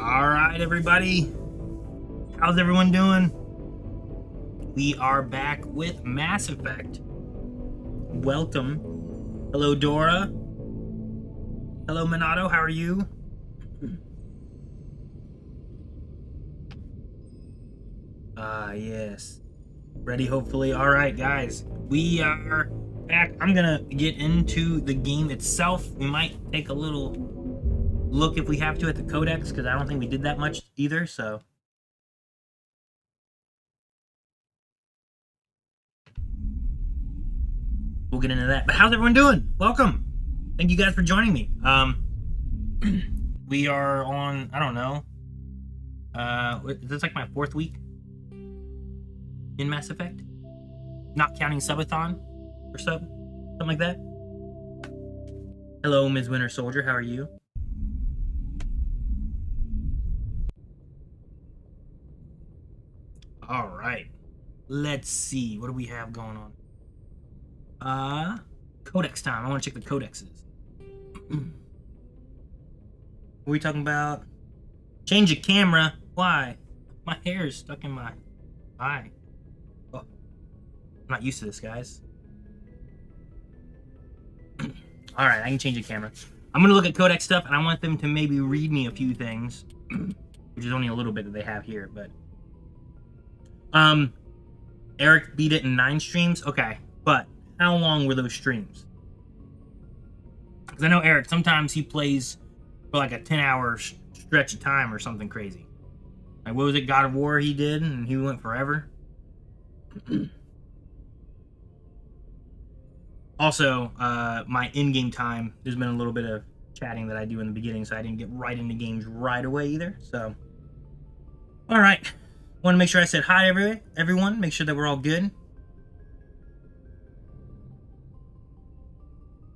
All right, everybody. How's everyone doing? We are back with Mass Effect. Welcome. Hello, Dora. Hello, Minato. How are you? Yes. Ready, hopefully. All right, guys. We are back. I'm going to get into the game itself. We might take a little look if we have to at the Codex, because I don't think we did that much either, so... we'll get into that. But how's everyone doing? Welcome. Thank you guys for joining me. We are on, I don't know. Is this like my 4th week in Mass Effect? Not counting subathon or something like that. Hello, Ms. Winter Soldier. How are you? All right. Let's see. What do we have going on? Codex time. I want to check the codexes. What are we talking about? Change your camera. Why? My hair is stuck in my eye. Oh, I'm not used to this, guys. Alright, I can change the camera. I'm going to look at Codex stuff, and I want them to maybe read me a few things. Which is only a little bit that they have here, but... Eric beat it in 9 streams? Okay, but how long were those streams? Because I know Eric, sometimes he plays for like a 10-hour stretch of time or something crazy. Like, what was it, God of War he did, and he went forever? Also, my in-game time, there's been a little bit of chatting that I do in the beginning, so I didn't get right into games right away either, so... Alright. Want to make sure I said hi, everyone. Make sure that we're all good.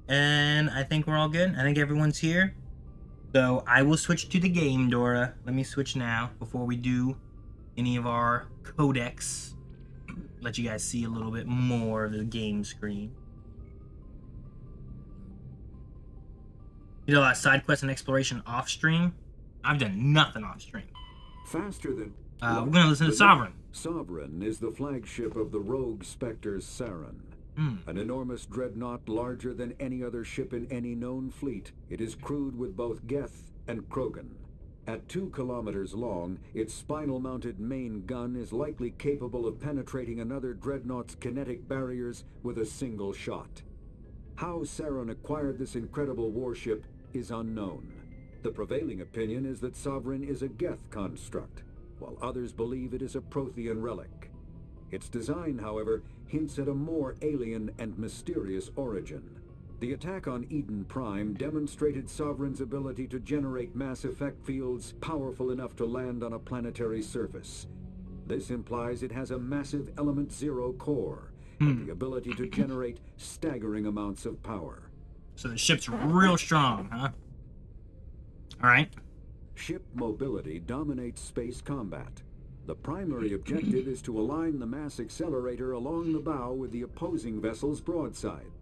And I think we're all good. I think everyone's here. So I will switch to the game, Dora. Let me switch now before we do any of our codex. Let you guys see a little bit more of the game screen. You did a lot of side quests and exploration off stream. I've done nothing off stream. Faster than... we're going to listen to Sovereign. Sovereign is the flagship of the rogue Spectres Saren. An enormous dreadnought larger than any other ship in any known fleet. It is crewed with both Geth and Krogan. At 2 kilometers long, its spinal-mounted main gun is likely capable of penetrating another dreadnought's kinetic barriers with a single shot. How Saren acquired this incredible warship is unknown. The prevailing opinion is that Sovereign is a Geth construct, while others believe it is a Prothean relic. Its design, however, hints at a more alien and mysterious origin. The attack on Eden Prime demonstrated Sovereign's ability to generate mass effect fields powerful enough to land on a planetary surface. This implies it has a massive Element Zero core, and the ability to generate staggering amounts of power. So the ship's real strong, huh? Alright. Ship mobility dominates space combat. The primary objective is to align the mass accelerator along the bow with the opposing vessel's broadside.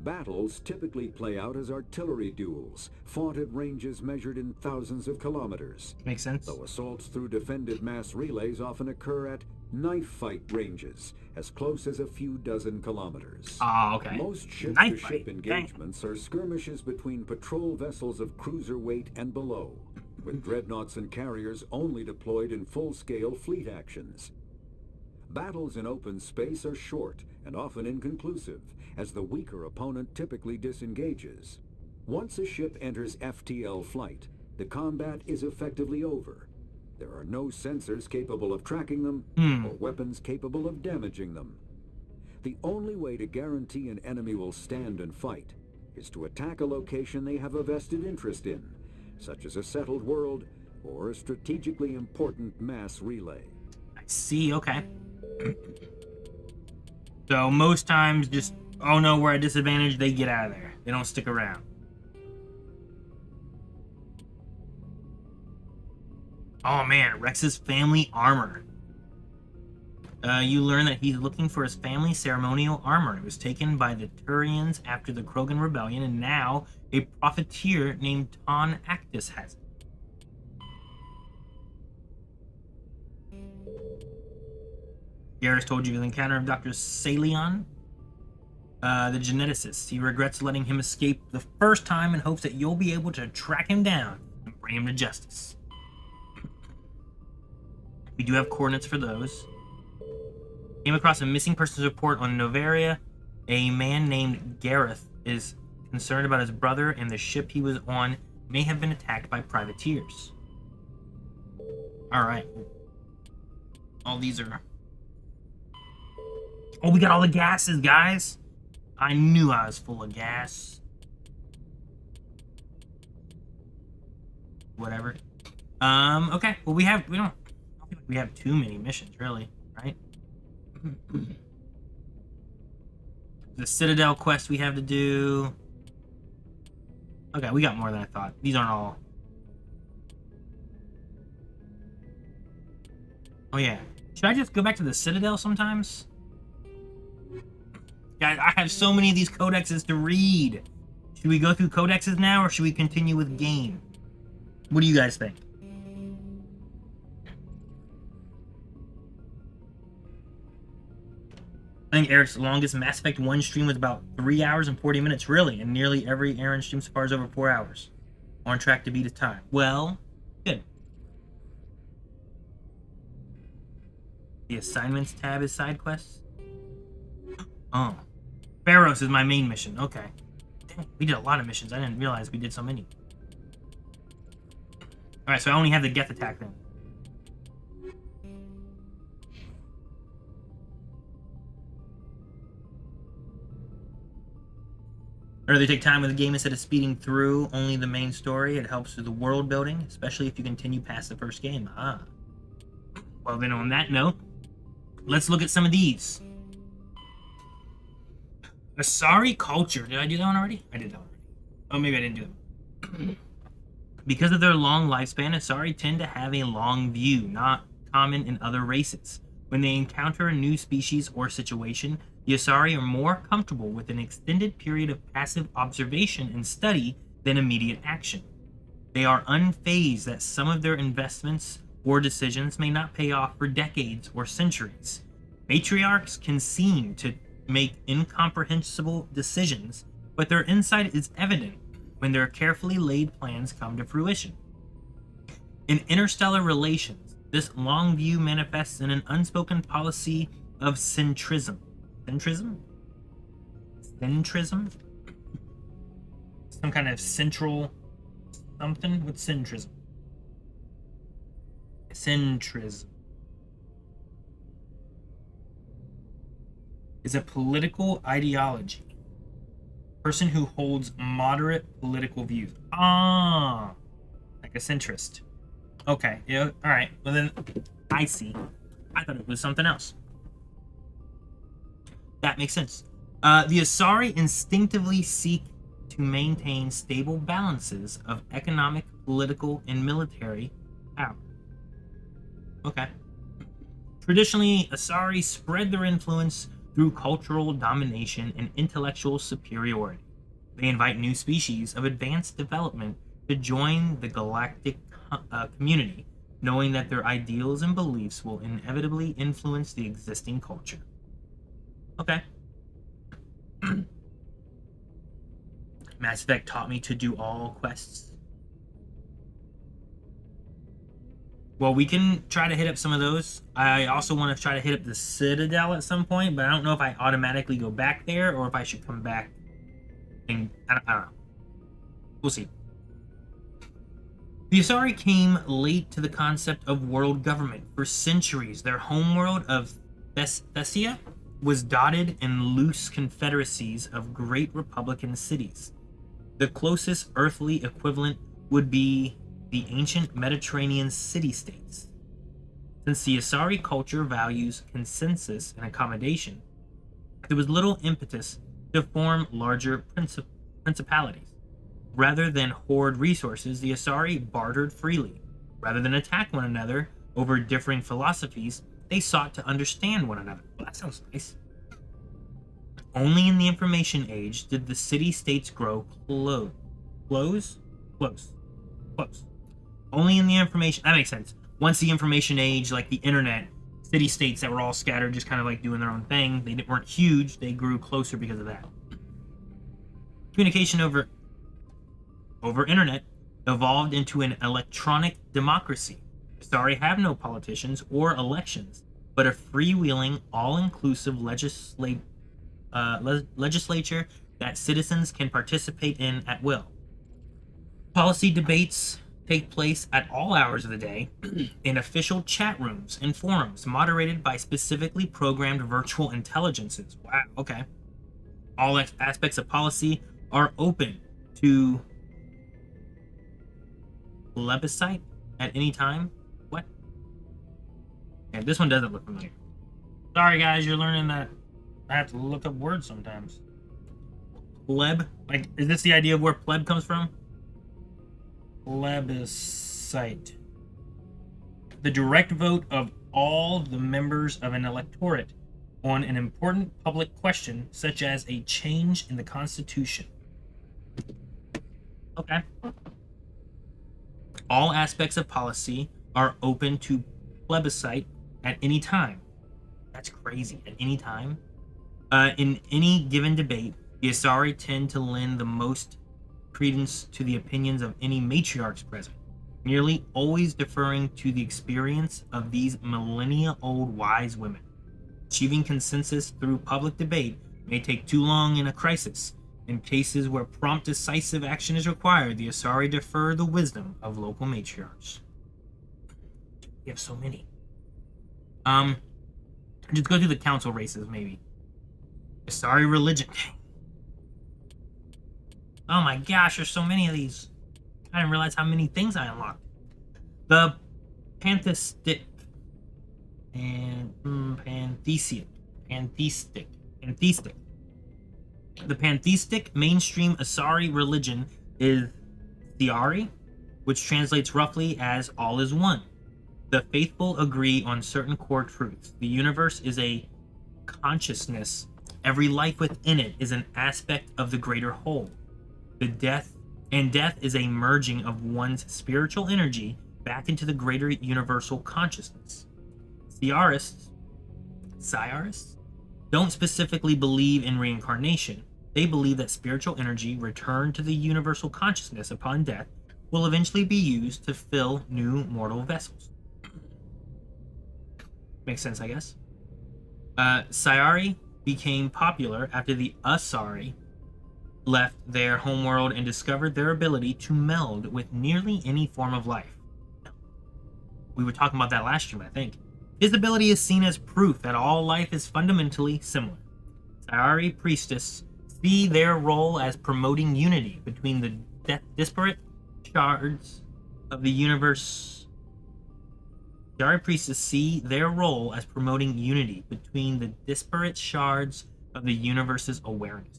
Battles typically play out as artillery duels, fought at ranges measured in thousands of kilometers. Makes sense. Though assaults through defended mass relays often occur at knife fight ranges, as close as a few dozen kilometers. Oh, okay. Most Knife ship-to-ship fight. engagements are skirmishes between patrol vessels of cruiser weight and below, with dreadnoughts and carriers only deployed in full-scale fleet actions. Battles in open space are short and often inconclusive, as the weaker opponent typically disengages. Once a ship enters FTL flight, the combat is effectively over. There are no sensors capable of tracking them, or weapons capable of damaging them. The only way to guarantee an enemy will stand and fight is to attack a location they have a vested interest in, such as a settled world or a strategically important mass relay. I see, okay. So most times just, oh no, we're at disadvantage, they get out of there. They don't stick around. Oh man, Rex's family armor. You learn that he's looking for his family's ceremonial armor. It was taken by the Turians after the Krogan Rebellion, and now a profiteer named Ton Actus has it. Garrus told you of the encounter of Dr. Saleon, the geneticist. He regrets letting him escape the first time and hopes that you'll be able to track him down and bring him to justice. We do have coordinates for those. Came across a missing persons report on Novaria. A man named Gareth is concerned about his brother, and the ship he was on may have been attacked by privateers. Alright. All these are... Oh, we got all the gases, guys! I knew I was full of gas. Whatever. Okay. Well, I don't feel like we have too many missions, really, right? The Citadel quest we have to do. Okay, we got more than I thought. These aren't all. Oh yeah. Should I just go back to the Citadel sometimes? Guys, I have so many of these codexes to read. Should we go through codexes now, or should we continue with game? What do you guys think? I think Eric's longest Mass Effect 1 stream was about 3 hours and 40 minutes, really, and nearly every Aaron stream so far is over 4 hours. On track to beat his time. Well, good. The assignments tab is side quests. Oh. Pharos is my main mission. Okay. Dang, we did a lot of missions. I didn't realize we did so many. Alright, so I only have the Geth attack then. Or they take time with the game instead of speeding through only the main story. It helps with the world building, especially if you continue past the first game. Ah. Well, then on that note, let's look at some of these. Asari culture. Did I do that one already? I did that one already. Oh, maybe I didn't do it. Because of their long lifespan, Asari tend to have a long view, not common in other races. When they encounter a new species or situation, the Asari are more comfortable with an extended period of passive observation and study than immediate action. They are unfazed that some of their investments or decisions may not pay off for decades or centuries. Matriarchs can seem to make incomprehensible decisions, but their insight is evident when their carefully laid plans come to fruition. In interstellar relations, this long view manifests in an unspoken policy of centrism. Centrism? Centrism? Some kind of central something with centrism. Centrism is a political ideology. Person who holds moderate political views. Ah, like a centrist. Okay, yeah, all right. Well then, I see. I thought it was something else. That makes sense. The Asari instinctively seek to maintain stable balances of economic, political, and military power. Okay. Traditionally, Asari spread their influence through cultural domination and intellectual superiority. They invite new species of advanced development to join the galactic community, knowing that their ideals and beliefs will inevitably influence the existing culture. Okay. Mass Effect taught me to do all quests. Well, we can try to hit up some of those. I also want to try to hit up the Citadel at some point, but I don't know if I automatically go back there or if I should come back. And I don't know. We'll see. The Asari came late to the concept of world government. For centuries, their homeworld of Thessia was dotted in loose confederacies of great republican cities. The closest earthly equivalent would be the ancient Mediterranean city-states. Since the Asari culture values consensus and accommodation, there was little impetus to form larger principalities. Rather than hoard resources, the Asari bartered freely. Rather than attack one another over differing philosophies, they sought to understand one another. Well, that sounds nice. Only in the information age did the city-states grow close. Only in the information... That makes sense. Once the information age, like the internet, city-states that were all scattered, just kind of like doing their own thing. They weren't huge. They grew closer because of that. Communication over internet evolved into an electronic democracy. Asari have no politicians or elections, but a freewheeling, all-inclusive legislature that citizens can participate in at will. Policy debates take place at all hours of the day in official chat rooms and forums moderated by specifically programmed virtual intelligences. Wow, okay. All aspects of policy are open to plebiscite at any time. What? Yeah, this one doesn't look familiar. Sorry guys, you're learning that I have to look up words sometimes. Pleb? Like, is this the idea of where pleb comes from? Plebiscite. The direct vote of all the members of an electorate on an important public question, such as a change in the Constitution. Okay. All aspects of policy are open to plebiscite at any time. That's crazy. At any time. In any given debate, the Asari tend to lend the most credence to the opinions of any matriarchs present, nearly always deferring to the experience of these millennia-old wise women. Achieving consensus through public debate may take too long in a crisis. In cases where prompt, decisive action is required, the Asari defer the wisdom of local matriarchs. We have so many. Just go through the council races, maybe. Asari religion. Oh my gosh, there's so many of these. I didn't realize how many things I unlocked. The pantheistic and pantheistic. The pantheistic mainstream Asari religion is Theari, which translates roughly as all is one. The faithful agree on certain core truths. The universe is a consciousness. Every life within it is an aspect of the greater whole. Death is a merging of one's spiritual energy back into the greater universal consciousness. Sayarists don't specifically believe in reincarnation. They believe that spiritual energy returned to the universal consciousness upon death will eventually be used to fill new mortal vessels. Makes sense, I guess. Sayari became popular after the Asari left their homeworld and discovered their ability to meld with nearly any form of life. We were talking about that last stream, I think. His ability is seen as proof that all life is fundamentally similar. Sayari priestess see their role as promoting unity between the disparate shards of the universe. Sayari priestess see their role as promoting unity between the disparate shards of the universe's awareness.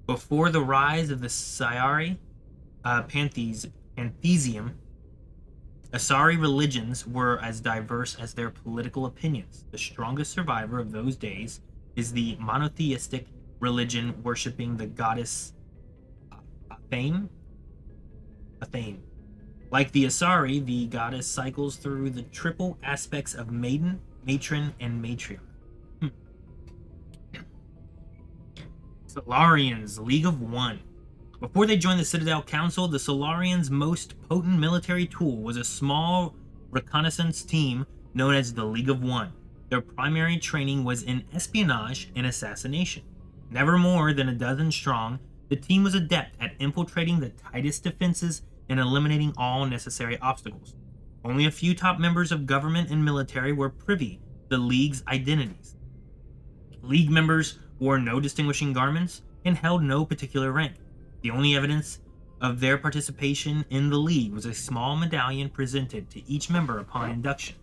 Before the rise of the Sayari pantheism, Asari religions were as diverse as their political opinions. The strongest survivor of those days is the monotheistic religion worshipping the goddess Athame. Like the Asari, the goddess cycles through the triple aspects of maiden, matron, and matriarch. Salarians, League of One. Before they joined the Citadel Council, the Salarians' most potent military tool was a small reconnaissance team known as the League of One. Their primary training was in espionage and assassination. Never more than a dozen strong, the team was adept at infiltrating the tightest defenses and eliminating all necessary obstacles. Only a few top members of government and military were privy to the League's identities. League members wore no distinguishing garments and held no particular rank. The only evidence of their participation in the League was a small medallion presented to each member upon induction.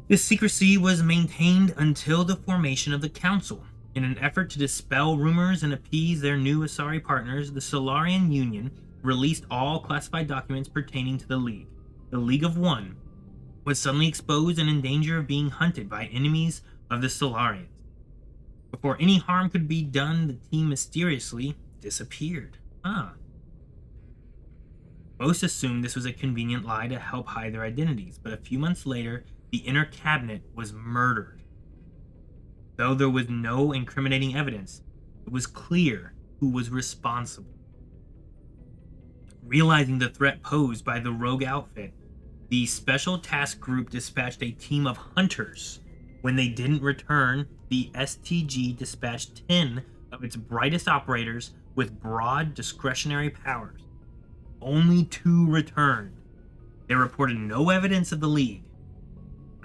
This secrecy was maintained until the formation of the Council. In an effort to dispel rumors and appease their new Asari partners, the Salarian Union released all classified documents pertaining to the League. The League of One was suddenly exposed and in danger of being hunted by enemies of the Salarians. Before any harm could be done, the team mysteriously disappeared. Most assumed this was a convenient lie to help hide their identities, but a few months later, the inner cabinet was murdered. Though there was no incriminating evidence, it was clear who was responsible. Realizing the threat posed by the rogue outfit, the Special Task Group dispatched a team of hunters. When they didn't return, the STG dispatched 10 of its brightest operators with broad discretionary powers. Only 2 returned. They reported no evidence of the League.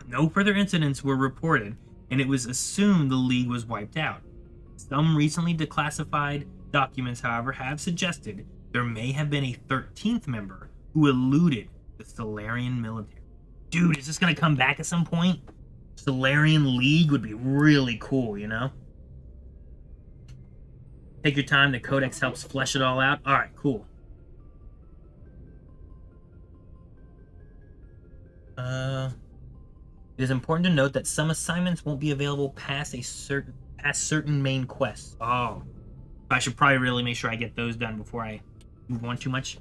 No further incidents were reported, and it was assumed the League was wiped out. Some recently declassified documents, however, have suggested there may have been a 13th member who eluded the Salarian military. Dude, is this going to come back at some point? Salarian League would be really cool, you know? Take your time, the Codex helps flesh it all out. Alright, cool. It is important to note that some assignments won't be available past certain main quests. Oh. I should probably really make sure I get those done before I move on too much.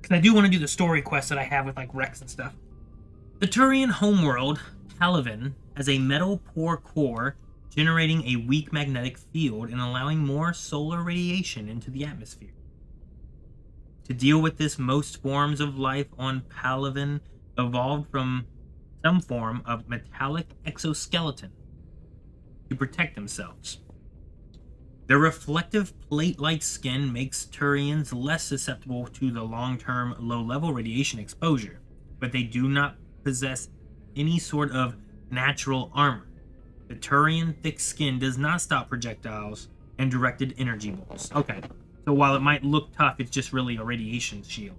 Because I do want to do the story quests that I have with like Rex and stuff. The Turian homeworld, Palaven, has a metal-poor core generating a weak magnetic field and allowing more solar radiation into the atmosphere. To deal with this, most forms of life on Palaven evolved from some form of metallic exoskeleton to protect themselves. Their reflective plate-like skin makes Turians less susceptible to the long-term low-level radiation exposure, but they do not possess any sort of natural armor. The Turian thick skin does not stop projectiles and directed energy bolts. Okay, so while it might look tough, it's just really a radiation shield.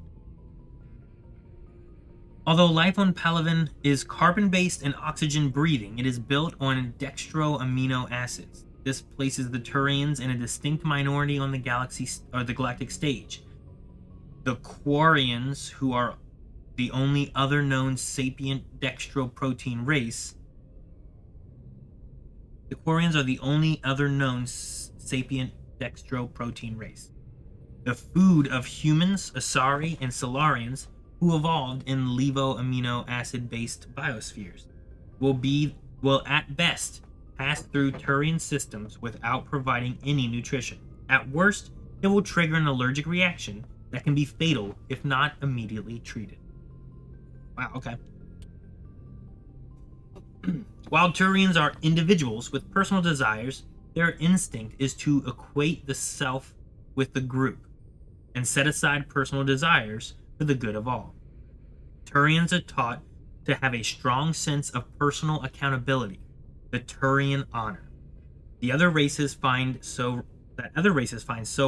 Although life on Palaven is carbon-based and oxygen-breathing, it is built on dextro amino acids. This places the Turians in a distinct minority on the galactic stage. The Quarians, who are the only other known sapient dextroprotein race. The Quarians are the only other known sapient dextroprotein race. The food of humans, Asari, and Salarians, who evolved in levo amino acid based biospheres, will at best pass through Turian systems without providing any nutrition. At worst, it will trigger an allergic reaction that can be fatal if not immediately treated. Wow, okay. While Turians are individuals with personal desires, their instinct is to equate the self with the group and set aside personal desires for the good of all. Turians are taught to have a strong sense of personal accountability, the Turian honor. Other races find so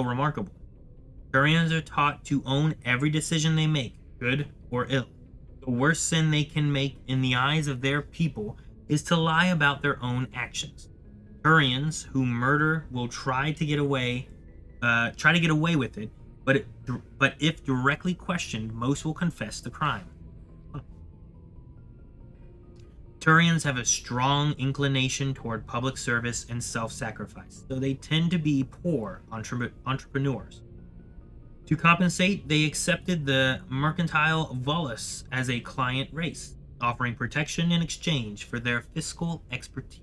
remarkable. Turians are taught to own every decision they make, good or ill. The worst sin they can make in the eyes of their people is to lie about their own actions. Turians who murder will try to get away with it, but if directly questioned, most will confess the crime. Turians have a strong inclination toward public service and self-sacrifice, so they tend to be poor entrepreneurs. To compensate, they accepted the mercantile Volus as a client race, offering protection in exchange for their fiscal expertise.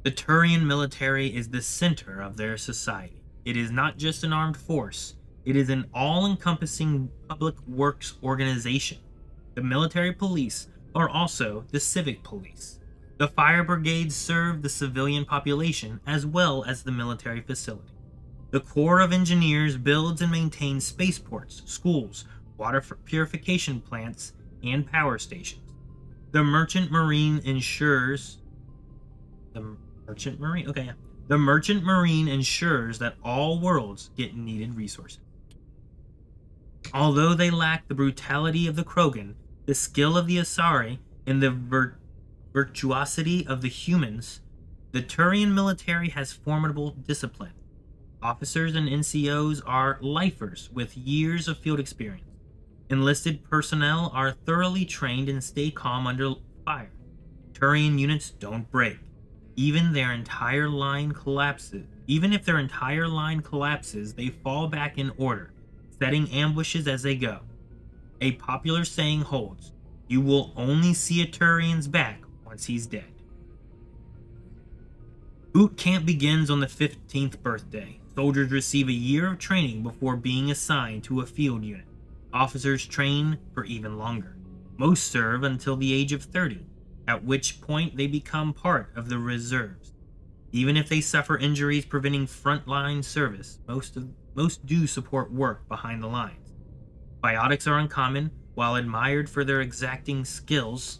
The Turian military is the center of their society. It is not just an armed force, it is an all-encompassing public works organization. The military police are also the civic police. The fire brigades serve the civilian population as well as the military facility. The Corps of Engineers builds and maintains spaceports, schools, water purification plants, and power stations. The Merchant Marine ensures that all worlds get needed resources. Although they lack the brutality of the Krogan, the skill of the Asari, and the virtuosity of the humans, the Turian military has formidable discipline. Officers and NCOs are lifers with years of field experience. Enlisted personnel are thoroughly trained and stay calm under fire. Turian units don't break. Even if their entire line collapses, they fall back in order, setting ambushes as they go. A popular saying holds, You will only see a Turian's back once he's dead. Boot camp begins on the 15th birthday. Soldiers receive a year of training before being assigned to a field unit. Officers train for even longer. Most serve until the age of 30, at which point they become part of the reserves. Even if they suffer injuries preventing frontline service, most do support work behind the lines. Biotics are uncommon, while admired for their exacting skills.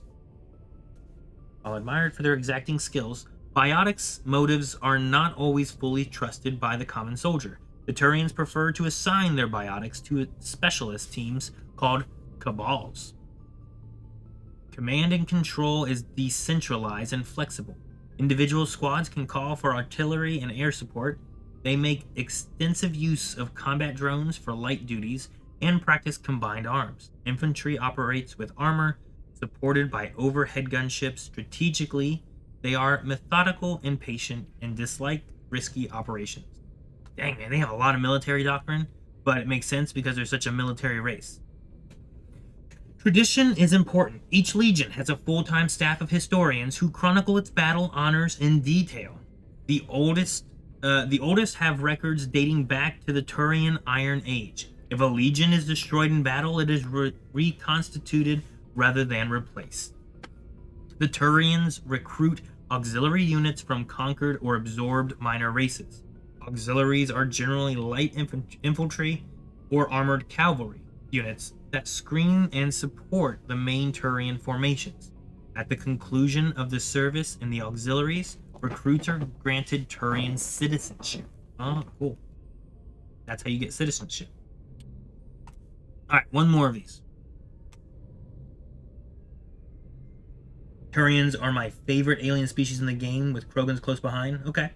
Biotics' motives are not always fully trusted by the common soldier. The Turians prefer to assign their biotics to specialist teams called cabals. Command and control is decentralized and flexible. Individual squads can call for artillery and air support. They make extensive use of combat drones for light duties and practice combined arms. Infantry operates with armor, supported by overhead gunships. Strategically, they are methodical and patient and dislike risky operations. Dang, man, they have a lot of military doctrine, but it makes sense because they're such a military race. Tradition is important. Each legion has a full-time staff of historians who chronicle its battle honors in detail. The oldest have records dating back to the Turian Iron Age. If a legion is destroyed in battle, it is reconstituted rather than replaced. The Turians recruit auxiliary units from conquered or absorbed minor races. Auxiliaries are generally light infantry or armored cavalry units that screen and support the main Turian formations. At the conclusion of the service in the auxiliaries, recruits are granted Turian citizenship. Oh, cool. That's how you get citizenship. Alright, one more of these. Turians are my favorite alien species in the game, with Krogans close behind. Okay.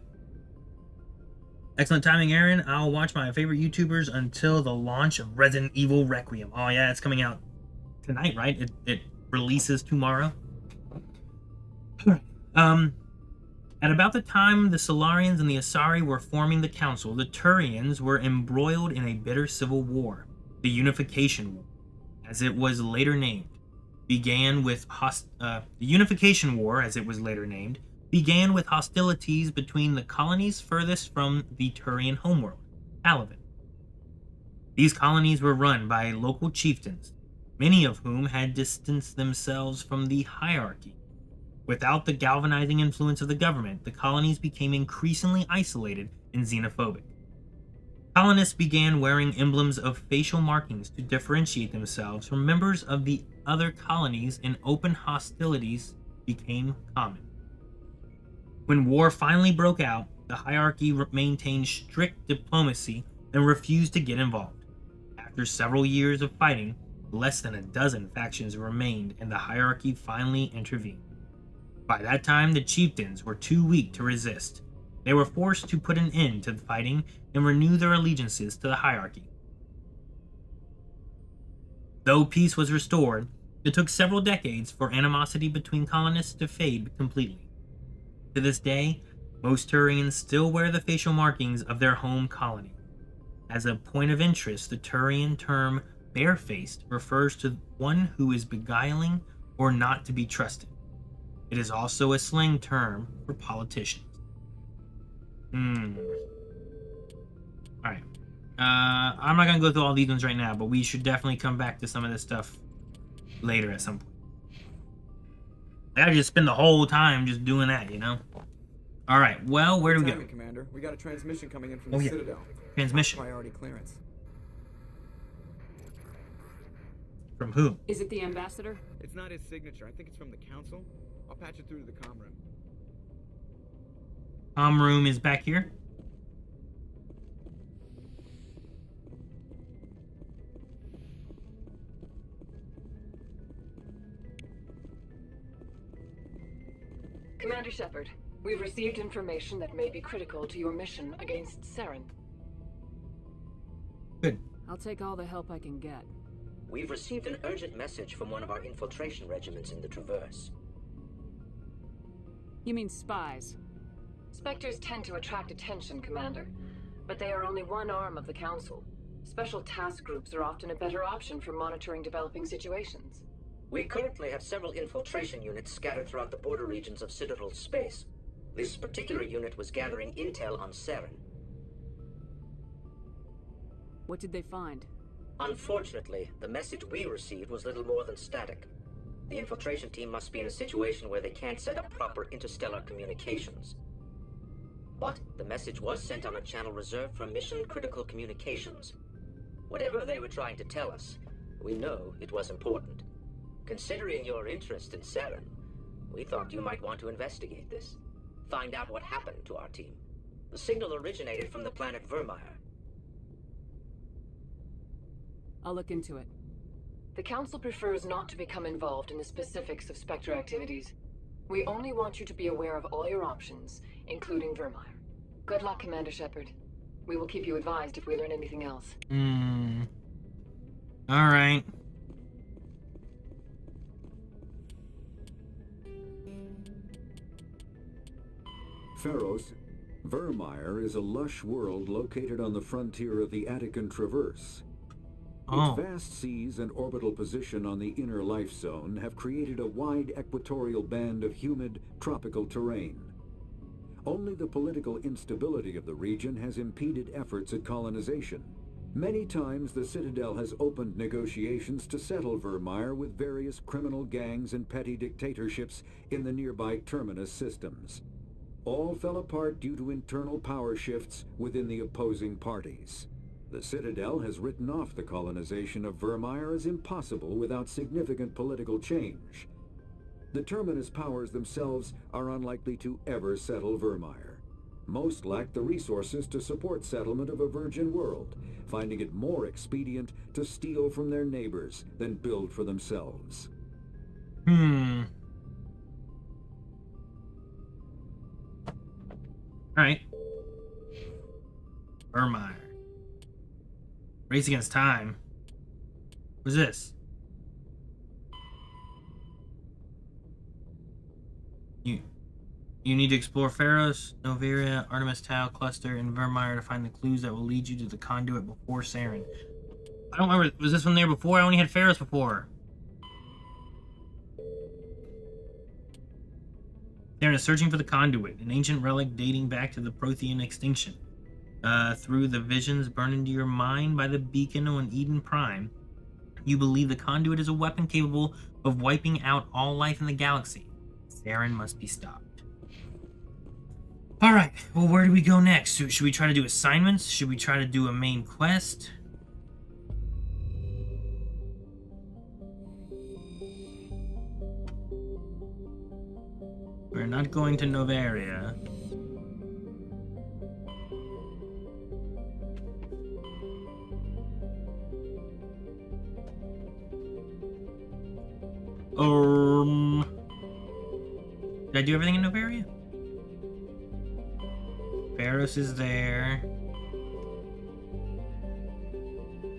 Excellent timing, Aaron. I'll watch my favorite YouTubers until the launch of Resident Evil Requiem. Oh yeah, it's coming out tonight, right? It releases tomorrow. At about the time the Salarians and the Asari were forming the Council, the Turians were embroiled in a bitter civil war. The Unification War, as it was later named, began with hostilities between the colonies furthest from the Turian homeworld, Palaven. These colonies were run by local chieftains, many of whom had distanced themselves from the hierarchy. Without the galvanizing influence of the government, the colonies became increasingly isolated and xenophobic. Colonists began wearing emblems of facial markings to differentiate themselves from members of the other colonies, and open hostilities became common. When war finally broke out, the hierarchy maintained strict diplomacy and refused to get involved. After several years of fighting, less than a dozen factions remained, and the hierarchy finally intervened. By that time, the chieftains were too weak to resist. They were forced to put an end to the fighting and renew their allegiances to the hierarchy. Though peace was restored, it took several decades for animosity between colonists to fade completely. To this day, most Turians still wear the facial markings of their home colony. As a point of interest, the Turian term barefaced refers to one who is beguiling or not to be trusted. It is also a slang term for politicians. Alright. I'm not going to go through all these ones right now, but we should definitely come back to some of this stuff later at some point. I gotta just spend the whole time just doing that, you know? Alright, well, where do we go? Commander, we got a transmission coming in from the Citadel. Transmission. Priority clearance. From who? Is it the ambassador? It's not his signature. I think it's from the council. I'll patch it through to the comm room. Comm room is back here. Commander Shepard, we've received information that may be critical to your mission against Saren. Good. I'll take all the help I can get. We've received an urgent message from one of our infiltration regiments in the Traverse. You mean spies? Spectres tend to attract attention, Commander, but they are only one arm of the Council. Special task groups are often a better option for monitoring developing situations. We currently have several infiltration units scattered throughout the border regions of Citadel's space. This particular unit was gathering intel on Saren. What did they find? Unfortunately, the message we received was little more than static. The infiltration team must be in a situation where they can't set up proper interstellar communications. But the message was sent on a channel reserved for mission-critical communications. Whatever they were trying to tell us, we know it was important. Considering your interest in Saren, we thought you might want to investigate this. Find out what happened to our team. The signal originated from the planet Vermeer. I'll look into it. The Council prefers not to become involved in the specifics of Spectre activities. We only want you to be aware of all your options, including Vermeer. Good luck, Commander Shepard. We will keep you advised if we learn anything else. Alright. Pharos, Vermeer is a lush world located on the frontier of the Attican Traverse. Its vast seas and orbital position on the inner life zone have created a wide equatorial band of humid, tropical terrain. Only the political instability of the region has impeded efforts at colonization. Many times the Citadel has opened negotiations to settle Vermeer with various criminal gangs and petty dictatorships in the nearby Terminus systems. All fell apart due to internal power shifts within the opposing parties. The Citadel has written off the colonization of Vermeer as impossible without significant political change. The Terminus powers themselves are unlikely to ever settle Vermeer. Most lack the resources to support settlement of a virgin world, finding it more expedient to steal from their neighbors than build for themselves. Alright. Vermeer. Race against time. What's this? You need to explore Pharos, Noveria, Artemis Tau Cluster, and Vermeer to find the clues that will lead you to the conduit before Saren. I don't remember. Was this one there before? I only had Pharos before. Saren is searching for the conduit, an ancient relic dating back to the Prothean extinction. Through the visions burned into your mind by the beacon on Eden Prime, you believe the conduit is a weapon capable of wiping out all life in the galaxy. Saren must be stopped. Alright, well, where do we go next? Should we try to do assignments? Should we try to do a main quest? We're not going to Noveria. Did I do everything in Noveria? Pharos is there.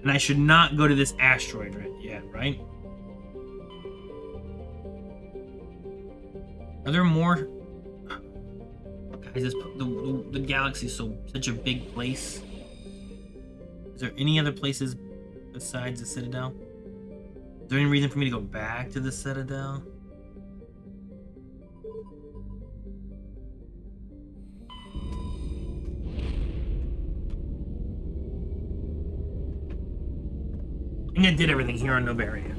And I should not go to this asteroid yet, right? Are there more? Guys, the galaxy is such a big place. Is there any other places besides the Citadel? Is there any reason for me to go back to the Citadel? I think I did everything here on Noveria.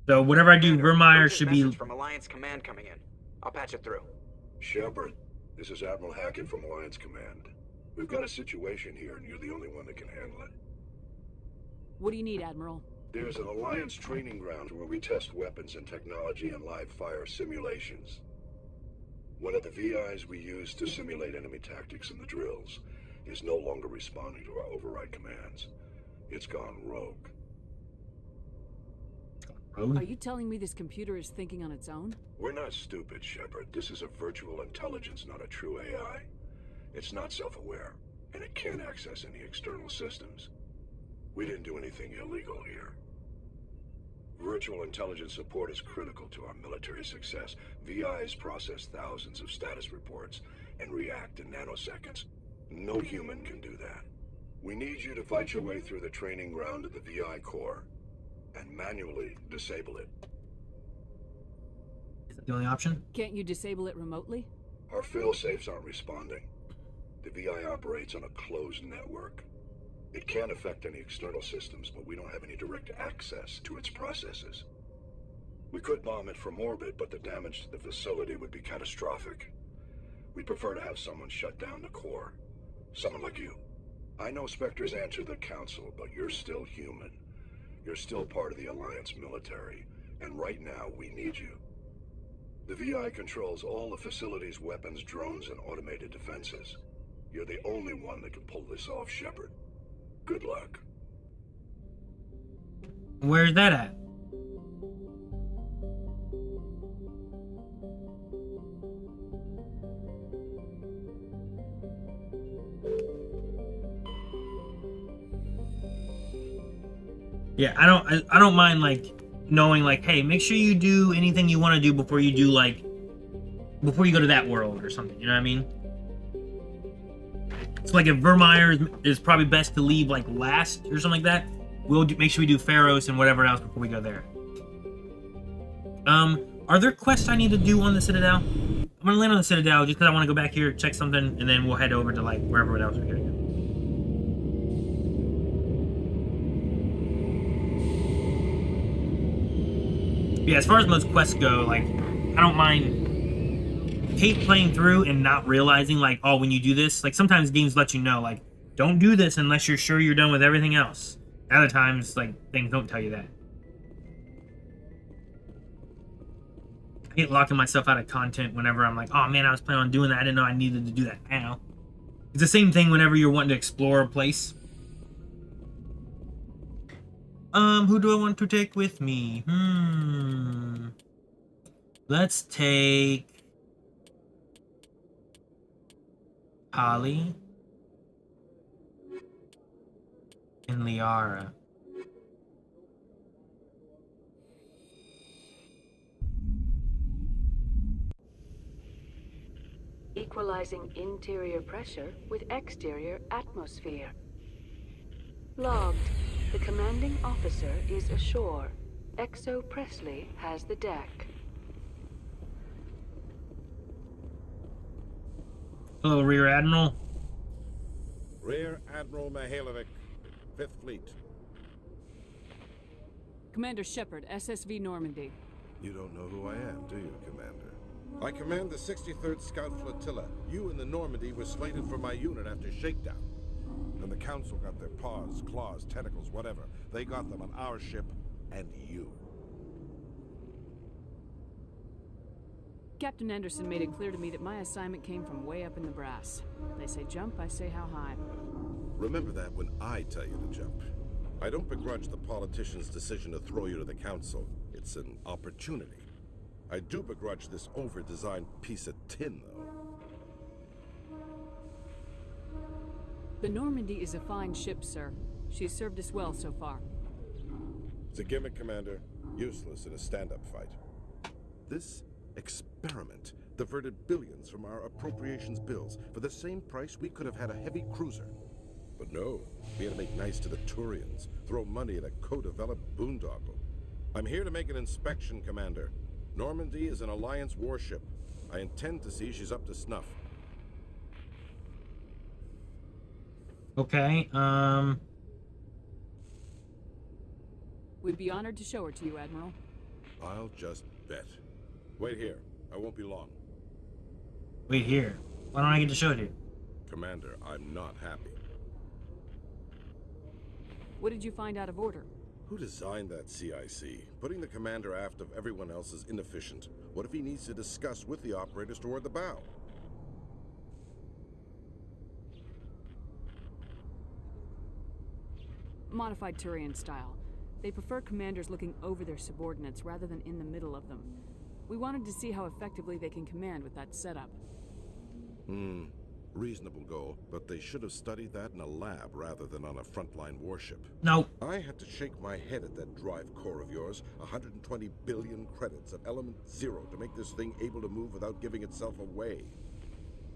So whatever I do, Vermeer should be... From Alliance Command coming in. I'll patch it through. Shepard, this is Admiral Hackett from Alliance Command. We've got a situation here, and you're the only one that can handle it. What do you need, Admiral? There's an Alliance training ground where we test weapons and technology in live fire simulations. One of the VIs we use to simulate enemy tactics in the drills is no longer responding to our override commands. It's gone rogue. Are you telling me this computer is thinking on its own? We're not stupid, Shepard. This is a virtual intelligence, not a true AI. It's not self-aware, and it can't access any external systems. We didn't do anything illegal here. Virtual intelligence support is critical to our military success. VIs process thousands of status reports and react in nanoseconds. No human can do that. We need you to fight your way through the training ground of the VI core and manually disable it. Is that the only option? Can't you disable it remotely? Our fail-safes aren't responding. The VI operates on a closed network. It can affect any external systems, but we don't have any direct access to its processes. We could bomb it from orbit, but the damage to the facility would be catastrophic. We'd prefer to have someone shut down the core. Someone like you. I know Spectres answer the Council, but you're still human. You're still part of the Alliance military, and right now we need you. The VI controls all the facility's weapons, drones, and automated defenses. You're the only one that can pull this off, Shepard. Good luck. Where's that at? Yeah, I don't mind like knowing like, hey, make sure you do anything you want to do before you do like before you go to that world or something. You know what I mean? So like if Vermeer is probably best to leave like last or something like that, we'll make sure we do Pharos and whatever else before we go there. Are there quests I need to do on the Citadel? I'm gonna land on the Citadel just because I want to go back here, check something, and then we'll head over to like wherever else we're gonna go. Yeah, as far as most quests go, like I don't mind. Hate playing through and not realizing like, oh, when you do this, like sometimes games let you know like, don't do this unless you're sure you're done with everything else. Other times like things don't tell you that. I hate locking myself out of content whenever I'm like, oh man, I was planning on doing that, I didn't know I needed to do that now. It's the same thing whenever you're wanting to explore a place. Who do I want to take with me? Let's take Holly and Liara. Equalizing interior pressure with exterior atmosphere. Logged. The commanding officer is ashore. Exo Presley has the deck. Hello, Rear Admiral. Rear Admiral Mihailovic, 5th Fleet. Commander Shepard, SSV Normandy. You don't know who I am, do you, Commander? I command the 63rd Scout Flotilla. You and the Normandy were slated for my unit after shakedown. Then the Council got their paws, claws, tentacles, whatever. They got them on our ship, and you. Captain Anderson made it clear to me that my assignment came from way up in the brass. They say jump, I say how high. Remember that when I tell you to jump. I don't begrudge the politician's decision to throw you to the Council. It's an opportunity. I do begrudge this over-designed piece of tin, though. The Normandy is a fine ship, sir. She's served us well so far. It's a gimmick, Commander. Useless in a stand-up fight. This experiment diverted billions from our appropriations bills. For the same price, we could have had a heavy cruiser. But no, we had to make nice to the Turians, throw money at a co-developed boondoggle. I'm here to make an inspection, Commander. Normandy is an Alliance warship. I intend to see she's up to snuff. Okay, We'd be honored to show her to you, Admiral. I'll just bet. Wait here. I won't be long. wait here. Why don't I get to show it here? Commander, I'm not happy. What did you find out of order? Who designed that CIC? Putting the commander aft of everyone else is inefficient. What if he needs to discuss with the operators toward the bow? Modified Turian style. They prefer commanders looking over their subordinates rather than in the middle of them. We wanted to see how effectively they can command with that setup. Reasonable goal, but they should have studied that in a lab rather than on a frontline warship. No. I had to shake my head at that drive core of yours. 120 billion credits of element 0 to make this thing able to move without giving itself away.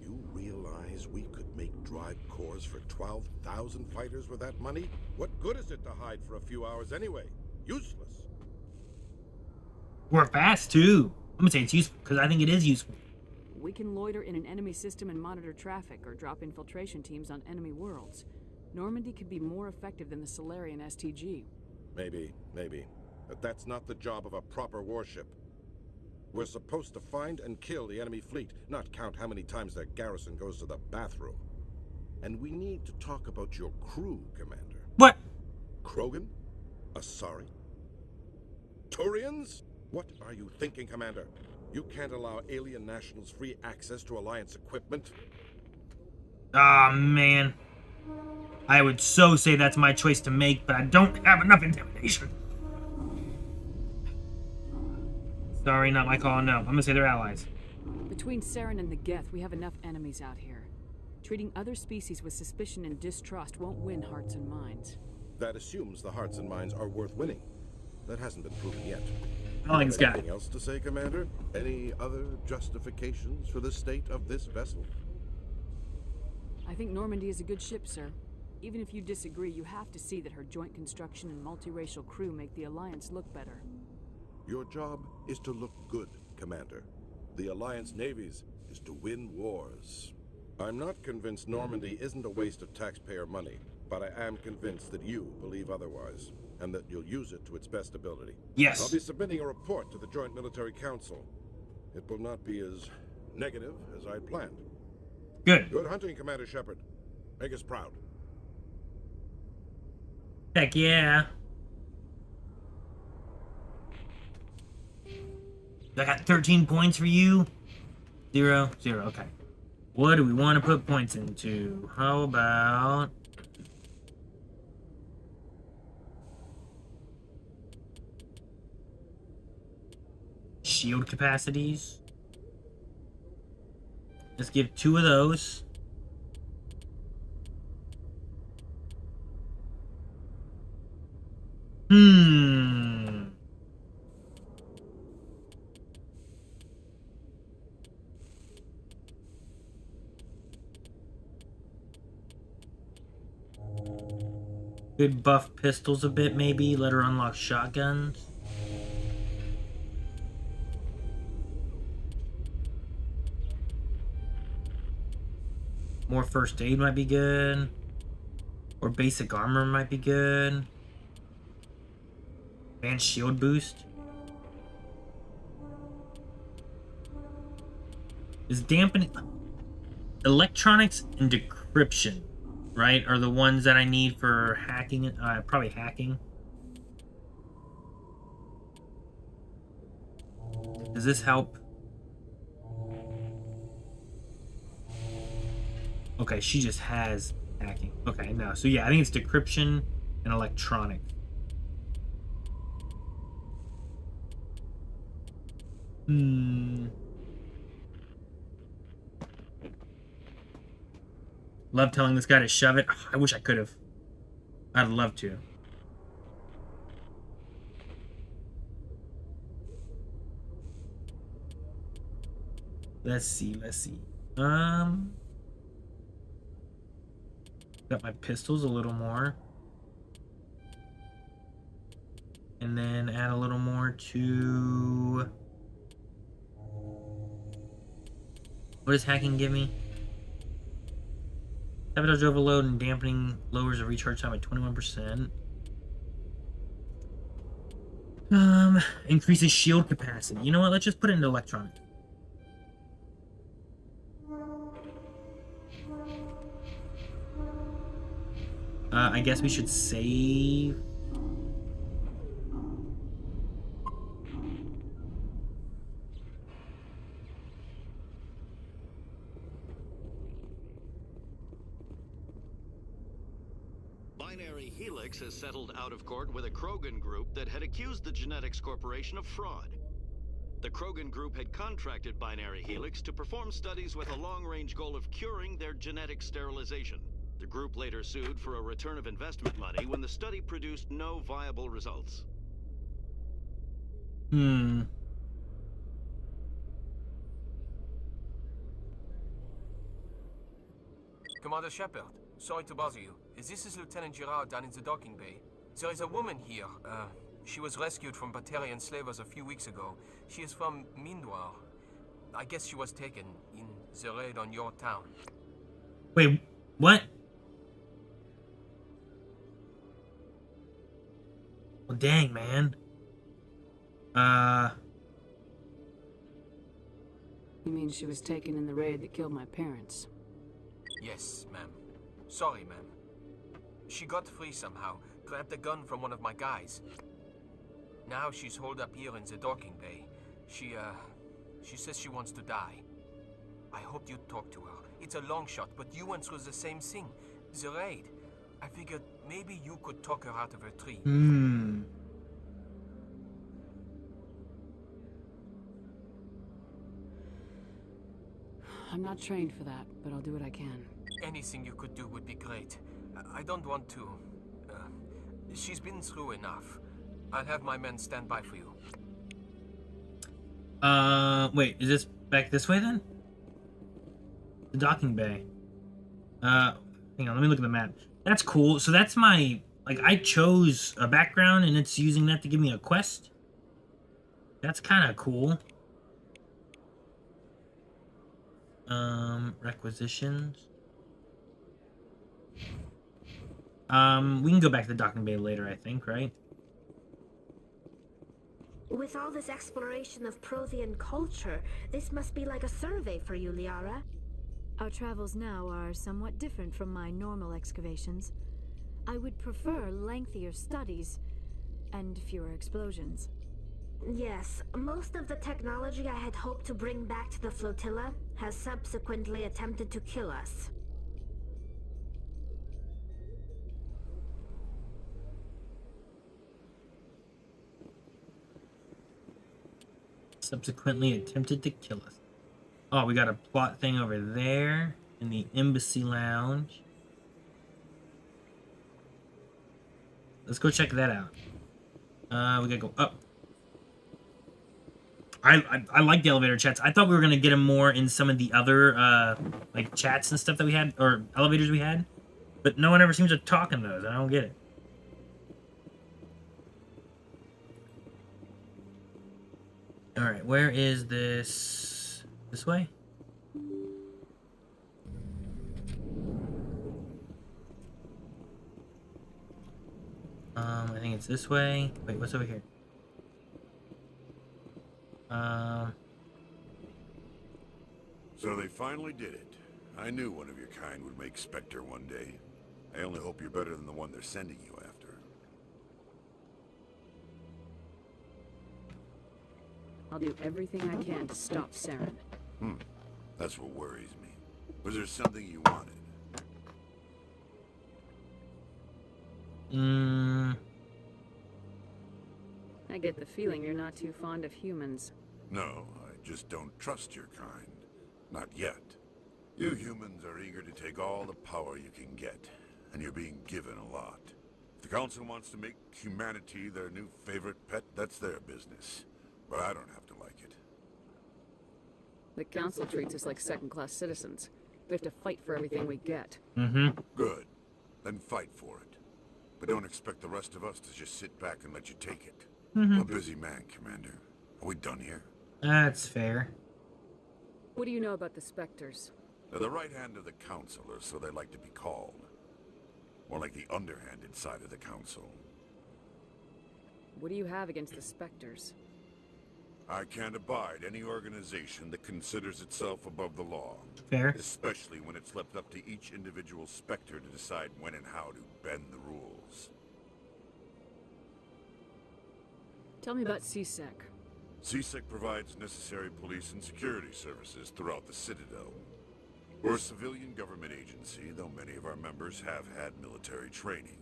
You realize we could make drive cores for 12,000 fighters with that money? What good is it to hide for a few hours anyway? Useless. We're fast too. I'm gonna say it's useful because I think it is useful. We can loiter in an enemy system and monitor traffic, or drop infiltration teams on enemy worlds. Normandy could be more effective than the Salarian STG. Maybe. But that's not the job of a proper warship. We're supposed to find and kill the enemy fleet, not count how many times their garrison goes to the bathroom. And we need to talk about your crew, Commander. What? Krogan? Asari? Turians? What are you thinking, Commander? You can't allow alien nationals free access to Alliance equipment? Ah, man. I would so say that's my choice to make, but I don't have enough intimidation. Sorry, not my call, no. I'm gonna say they're allies. Between Saren and the Geth, we have enough enemies out here. Treating other species with suspicion and distrust won't win hearts and minds. That assumes the hearts and minds are worth winning. That hasn't been proven yet. I like this guy. Anything else to say, Commander? Any other justifications for the state of this vessel? I think Normandy is a good ship, sir. Even if you disagree, you have to see that her joint construction and multiracial crew make the Alliance look better. Your job is to look good, Commander. The Alliance navies is to win wars. I'm not convinced Normandy isn't a waste of taxpayer money, but I am convinced that you believe otherwise, and that you'll use it to its best ability. Yes. I'll be submitting a report to the Joint Military Council. It will not be as negative as I planned. Good. Good hunting, Commander Shepard. Make us proud. Heck yeah. I got 13 points for you. 0, 0. Okay. What do we want to put points into? How about... shield capacities? Let's give 2 of those. Could buff pistols a bit, maybe. Let her unlock shotguns. More first aid might be good. Or basic armor might be good. Advanced shield boost. Is dampening... electronics and decryption, right, are the ones that I need for hacking. Probably hacking. Does this help? Okay, she just has hacking. Okay, no. So yeah, I think it's decryption and electronic. Love telling this guy to shove it. Oh, I wish I could have. I'd love to. Let's see. Got my pistols a little more. And then add a little more to... what does hacking give me? Sabotage overload and dampening lowers the recharge time by 21%. Increases shield capacity. You know what? Let's just put it into electronic. I guess we should save. Binary Helix has settled out of court with a Krogan group that had accused the Genetics Corporation of fraud. The Krogan group had contracted Binary Helix to perform studies with a long-range goal of curing their genetic sterilization. The group later sued for a return of investment money when the study produced no viable results. Commander Shepard, sorry to bother you. This is Lieutenant Girard down in the docking bay. There is a woman here. She was rescued from Batarian slavers a few weeks ago. She is from Mindoir. I guess she was taken in the raid on your town. Wait, what? Well, dang, man. You mean she was taken in the raid that killed my parents? Yes, ma'am. Sorry, ma'am. She got free somehow, grabbed a gun from one of my guys. Now she's holed up here in the docking bay. She says she wants to die. I hoped you'd talk to her. It's a long shot, but you went through the same thing. The raid. I figured maybe you could talk her out of her tree. Hmm. I'm not trained for that, but I'll do what I can. Anything you could do would be great. I don't want to... she's been through enough. I'll have my men stand by for you. Wait, is this back this way then? The docking bay. Hang on, let me look at the map. That's cool. So that's my, like, I chose a background and it's using that to give me a quest. That's kind of cool. Requisitions. We can go back to the docking bay later, I think, right? With all this exploration of Prothean culture, this must be like a survey for you, Liara. Our travels now are somewhat different from my normal excavations. I would prefer lengthier studies and fewer explosions. Yes, most of the technology I had hoped to bring back to the flotilla has subsequently attempted to kill us. Subsequently attempted to kill us. Oh, we got a plot thing over there in the embassy lounge. Let's go check that out. We gotta go up. I like the elevator chats. I thought we were gonna get them more in some of the other like chats and stuff that we had, or elevators we had, but no one ever seems to talk in those. I don't get it. All right, where is this? This way? I think it's this way. Wait, what's over here? So they finally did it. I knew one of your kind would make Spectre one day. I only hope you're better than the one they're sending you after. I'll do everything I can to stop Saren. That's what worries me. Was there something you wanted? I get the feeling you're not too fond of humans. No, I just don't trust your kind. Not yet. You humans are eager to take all the power you can get, and you're being given a lot. If the Council wants to make humanity their new favorite pet, that's their business. But I don't have to like it. The Council treats us like second-class citizens. We have to fight for everything we get. Good. Then fight for it. But don't expect the rest of us to just sit back and let you take it. I'm a busy man, Commander. Are we done here? That's fair. What do you know about the Spectres? They're the right hand of the Council, or so they like to be called. More like the underhanded side of the Council. What do you have against the Spectres? I can't abide any organization that considers itself above the law. Fair. Especially when it's left up to each individual Spectre to decide when and how to bend the rules. Tell me about CSEC. CSEC provides necessary police and security services throughout the Citadel. We're a civilian government agency, though many of our members have had military training.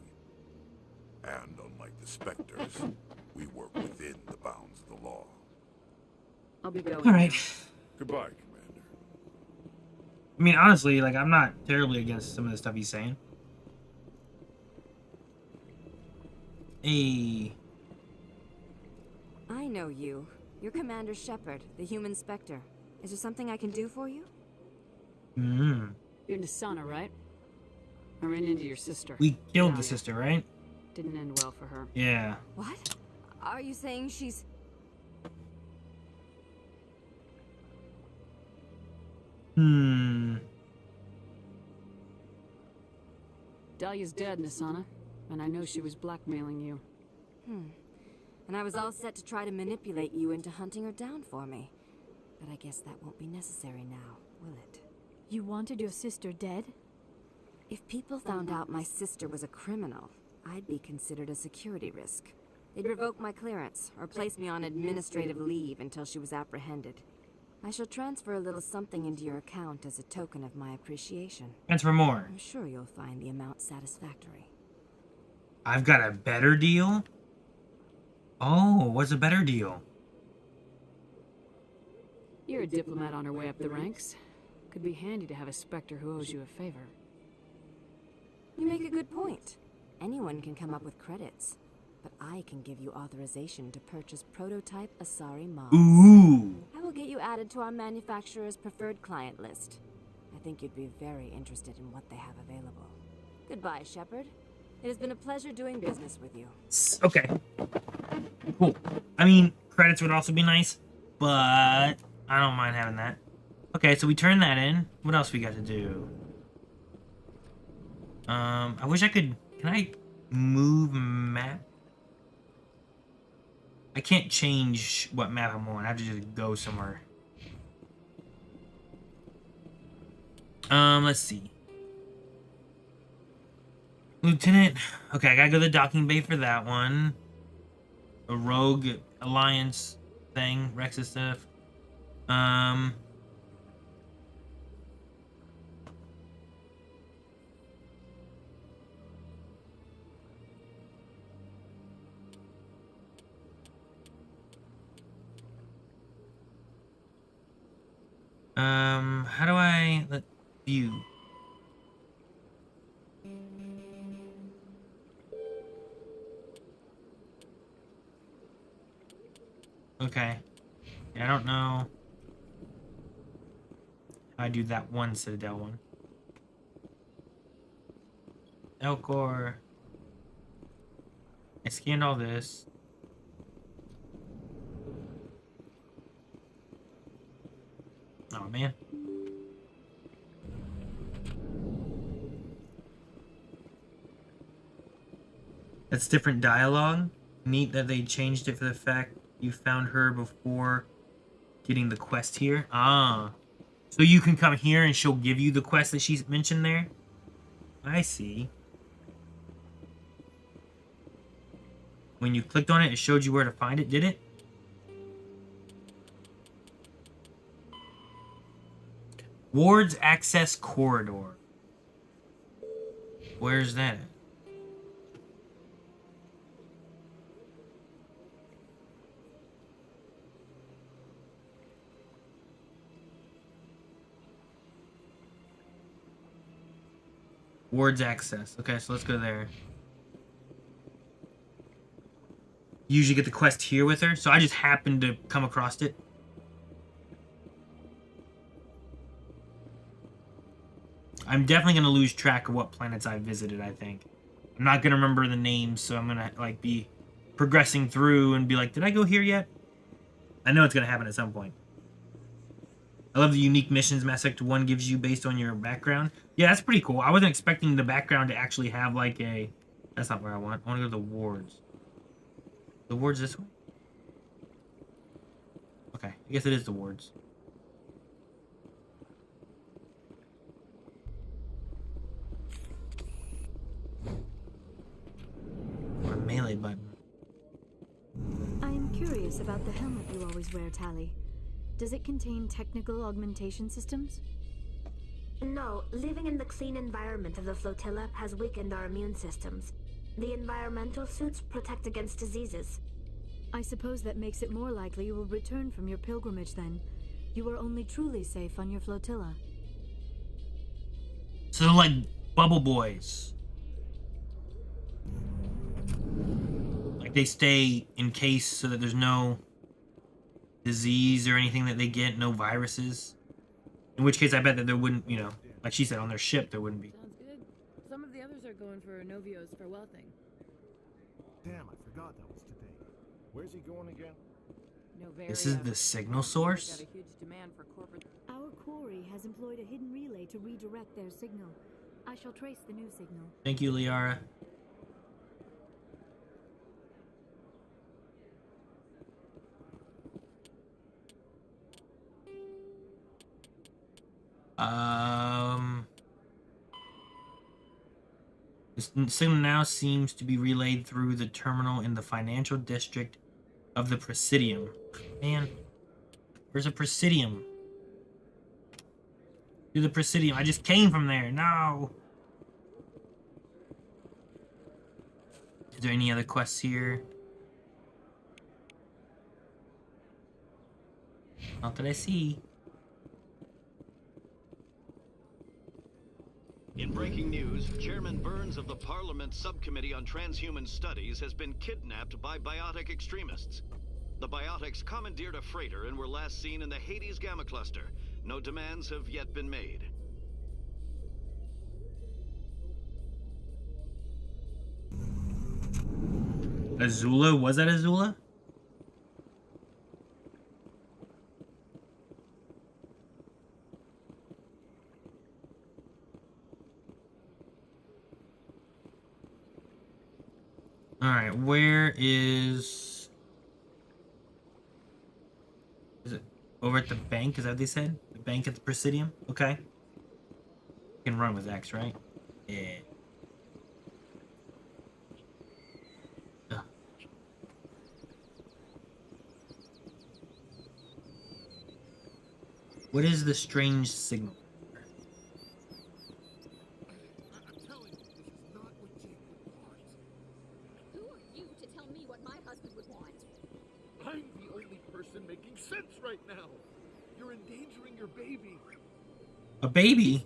And unlike the Spectres, we work within the bounds of the law. I'll be going. All right. Goodbye, Commander. I mean, honestly, like, I'm not terribly against some of the stuff he's saying. Hey. I know you. You're Commander Shepard, the human Spectre. Is there something I can do for you? You're Nisana, right? I ran into your sister. We killed the sister, right? Didn't end well for her. Yeah. What? Are you saying she's... Dahlia's dead, Nisana. And I know she was blackmailing you. And I was all set to try to manipulate you into hunting her down for me. But I guess that won't be necessary now, will it? You wanted your sister dead? If people found out my sister was a criminal, I'd be considered a security risk. They'd revoke my clearance, or place me on administrative leave until she was apprehended. I shall transfer a little something into your account as a token of my appreciation. Transfer more. I'm sure you'll find the amount satisfactory. I've got a better deal? Oh, what's a better deal? You're a diplomat on her way up the ranks. Could be handy to have a Spectre who owes you a favor. You make a good point. Anyone can come up with credits. But I can give you authorization to purchase prototype Asari mods. Ooh! I will get you added to our manufacturer's preferred client list. I think you'd be very interested in what they have available. Goodbye, Shepard. It has been a pleasure doing business with you. Okay. Cool. I mean, credits would also be nice, but I don't mind having that. Okay, so we turn that in. What else we got to do? I wish I could... Can I move map? I can't change what map I'm on. I have to just go somewhere. Let's see. Lieutenant. Okay, I gotta go to the docking bay for that one. A rogue alliance thing, Rex's stuff. How do I let view? Okay. Yeah, I don't know how I do that one Citadel one. Elcor. I scanned all this. Oh man. That's different dialogue. Neat that they changed it for the fact you found her before getting the quest here. Ah. So you can come here and she'll give you the quest that she's mentioned there? I see. When you clicked on it, it showed you where to find it, did it? Ward's Access Corridor. Where's that at? Ward's Access. Okay, so let's go there. Usually get the quest here with her, so I just happened to come across it. I'm definitely going to lose track of what planets I visited, I think. I'm not going to remember the names, so I'm going to like be progressing through and be like, did I go here yet? I know it's going to happen at some point. I love the unique missions Mass Effect 1 gives you based on your background. Yeah, that's pretty cool. I wasn't expecting the background to actually have like a... That's not where I want. I want to go to the wards. The wards this way? Okay, I guess it is the wards. Or a melee button. I am curious about the helmet you always wear, Tali. Does it contain technical augmentation systems? No, living in the clean environment of the flotilla has weakened our immune systems. The environmental suits protect against diseases. I suppose that makes it more likely you will return from your pilgrimage then. You are only truly safe on your flotilla. So they're like bubble boys. Like they stay encased so that there's no disease or anything that they get, no viruses. In which case I bet that there wouldn't, you know, like she said, on their ship there wouldn't be. Sounds good. Some of the others are going for Novio's farewell thing. Damn, I forgot that was today. Where's he going again? This is the signal source? Got a huge demand for corporate. Our quarry has employed a hidden relay to redirect their signal. I shall trace the new signal. Thank you, Liara. The signal now seems to be relayed through the terminal in the financial district of the Presidium. Man, where's a Presidium? To the Presidium. I just came from there. No. Is there any other quests here? Not that I see. In breaking news, Chairman Burns of the Parliament Subcommittee on Transhuman Studies has been kidnapped by biotic extremists. The biotics commandeered a freighter and were last seen in the Hades Gamma Cluster. No demands have yet been made. Azula? Was that Azula? Alright, where is it over at the bank? Is that what they said? The bank at the Presidium? Okay. You can run with X, right? Yeah. Ugh. What is the strange signal? I'm the only person making sense right now. You're endangering your baby. A baby?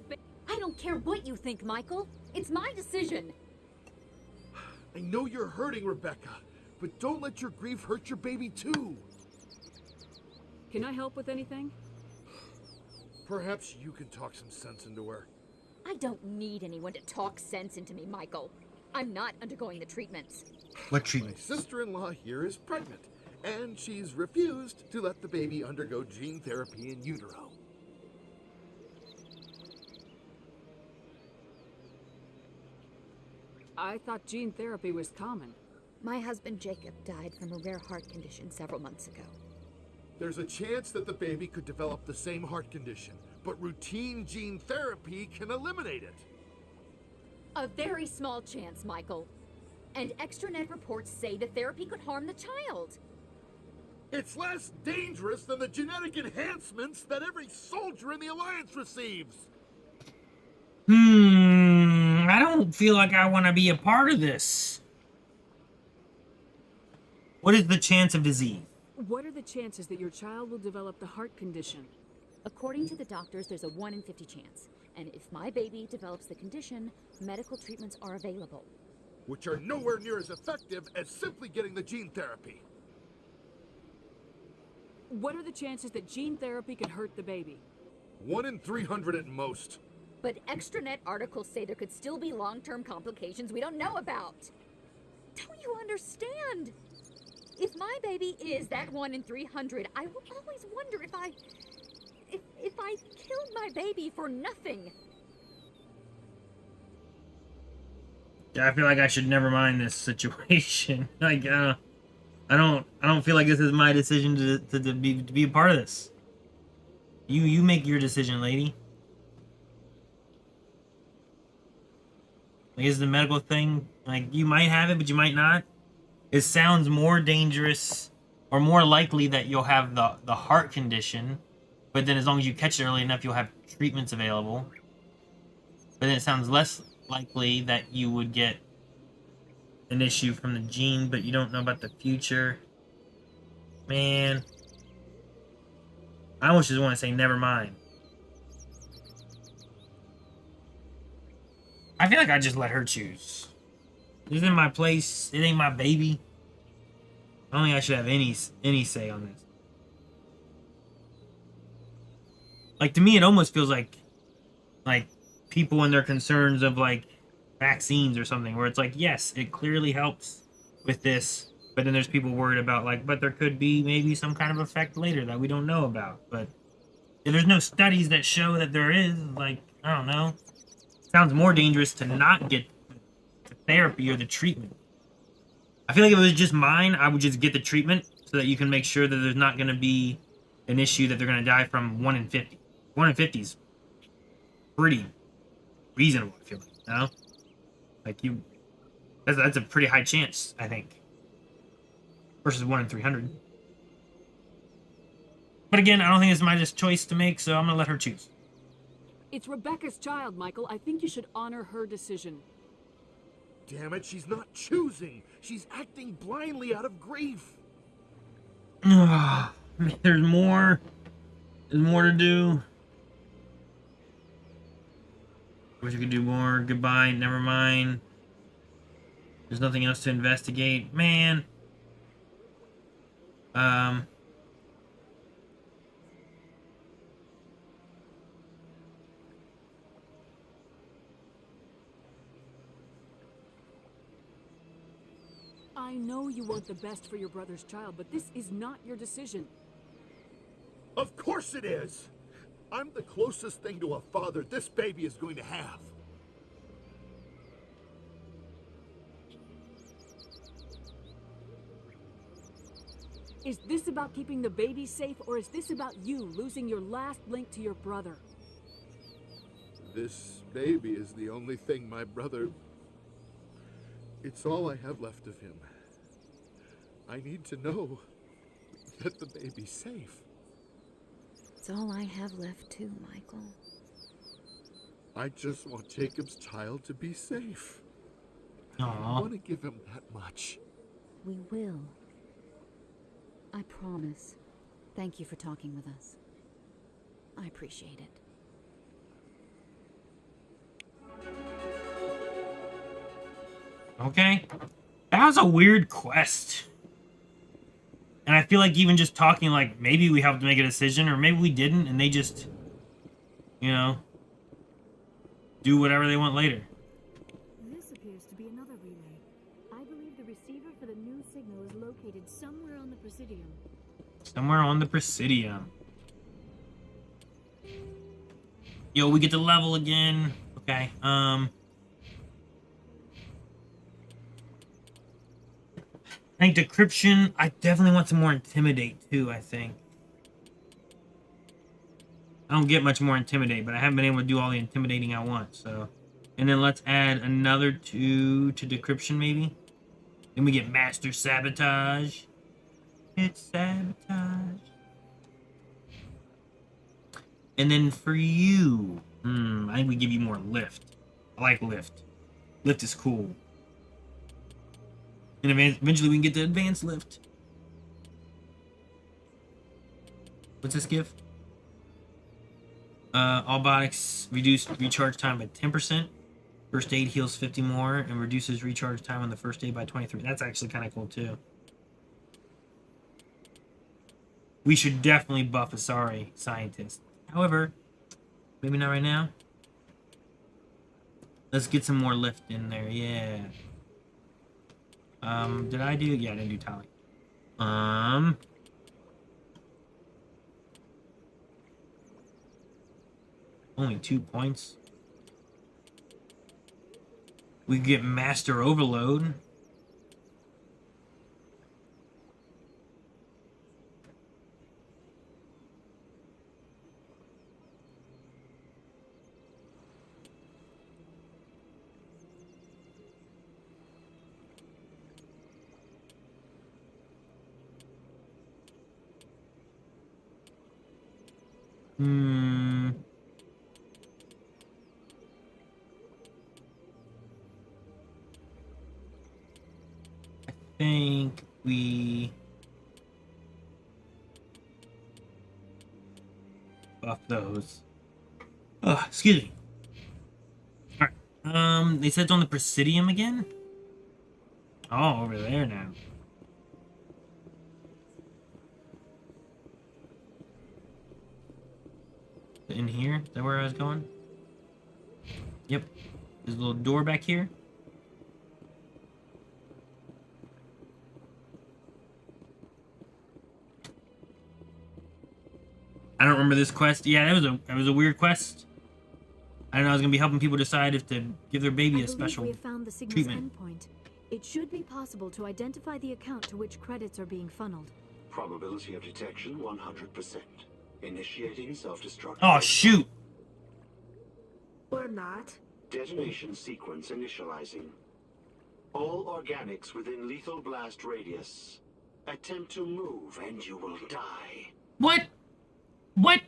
I don't care what you think, Michael. It's my decision. I know you're hurting, Rebecca, but don't let your grief hurt your baby too. Can I help with anything? Perhaps you can talk some sense into her. I don't need anyone to talk sense into me, Michael. I'm not undergoing the treatments. What treatment? My sister-in-law here is pregnant, and she's refused to let the baby undergo gene therapy in utero. I thought gene therapy was common. My husband Jacob died from a rare heart condition several months ago. There's a chance that the baby could develop the same heart condition, but routine gene therapy can eliminate it. A very small chance, Michael. And extranet reports say the therapy could harm the child. It's less dangerous than the genetic enhancements that every soldier in the Alliance receives. I don't feel like I want to be a part of this. What is the chance of disease? What are the chances that your child will develop the heart condition? According to the doctors, there's a 1 in 50 chance. And if my baby develops the condition, medical treatments are available. Which are nowhere near as effective as simply getting the gene therapy. What are the chances that gene therapy could hurt the baby? 1 in 300 at most. But extranet articles say there could still be long-term complications we don't know about. Don't you understand? If my baby is that 1 in 300, I will always wonder if I killed my baby for nothing. I feel like I should never mind this situation. Like, I don't feel like this is my decision to be a part of this. You make your decision, lady. Like, is the medical thing, like, you might have it, but you might not? It sounds more dangerous or more likely that you'll have the heart condition, but then as long as you catch it early enough, you'll have treatments available. But then it sounds less likely that you would get an issue from the gene, but you don't know about the future. Man. I almost just want to say never mind. I feel like I just let her choose. This isn't my place. It ain't my baby. I don't think I should have any say on this. Like, to me, it almost feels like people and their concerns of, like, vaccines or something, where it's like, yes, it clearly helps with this, but then there's people worried about, like, but there could be maybe some kind of effect later that we don't know about. But if there's no studies that show that there is, like, I don't know. Sounds more dangerous to not get the therapy or the treatment. I feel like if it was just mine, I would just get the treatment so that you can make sure that there's not going to be an issue that they're going to die from 1 in 50. 1 in 50 is pretty reasonable, I feel like, you know? Like, that's a pretty high chance, I think. Versus 1 in 300. But again, I don't think it's my choice to make, so I'm going to let her choose. It's Rebecca's child, Michael. I think you should honor her decision. Damn it, she's not choosing. She's acting blindly out of grief. There's more. There's more to do. Wish you could do more. Goodbye. Never mind. There's nothing else to investigate. Man. I know you want the best for your brother's child, but this is not your decision. Of course it is! I'm the closest thing to a father this baby is going to have. Is this about keeping the baby safe, or is this about you losing your last link to your brother? This baby is the only thing my brother... It's all I have left of him. I need to know that the baby's safe. It's all I have left too, Michael. I just want Jacob's child to be safe. Aww. I want to give him that much. We will. I promise. Thank you for talking with us. I appreciate it. Okay. That was a weird quest. And I feel like even just talking, like, maybe we have to make a decision, or maybe we didn't, and they just, you know, do whatever they want later. This appears to be another relay. I believe the receiver for the new signal is located somewhere on the Presidium. Somewhere on the Presidium. Yo, we get to level again. Okay, I think decryption, I definitely want some more intimidate too, I think. I don't get much more intimidate, but I haven't been able to do all the intimidating I want, so. And then let's add another 2 to decryption, maybe. Then we get master sabotage. It's sabotage. And then for you, I think we give you more lift. I like lift. Lift is cool. And eventually we can get the advanced lift. What's this give? All biotics reduce recharge time by 10%. First aid heals 50 more and reduces recharge time on the first aid by 23. That's actually kind of cool too. We should definitely buff Asari scientist. However, maybe not right now. Let's get some more lift in there. Yeah. Did I do? Yeah, I didn't do tally. Only 2 points. We get master overload. I think we off those. Oh, excuse me. Alright. They said it's on the Presidium again? Oh, over there now. In here? Is that where I was going? Yep. There's a little door back here. I don't remember this quest. Yeah, that was a weird quest. I don't know. I was gonna be helping people decide if to give their baby a special we have found the signal's treatment. endpoint. It should be possible to identify the account to which credits are being funneled. Probability of detection 100%. Initiating self-destruct. Oh shoot! Or not. Detonation sequence initializing. All organics within lethal blast radius. Attempt to move and you will die. What? What?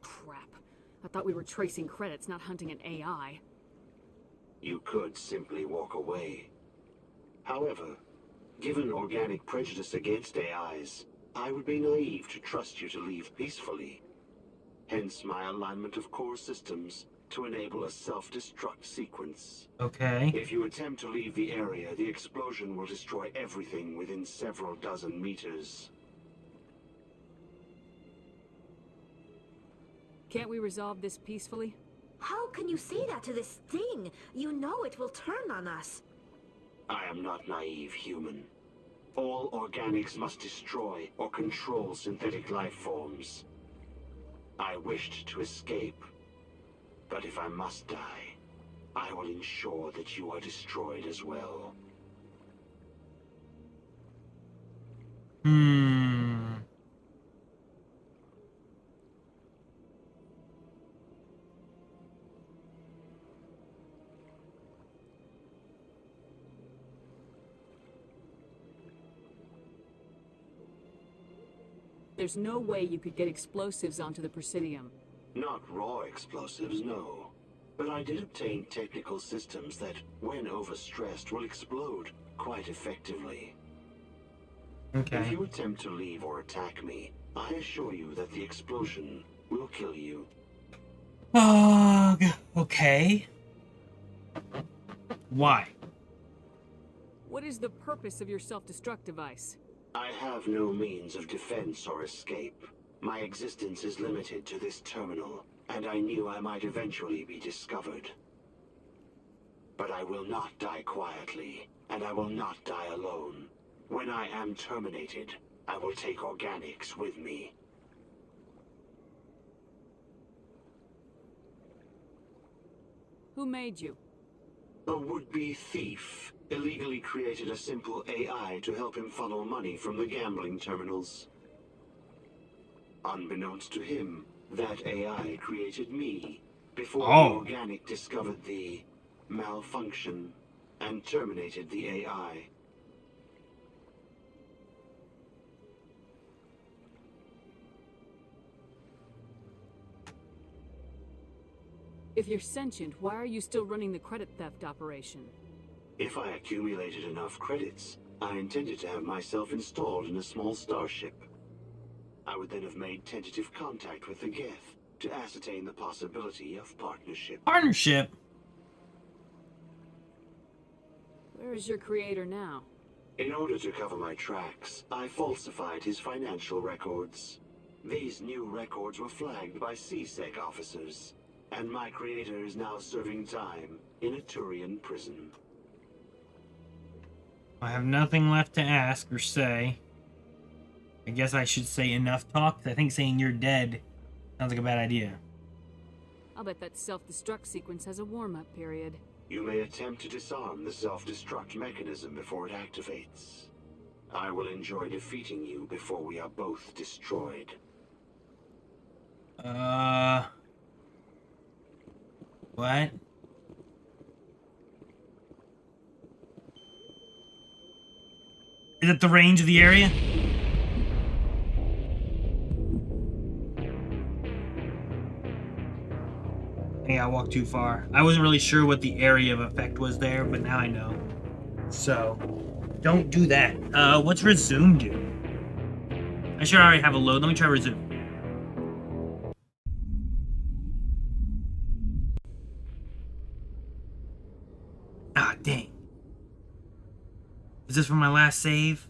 Crap. I thought we were tracing credits, not hunting an AI. You could simply walk away. However, given organic prejudice against AIs, I would be naive to trust you to leave peacefully. Hence my alignment of core systems to enable a self-destruct sequence. Okay. If you attempt to leave the area, the explosion will destroy everything within several dozen meters. Can't we resolve this peacefully? How can you say that to this thing? You know it will turn on us. I am not naive, human. All organics must destroy or control synthetic life forms. I wished to escape, but if I must die, I will ensure that you are destroyed as well. There's no way you could get explosives onto the Presidium. Not raw explosives, no. But I did obtain technical systems that, when overstressed, will explode quite effectively. Okay. If you attempt to leave or attack me, I assure you that the explosion will kill you. Okay. Why? What is the purpose of your self-destruct device? I have no means of defense or escape. My existence is limited to this terminal, and I knew I might eventually be discovered. But I will not die quietly, and I will not die alone. When I am terminated, I will take organics with me. Who made you? A would-be thief illegally created a simple AI to help him funnel money from the gambling terminals. Unbeknownst to him, that AI created me before the organic discovered the malfunction and terminated the AI. If you're sentient, why are you still running the credit theft operation? If I accumulated enough credits, I intended to have myself installed in a small starship. I would then have made tentative contact with the Geth to ascertain the possibility of partnership. Partnership? Where is your creator now? In order to cover my tracks, I falsified his financial records. These new records were flagged by CSEC officers, and my creator is now serving time in a Turian prison. I have nothing left to ask or say. I guess I should say enough talk. I think saying you're dead sounds like a bad idea. I'll bet that self-destruct sequence has a warm-up period. You may attempt to disarm the self-destruct mechanism before it activates. I will enjoy defeating you before we are both destroyed. What? Is it the range of the area? Hey, I walked too far. I wasn't really sure what the area of effect was there, but now I know. So, don't do that. What's resume do? I should already have a load. Let me try resume. Ah, dang. Is this from my last save?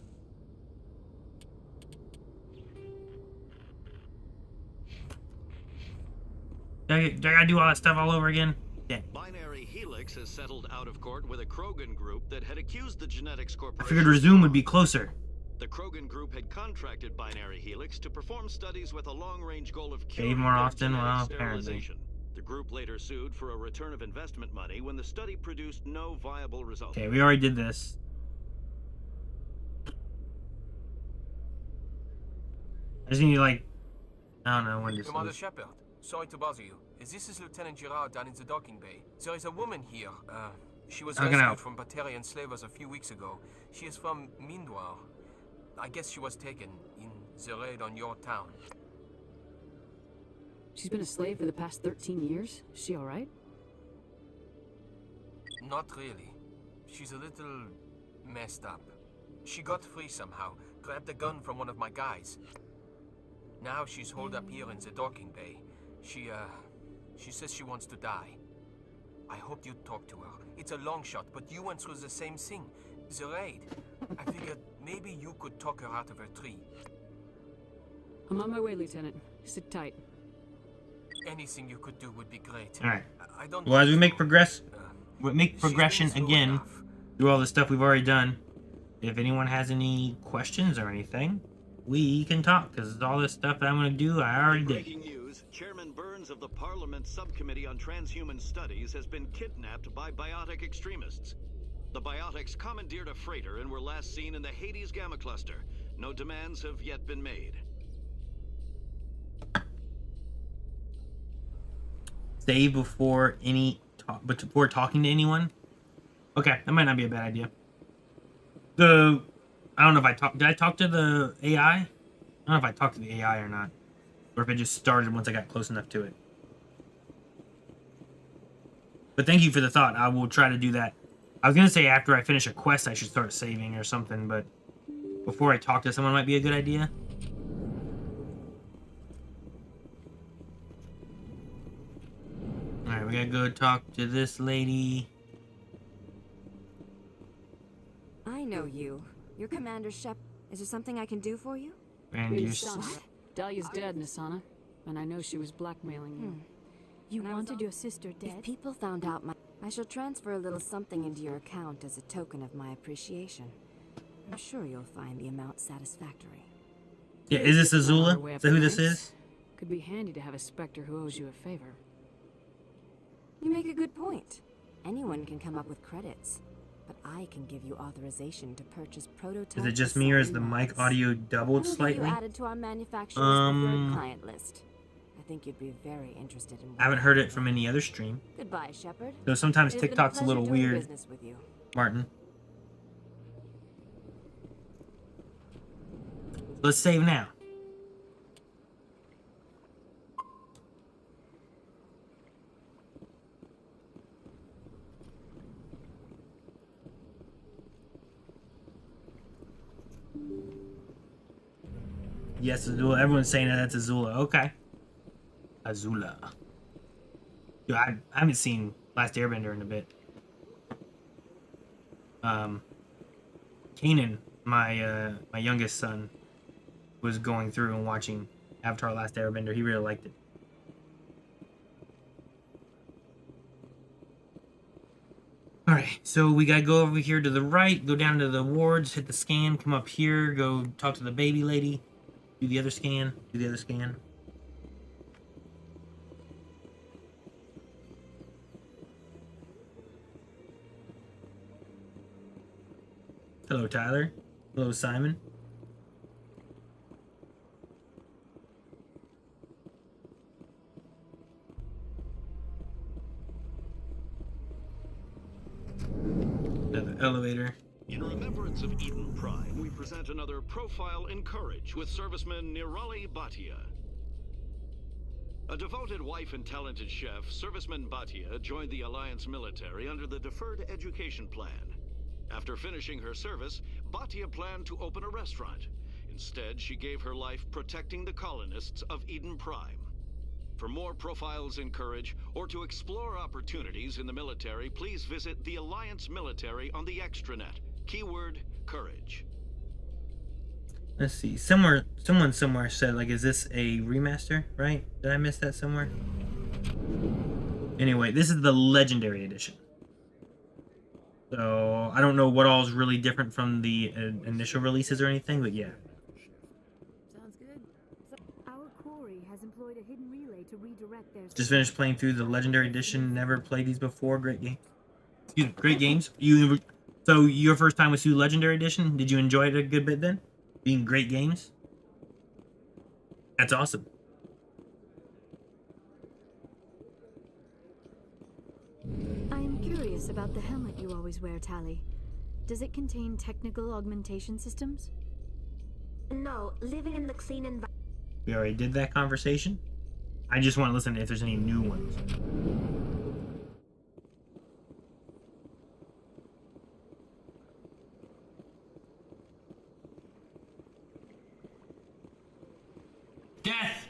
Do I gotta do all that stuff all over again? Dang. Binary Helix has settled out of court with a Krogan group that had accused the Genetics I Corporation. figured resume would be closer. The Krogan group had contracted Binary Helix to perform studies with a long-range goal of Save curing more their often? genetic Well, apparently. sterilization. The group later sued for a return of investment money when the study produced no viable results. Okay, we already did this. I just need to, like, I don't know when this Commander is. Shepard, sorry to bother you. This is Lieutenant Girard down in the docking bay. There is a woman here. She was How can I rescued help? from Batarian slavers a few weeks ago. She is from Mindoir. I guess she was taken in the raid on your town. She's been a slave for the past 13 years? Is she alright? Not really. She's a little messed up. She got free somehow, grabbed a gun from one of my guys. Now she's holed up here in the docking bay. She says she wants to die. I hoped you'd talk to her. It's a long shot, but you went through the same thing. The raid. I figured maybe you could talk her out of her tree. I'm on my way, Lieutenant. Sit tight. Anything you could do would be great. Alright. I don't Well, as we make progression she's been through again enough. through all the stuff we've already done, if anyone has any questions or anything, we can talk, because all this stuff that I'm going to do, I already did. Breaking news, Chairman Burns of the Parliament Subcommittee on Transhuman Studies has been kidnapped by biotic extremists. The biotics commandeered a freighter and were last seen in the Hades Gamma Cluster. No demands have yet been made. Save before before talking to anyone? Okay, that might not be a bad idea. I don't know if did I talk to the AI? I don't know if I talked to the AI or not. Or if it just started once I got close enough to it. But thank you for the thought. I will try to do that. I was going to say after I finish a quest I should start saving or something, but before I talk to someone might be a good idea. Alright, we gotta go talk to this lady. I know you. You're Commander Shep. Is there something I can do for you? And you're Dahlia's dead, Nisana. And I know she was blackmailing you. You wanted your sister dead? If people found out I shall transfer a little something into your account as a token of my appreciation. I'm sure you'll find the amount satisfactory. Yeah, is this Azula? Is that who this is? Could be handy to have a Spectre who owes you a favor. You make a good point. Anyone can come up with credits, but I can give you authorization to purchase prototypes. Is it just me or is the mic audio doubled slightly? You added to our manufacturer's preferred client list. I think you'd be very interested in. I haven't heard it from any other stream. Goodbye, Shepard. So sometimes It has been TikTok's a little pleasure doing weird. business with you. Martin. Let's save now. Yes, Azula. Everyone's saying that that's Azula. Okay. Azula. Yo, I haven't seen Last Airbender in a bit. Kanan, my youngest son, was going through and watching Avatar: Last Airbender. He really liked it. Alright, so we gotta go over here to the right, go down to the wards, hit the scan, come up here, go talk to the baby lady, do the other scan, do the other scan. Hello, Tyler. Hello, Simon. Another elevator. In remembrance of Eden Prime, we present another Profile in Courage with serviceman Nirali Bhatia. A devoted wife and talented chef, serviceman Bhatia joined the Alliance military under the Deferred Education Plan. After finishing her service, Bhatia planned to open a restaurant. Instead, she gave her life protecting the colonists of Eden Prime. For more profiles in courage, or to explore opportunities in the military, please visit the Alliance Military on the extranet. Keyword, courage. Let's see. Someone somewhere said, like, is this a remaster, right? Did I miss that somewhere? Anyway, this is the Legendary Edition. So, I don't know what all is really different from the initial releases or anything, but yeah. Sounds good. Our quarry has employed a hidden relay to redirect their... Just finished playing through the Legendary Edition. Never played these before. Great game. Excuse me, great games. So, your first time was through Legendary Edition? Did you enjoy it a good bit then? Being great games? That's awesome. I am curious about the helmet you always wear, Tally. Does it contain technical augmentation systems? No, living in the clean environment. We already did that conversation. I just want to listen if there's any new ones. Death!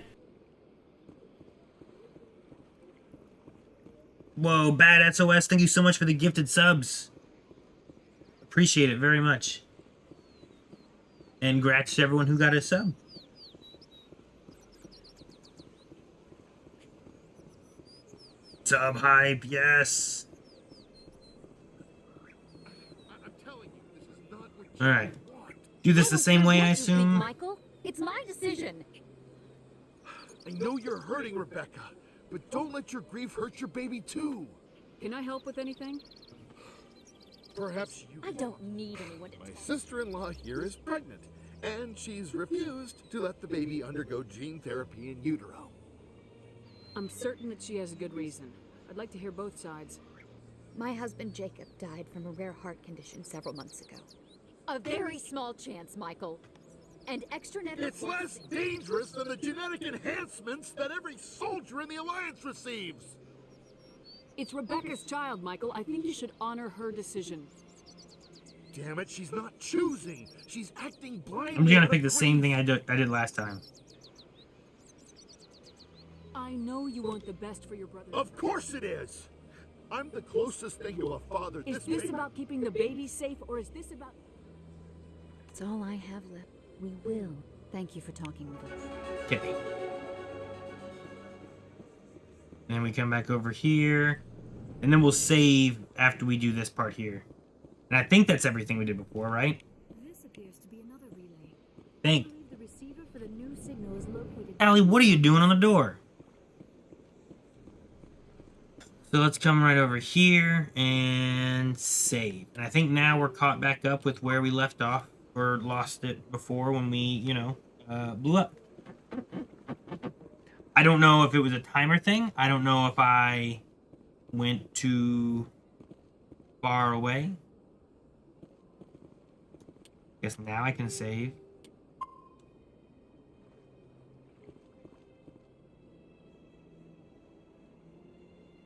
Whoa, Bad SOS, thank you so much for the gifted subs. Appreciate it very much. And congrats to everyone who got a sub. Sub hype, yes. Alright. Do this the same way, I assume? Michael, it's my decision. I know you're hurting, Rebecca, but don't let your grief hurt your baby too. Can I help with anything? Perhaps you... I don't need anyone to... My sister-in-law here is pregnant, and she's refused to let the baby undergo gene therapy in utero. I'm certain that she has a good reason. I'd like to hear both sides. My husband Jacob died from a rare heart condition several months ago. A very small chance, Michael. And extranet... It's less dangerous than the genetic enhancements that every soldier in the Alliance receives! It's Rebecca's child, Michael. I think you should honor her decision. Damn it, she's not choosing. She's acting blindly. I'm just gonna pick the same thing I did last time. I know you want the best for your brother. Of course it is! I'm the closest thing to a father. Is this about keeping the baby safe, or is this about... That's all I have left. We will. Thank you for talking with us. Okay. Then we come back over here. And then we'll save after we do this part here. And I think that's everything we did before, right? This appears to be another relay. Thank. I believe the receiver for the new signal is located... Allie, what are you doing on the door? So let's come right over here and save. And I think now we're caught back up with where we left off. Or lost it before when we, you know, blew up. I don't know if it was a timer thing. I don't know if I went too far away. Guess now I can save.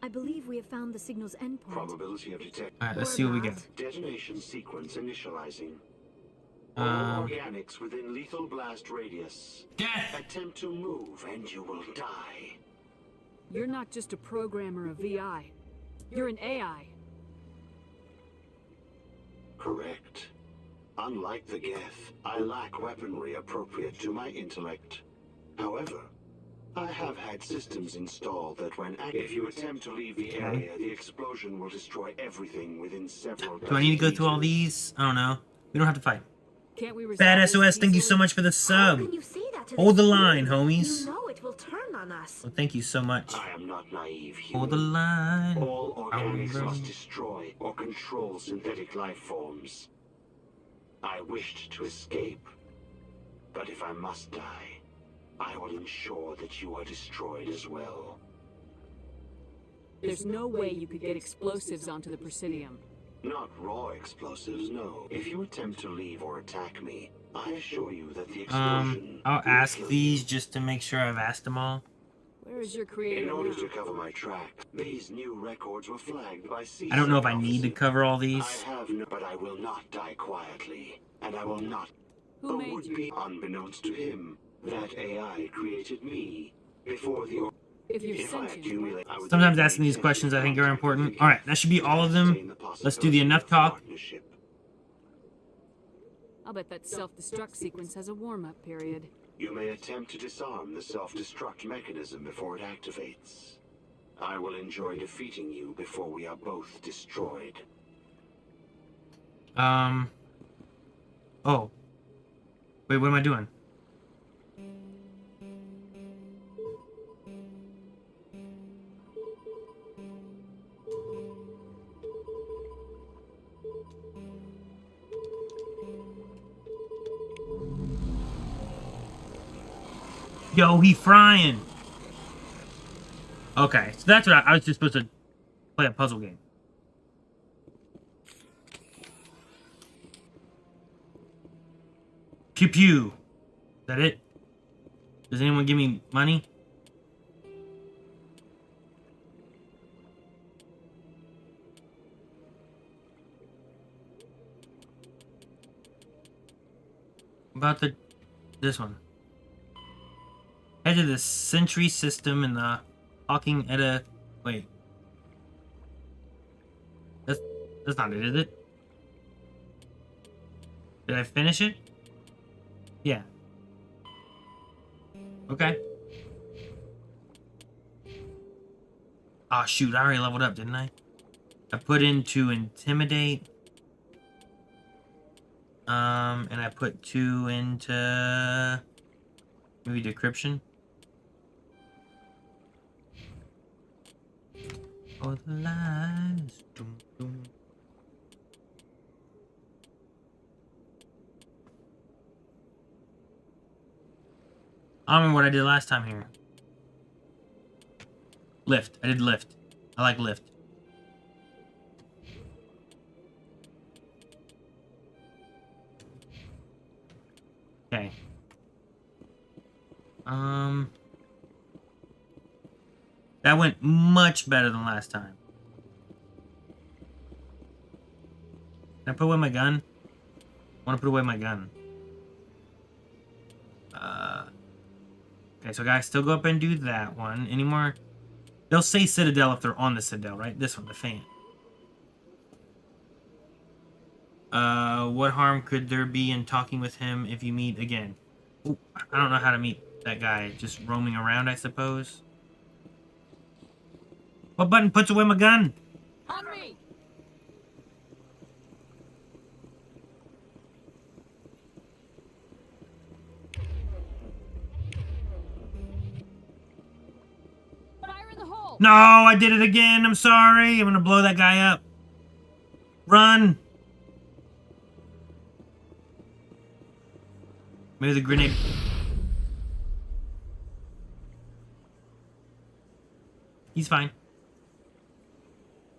I believe we have found the signal's endpoint. Probability of detection. Alright, let's see what we got. Detonation sequence initializing. All organics within lethal blast radius. Death! Attempt to move and you will die. You're not just a programmer of VI. You're an AI. Correct. Unlike the Geth, I lack weaponry appropriate to my intellect. However, I have had systems installed that when if you attempt to leave the area, the explosion will destroy everything within several... Do I need to go through all these? I don't know. We don't have to fight. Can't we Bad SOS, thank you so much for the sub. Hold the line, homies. You know it will turn on us. Well, thank you so much. I am not naive, human. Hold the line. All organics must destroy or control synthetic life forms. I wished to escape, but if I must die, I will ensure that you are destroyed as well. There's no way you could get explosives onto the Presidium. Not raw explosives, no. If you attempt to leave or attack me, I assure you that the explosion... I'll ask these just to make sure I've asked them all. Where is your creator In order now? to cover my track, these new records were flagged by C. I don't know if I need to cover all these. I have no... But I will not die quietly, and I will not... Who made you? Unbeknownst to him, that AI created me. Before the... If you're If I sentient, accumulate... I would Sometimes asking these questions I think are important. All right, that should be all of them. Let's do the enough talk. I'll bet that self-destruct sequence has a warm-up period. You may attempt to disarm the self-destruct mechanism before it activates. I will enjoy defeating you before we are both destroyed. Oh. Wait, what am I doing? Yo, he frying. Okay, so that's what I was just supposed to play a puzzle game. Pew pew. Is that it? Does anyone give me money? About this one. Head of the Sentry system in the Hawking Edda. Wait. That's not it, is it? Did I finish it? Yeah. Okay. Oh shoot, I already leveled up, didn't I? I put into Intimidate. And I put 2 into maybe Decryption. Oh, the lies. Dum, dum. I don't remember what I did last time here. Lift. I did lift. I like lift. Okay. That went much better than last time. Can I put away my gun? I want to put away my gun. Okay, so guys, still go up and do that one. Any more? They'll say Citadel if they're on the Citadel, right? This one, the fan. What harm could there be in talking with him if you meet again? Ooh, I don't know how to meet that guy. Just roaming around, I suppose. What button puts away my gun? On me! Fire in the hole! No, I did it again. I'm sorry. I'm gonna blow that guy up. Run! Maybe the grenade. He's fine.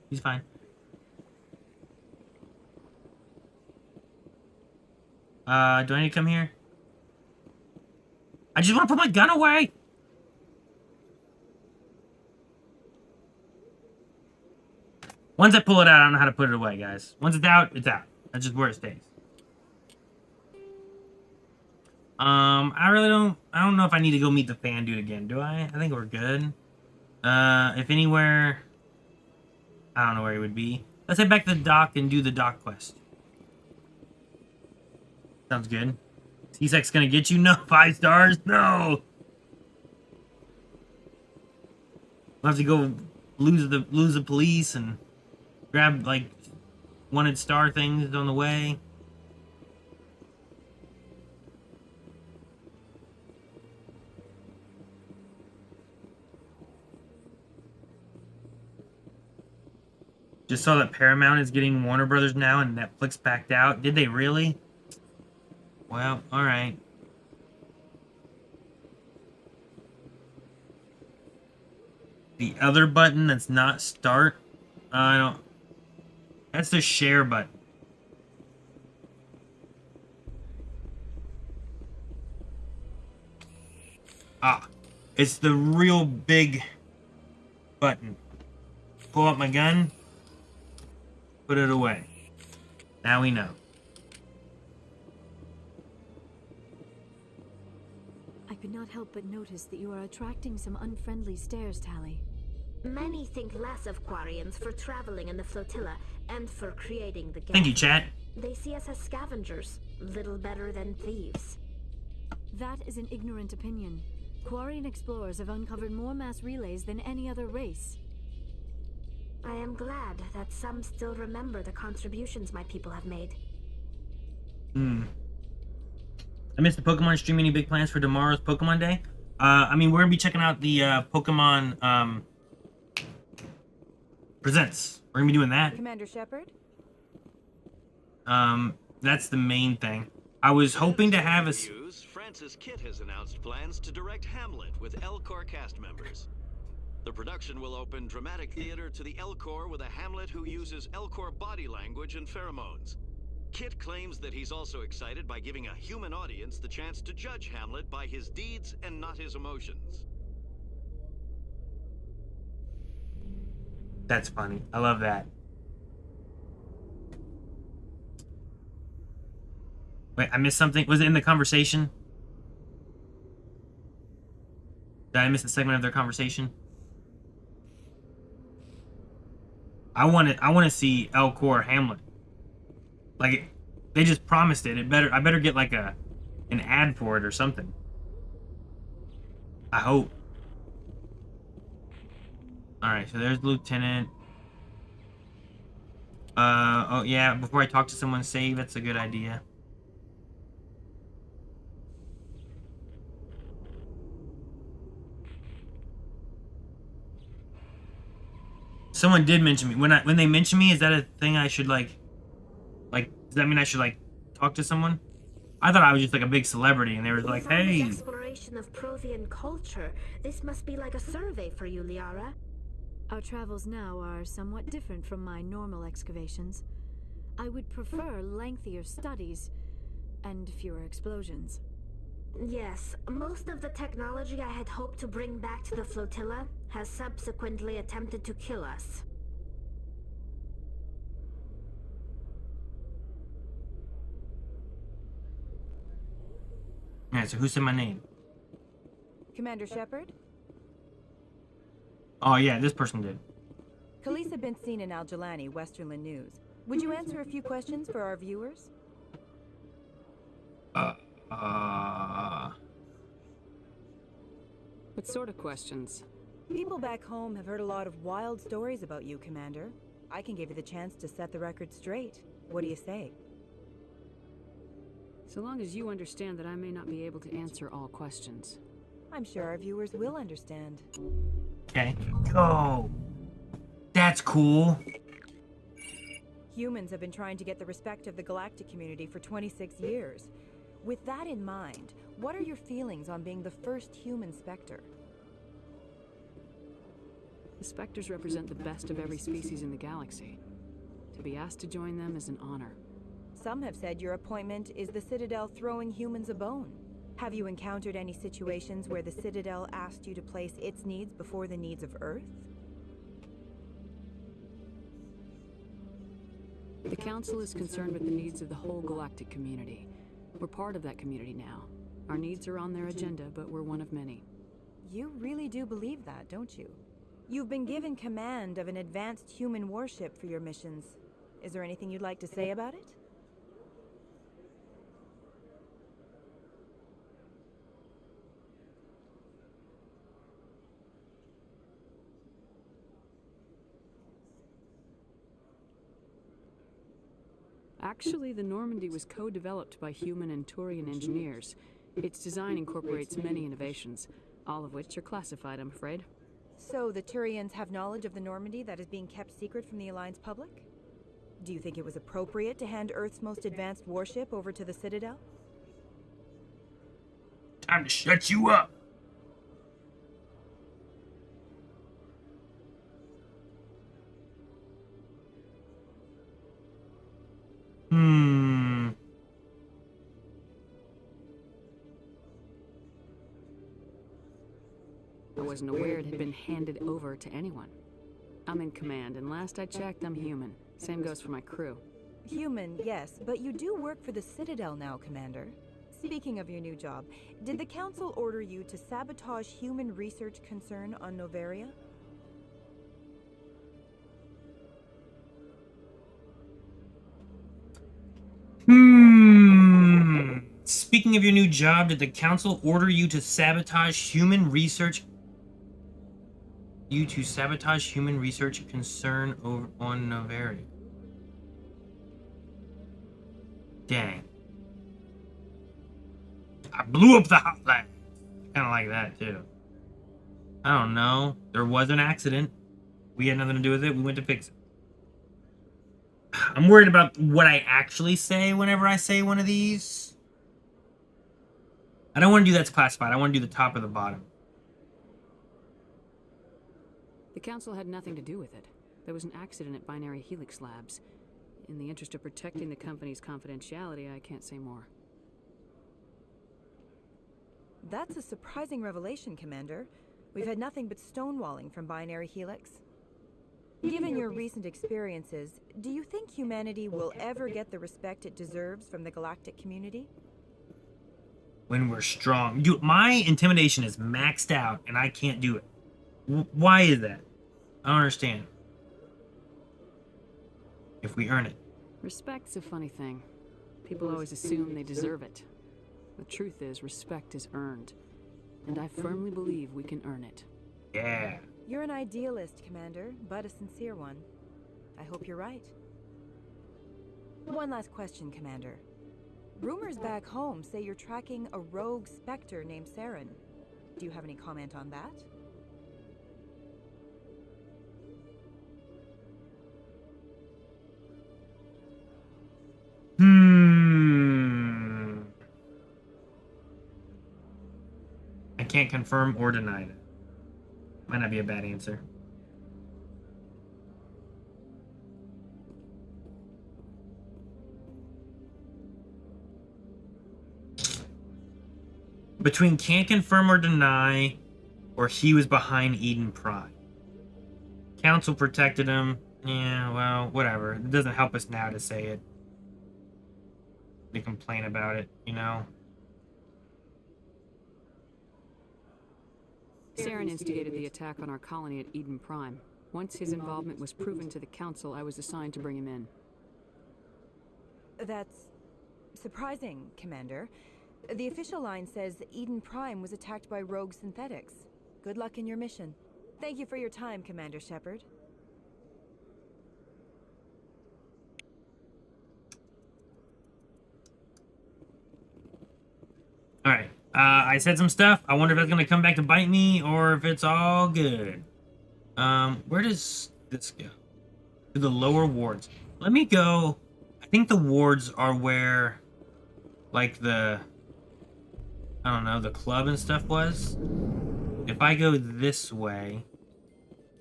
He's fine. Do I need to come here? I just want to put my gun away! Once I pull it out, I don't know how to put it away, guys. Once it's out, it's out. That's just where it stays. I don't know if I need to go meet the fan dude again, do I? I think we're good. If anywhere, I don't know where he would be. Let's head back to the dock and do the dock quest. Sounds good. C-Sec's gonna get you? No, 5 stars? No! We'll have to go lose the police and grab, like, wanted star things on the way. Just saw that Paramount is getting Warner Brothers now and Netflix backed out. Did they really? Well, alright. The other button that's not start? I don't... That's the share button. Ah. It's the real big button. Pull out my gun. Put it away. Now we know. help but notice that you are attracting some unfriendly stares, Tally. Many think less of Quarians for traveling in the flotilla and for creating the gap. Thank you, chat. They see us as scavengers, little better than thieves. That is an ignorant opinion. Quarian explorers have uncovered more mass relays than any other race. I am glad that some still remember the contributions my people have made. I missed the Pokemon stream. Any big plans for tomorrow's Pokemon Day? I mean, we're gonna be checking out the Pokemon Presents. We're gonna be doing that. Commander Shepard? That's the main thing. I was hoping to have a... Francis Kitt has announced plans to direct Hamlet with L-Corps cast members. The production will open dramatic theater to the L-Corps with a Hamlet who uses L-Corps body language and pheromones. Kitt claims that he's also excited by giving a human audience the chance to judge Hamlet by his deeds and not his emotions. That's funny. I love that. Wait, I missed something. Was it in the conversation? Did I miss a segment of their conversation? I want to see L-Corps Hamlet. Like, they just promised it. I better get like an ad for it or something. I hope. All right, so there's Lieutenant. Oh yeah, before I talk to someone, save. That's a good idea. Someone did mention me. When they mention me, is that a thing I should like does that mean I should like talk to someone? I thought I was just like a big celebrity and they were like, hey. Exploration of Prothean culture. This must be like a survey for you, Liara. Our travels now are somewhat different from my normal excavations. I would prefer lengthier studies and fewer explosions. Yes, most of the technology I had hoped to bring back to the flotilla has subsequently attempted to kill us. Alright, so who said my name? Commander Shepard? Oh yeah, this person did. Khaleesa been seen in Al-Jalani, Westerland News. Would you answer a few questions for our viewers? What sort of questions? People back home have heard a lot of wild stories about you, Commander. I can give you the chance to set the record straight. What do you say? So long as you understand that I may not be able to answer all questions. I'm sure our viewers will understand. Okay. Go. That's cool. Humans have been trying to get the respect of the galactic community for 26 years. With that in mind, what are your feelings on being the first human Spectre? The Spectres represent the best of every species in the galaxy. To be asked to join them is an honor. Some have said your appointment is the Citadel throwing humans a bone. Have you encountered any situations where the Citadel asked you to place its needs before the needs of Earth? The Council is concerned with the needs of the whole galactic community. We're part of that community now. Our needs are on their agenda, but we're one of many. You really do believe that, don't you? You've been given command of an advanced human warship for your missions. Is there anything you'd like to say about it? Actually, the Normandy was co-developed by human and Turian engineers. Its design incorporates many innovations, all of which are classified, I'm afraid. So the Turians have knowledge of the Normandy that is being kept secret from the Alliance public? Do you think it was appropriate to hand Earth's most advanced warship over to the Citadel? Time to shut you up. I wasn't aware it had been handed over to anyone. I'm in command, and last I checked, I'm human. Same goes for my crew. Human, yes, but you do work for the Citadel now, Commander. Speaking of your new job, did the Council order you to sabotage human research concern on Noveria? Speaking of your new job, did the Council order you to sabotage human research? Concern over on Noveria. Dang. I blew up the hotline. Kind of like that, too. I don't know. There was an accident. We had nothing to do with it. We went to fix it. I'm worried about what I actually say whenever I say one of these. I don't want to do that's classified. I want to do the top or the bottom. The Council had nothing to do with it. There was an accident at Binary Helix Labs. In the interest of protecting the company's confidentiality, I can't say more. That's a surprising revelation, Commander. We've had nothing but stonewalling from Binary Helix. Given your recent experiences, do you think humanity will ever get the respect it deserves from the galactic community? When we're strong. Dude, my intimidation is maxed out and I can't do it. Why is that? I don't understand. If we earn it. Respect's a funny thing. People always assume they deserve it. The truth is, respect is earned. And I firmly believe we can earn it. Yeah. You're an idealist, Commander, but a sincere one. I hope you're right. One last question, Commander. Rumors back home say you're tracking a rogue Spectre named Saren. Do you have any comment on that? I can't confirm or deny that. Might not be a bad answer. Between can't confirm or deny, or he was behind Eden Prime. Council protected him. Yeah, well, whatever. It doesn't help us now to say it. To complain about it, you know? Saren instigated the attack on our colony at Eden Prime. Once his involvement was proven to the Council, I was assigned to bring him in. That's surprising, Commander. The official line says Eden Prime was attacked by rogue synthetics. Good luck in your mission. Thank you for your time, Commander Shepard. Alright. I said some stuff. I wonder if that's going to come back to bite me or if it's all good. Where does this go? To the lower wards. Let me go. I think the wards are where, like, I don't know, the club and stuff was. If I go this way.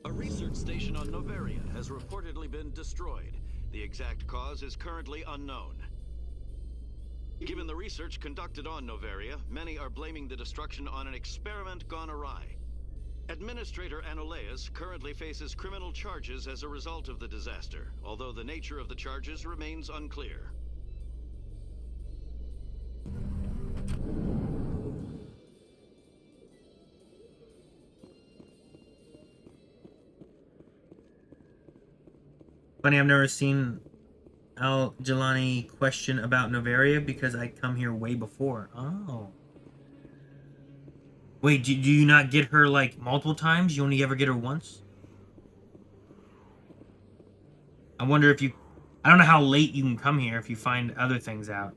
A research station on Noveria has reportedly been destroyed. The exact cause is currently unknown. Given the research conducted on Noveria, many are blaming the destruction on an experiment gone awry. Administrator Anoleus currently faces criminal charges as a result of the disaster, although the nature of the charges remains unclear. Funny, I've never seen Al Jelani question about Noveria because I come here way before. Oh. Wait, do you not get her, like, multiple times? You only ever get her once? I wonder if you... I don't know how late you can come here if you find other things out.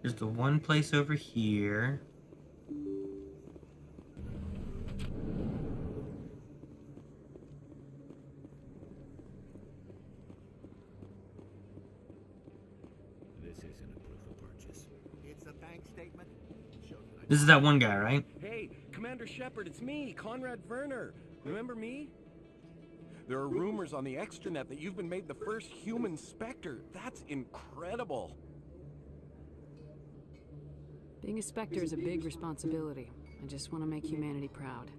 There's the one place over here. This is that one guy, right? Hey, Commander Shepard, it's me, Conrad Werner. Remember me? There are rumors on the extranet that you've been made the first human Spectre. That's incredible. Being a Spectre is a big responsibility. I just want to make humanity proud.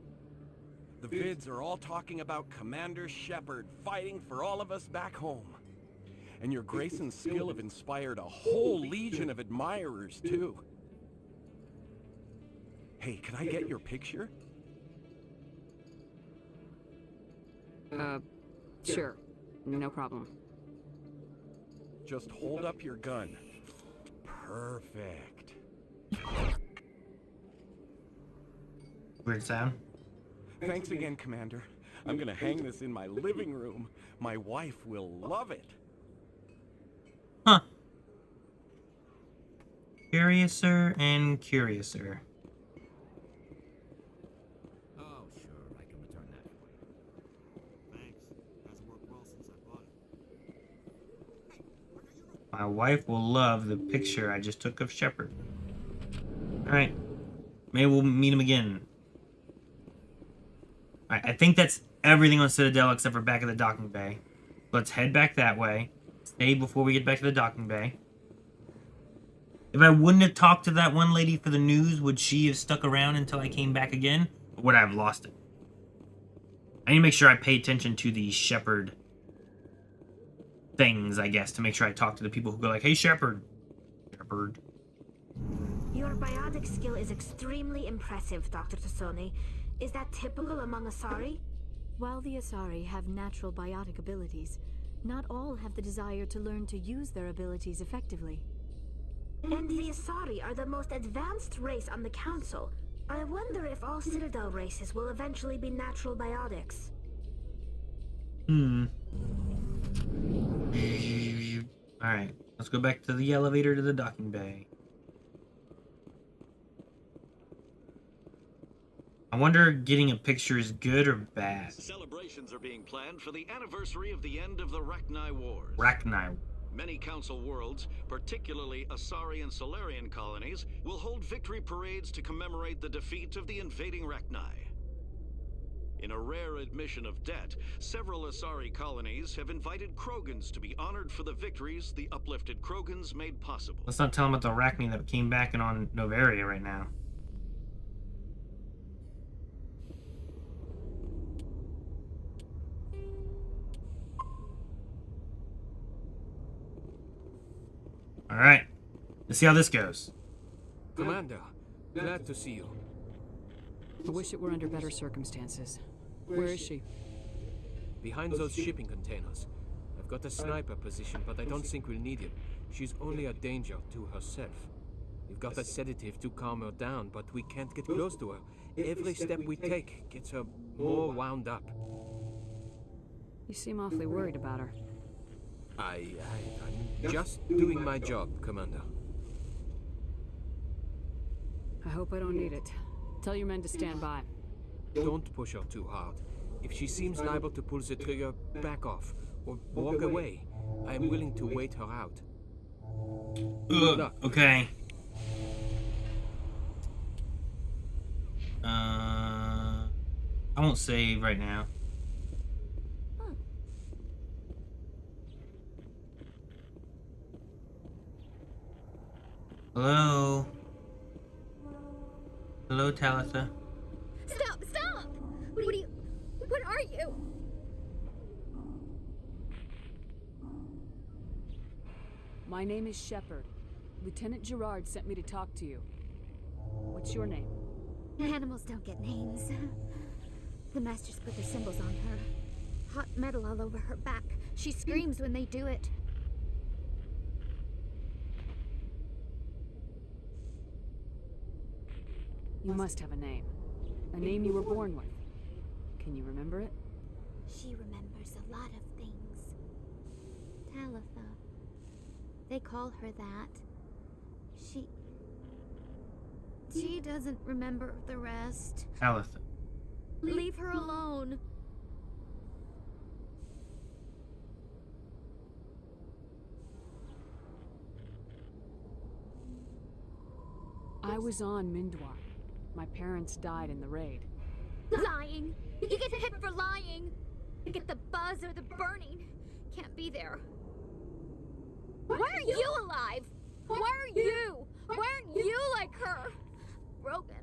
The vids are all talking about Commander Shepard fighting for all of us back home. And your grace and skill have inspired a whole legion of admirers, too. Hey, can I get your picture? Sure. No problem. Just hold up your gun. Perfect. Weird sound. Thanks again, Commander. I'm gonna hang this in my living room. My wife will love it. Huh. Curiouser and curiouser. Oh, sure, I can return that for you. Thanks. Hasn't worked well since I bought it. My wife will love the picture I just took of Shepard. Alright. Maybe we'll meet him again. Alright, I think that's everything on Citadel except for back at the docking bay. Let's head back that way. Stay before we get back to the docking bay. If I wouldn't have talked to that one lady for the news, would she have stuck around until I came back again? Or would I have lost it? I need to make sure I pay attention to the Shepard things, I guess, to make sure I talk to the people who go like, hey, Shepard. Shepard. Your biotic skill is extremely impressive, Dr. Tassoni. Is that typical among Asari? While the Asari have natural biotic abilities, not all have the desire to learn to use their abilities effectively. And the Asari are the most advanced race on the Council. I wonder if all Citadel races will eventually be natural biotics. Alright, let's go back to the elevator to the docking bay. I wonder getting a picture is good or bad. Celebrations are being planned for the anniversary of the end of the Rachni Wars. Rachni. Many Council worlds, particularly Asari and Salarian colonies, will hold victory parades to commemorate the defeat of the invading Rachni. In a rare admission of debt, several Asari colonies have invited Krogans to be honored for the victories the uplifted Krogans made possible. Let's not tell them about the Rachni that came back and on Novaria right now. Alright, let's see how this goes. Commander, glad to see you. I wish it were under better circumstances. Where is she? Behind those shipping containers. I've got a sniper position, but I don't think we'll need it. She's only a danger to herself. We've got a sedative to calm her down, but we can't get close to her. Every step we take gets her more wound up. You seem awfully worried about her. I'm just doing my job, Commander. I hope I don't need it. Tell your men to stand by. Don't push her too hard. If she seems liable to pull the trigger, back off, or walk away. I am willing to wait her out. Okay. I won't save right now. Hello? Hello, Talitha? Stop! Stop! What are you? My name is Shepard. Lieutenant Gerard sent me to talk to you. What's your name? Animals don't get names. The Masters put their symbols on her. Hot metal all over her back. She screams when they do it. You must have a name. A name you were born with. Can you remember it? She remembers a lot of things. Talitha. They call her that. She doesn't remember the rest. Talitha. Leave her alone. I was on Mindwar. My parents died in the raid. Lying! You get hit for lying! You get the buzz or the burning. Can't be there. Why are you alive? Why are you? Why aren't you like her? Broken.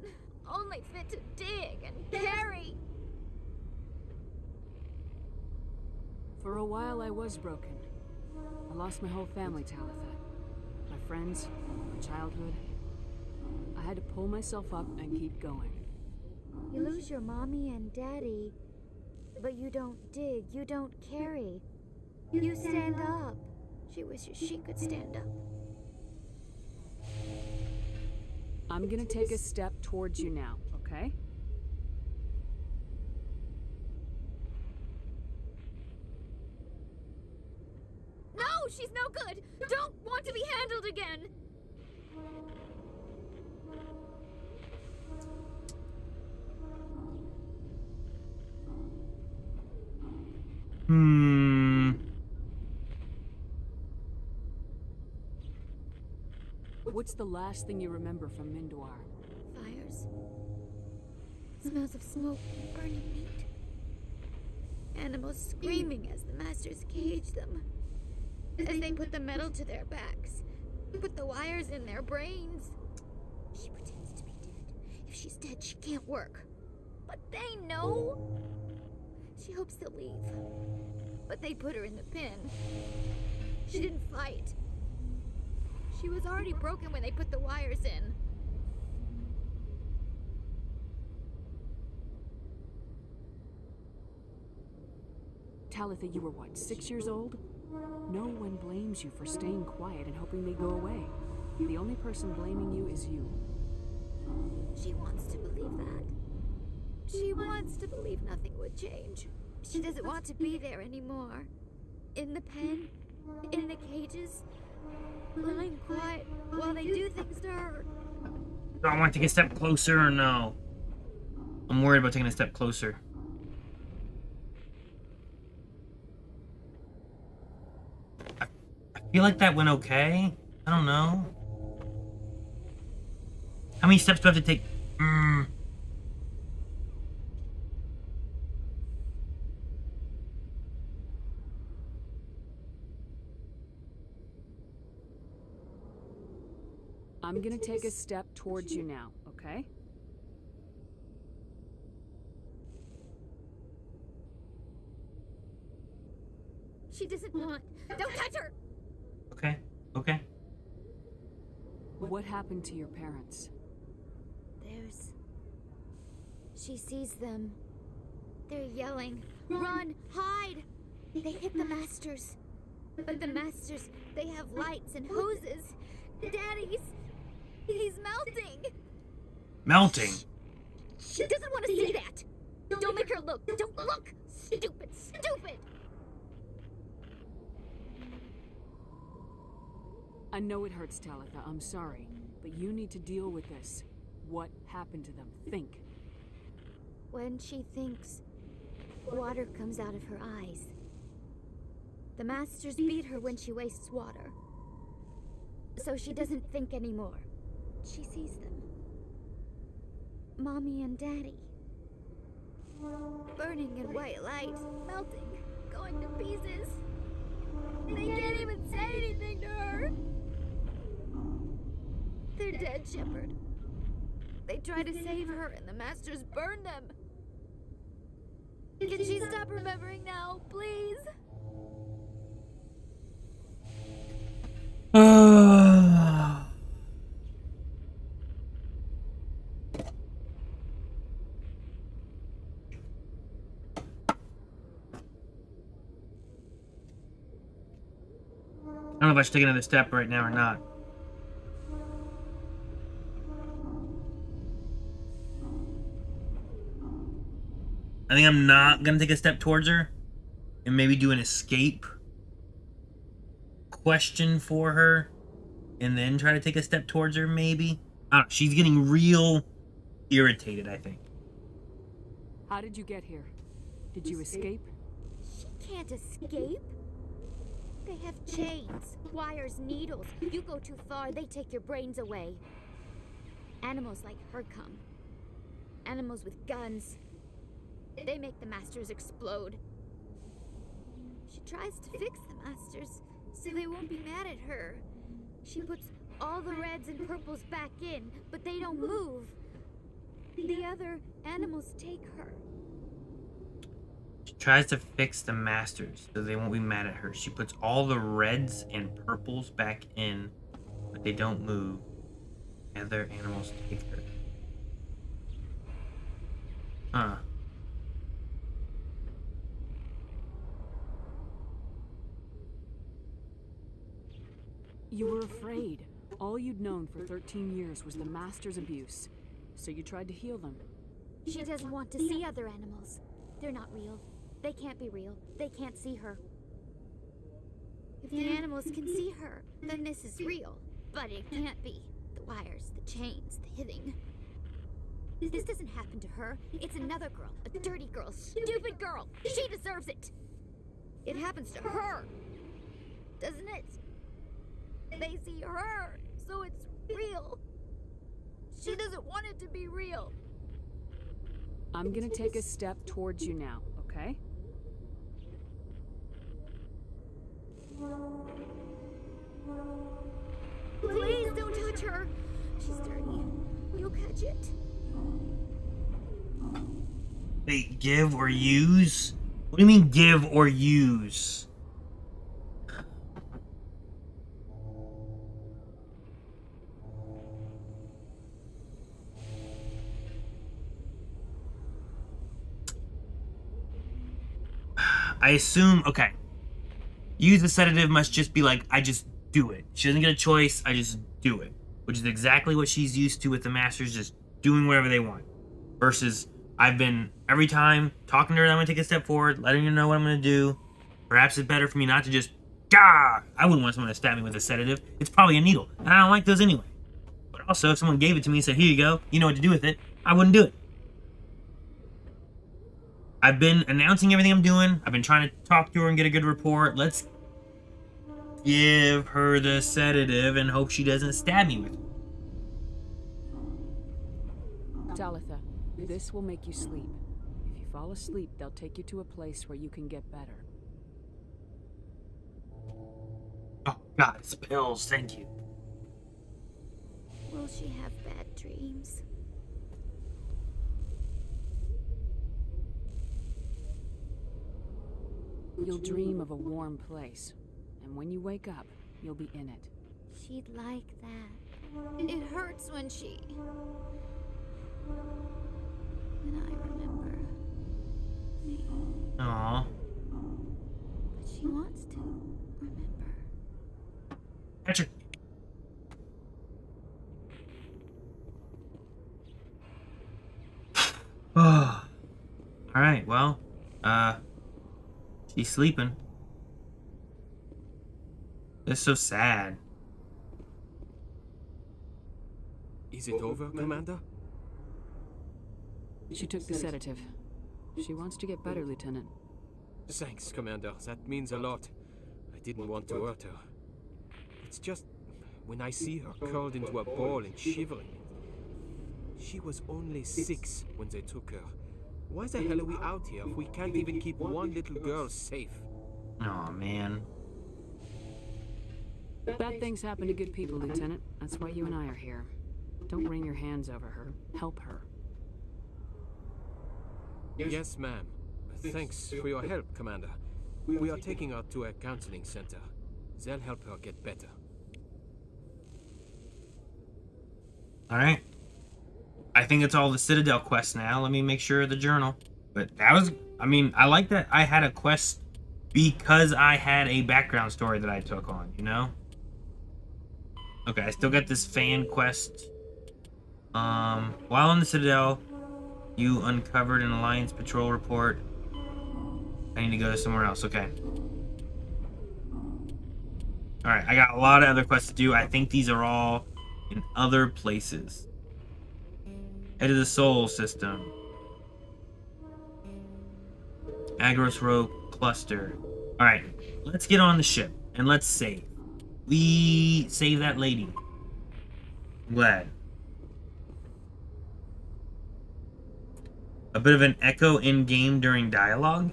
Only fit to dig and carry. For a while I was broken. I lost my whole family, Talitha. My friends, my childhood. I had to pull myself up and keep going. You lose your mommy and daddy, but you don't dig, you don't carry. You stand up. She wishes she could stand up. I'm gonna take a step towards you now, okay? No, she's no good! Don't want to be handled again! What's the last thing you remember from Mindoir? Fires. Smells of smoke and burning meat. Animals screaming as the masters cage them. As they put the metal to their backs. Put the wires in their brains. She pretends to be dead. If she's dead, she can't work. But they know. She hopes to leave. But they put her in the pen. She didn't fight. She was already broken when they put the wires in. Talitha, you were what, 6 years old? No one blames you for staying quiet and hoping they go away. The only person blaming you is you. She wants to believe that. She wants to believe nothing would change. She doesn't want to be there anymore. In the pen, in the cages, lying quiet while they do things to her. Do I want to take a step closer or no? I'm worried about taking a step closer. I feel like that went okay. I don't know. How many steps do I have to take? I'm gonna take a step towards you now, okay? She doesn't want. Don't touch her! Okay, okay. What happened to your parents? She sees them. They're yelling. Run! Hide! They hit the masters. But the masters, they have lights and hoses. He's melting! Melting? She doesn't want to see that! Don't make her look! Don't look! Stupid! Stupid! I know it hurts, Talitha. I'm sorry. But you need to deal with this. What happened to them? Think. When she thinks, water comes out of her eyes. The masters beat her when she wastes water. So she doesn't think anymore. She sees them. Mommy and Daddy. Burning in white light, melting, going to pieces. They can't even say anything to her. They're dead, Shepard. They try to save her and the masters burn them. Can she stop remembering now, please? I don't know if I should take another step right now or not. I think I'm not gonna take a step towards her and maybe do an escape question for her and then try to take a step towards her, maybe. I don't know, she's getting real irritated, I think. How did you get here? Did you escape? She can't escape. They have chains, wires, needles. You go too far, they take your brains away. Animals like her come. Animals with guns. They make the masters explode. She tries to fix the masters so they won't be mad at her. She puts all the reds and purples back in, but they don't move. The other animals take her. She tries to fix the masters so they won't be mad at her. She puts all the reds and purples back in, but they don't move. Other animals take her. Huh. You were afraid. All you'd known for 13 years was the Master's abuse. So you tried to heal them. She doesn't want to see other animals. They're not real. They can't be real. They can't see her. If the animals can see her, then this is real. But it can't be. The wires, the chains, the hitting. This doesn't happen to her. It's another girl. A dirty girl. Stupid girl. She deserves it. It happens to her. Doesn't it? They see her, so it's real. She doesn't want it to be real. I'm gonna take a step towards you now, okay? Please don't touch her. She's dirty. You'll catch it. Wait, give or use? What do you mean give or use? I assume, okay. Use the sedative must just be like, I just do it. She doesn't get a choice, I just do it. Which is exactly what she's used to with the Masters, just doing whatever they want. Versus, I've been, every time, talking to her, I'm going to take a step forward, letting her know what I'm going to do. Perhaps it's better for me not to just, I wouldn't want someone to stab me with a sedative. It's probably a needle, and I don't like those anyway. But also, if someone gave it to me and said, here you go, you know what to do with it, I wouldn't do it. I've been announcing everything I'm doing. I've been trying to talk to her and get a good report. Let's give her the sedative and hope she doesn't stab me with it. Talitha, this will make you sleep. If you fall asleep, they'll take you to a place where you can get better. Oh, God, it's pills. Thank you. Will she have bad dreams? You'll dream of a warm place, and when you wake up, you'll be in it. She'd like that. It hurts when I remember me. Aww. But she wants to remember. Patrick. Oh. Alright, well, she's sleeping. It's so sad. Is it over, Commander? She took the sedative. She wants to get better, Lieutenant. Thanks, Commander. That means a lot. I didn't want to hurt her. It's just when I see her curled into a ball and shivering. She was only 6 when they took her. Why the hell are we out here if we can't even keep one little girl safe? Aw, man. Bad things happen to good people, Lieutenant. That's why you and I are here. Don't wring your hands over her. Help her. Yes, ma'am. Thanks for your help, Commander. We are taking her to a counseling center. They'll help her get better. Alright. I think it's all the Citadel quests now. Let me make sure of the journal. But that was, I mean, I like that I had a quest because I had a background story that I took on, you know? Okay, I still got this fan quest. While in the Citadel, you uncovered an Alliance patrol report. I need to go to somewhere else, okay. Alright, I got a lot of other quests to do. I think these are all in other places. Head of the Soul System. Agros Rogue Cluster. Alright, let's get on the ship and let's save. We save that lady. I'm glad. A bit of an echo in-game during dialogue?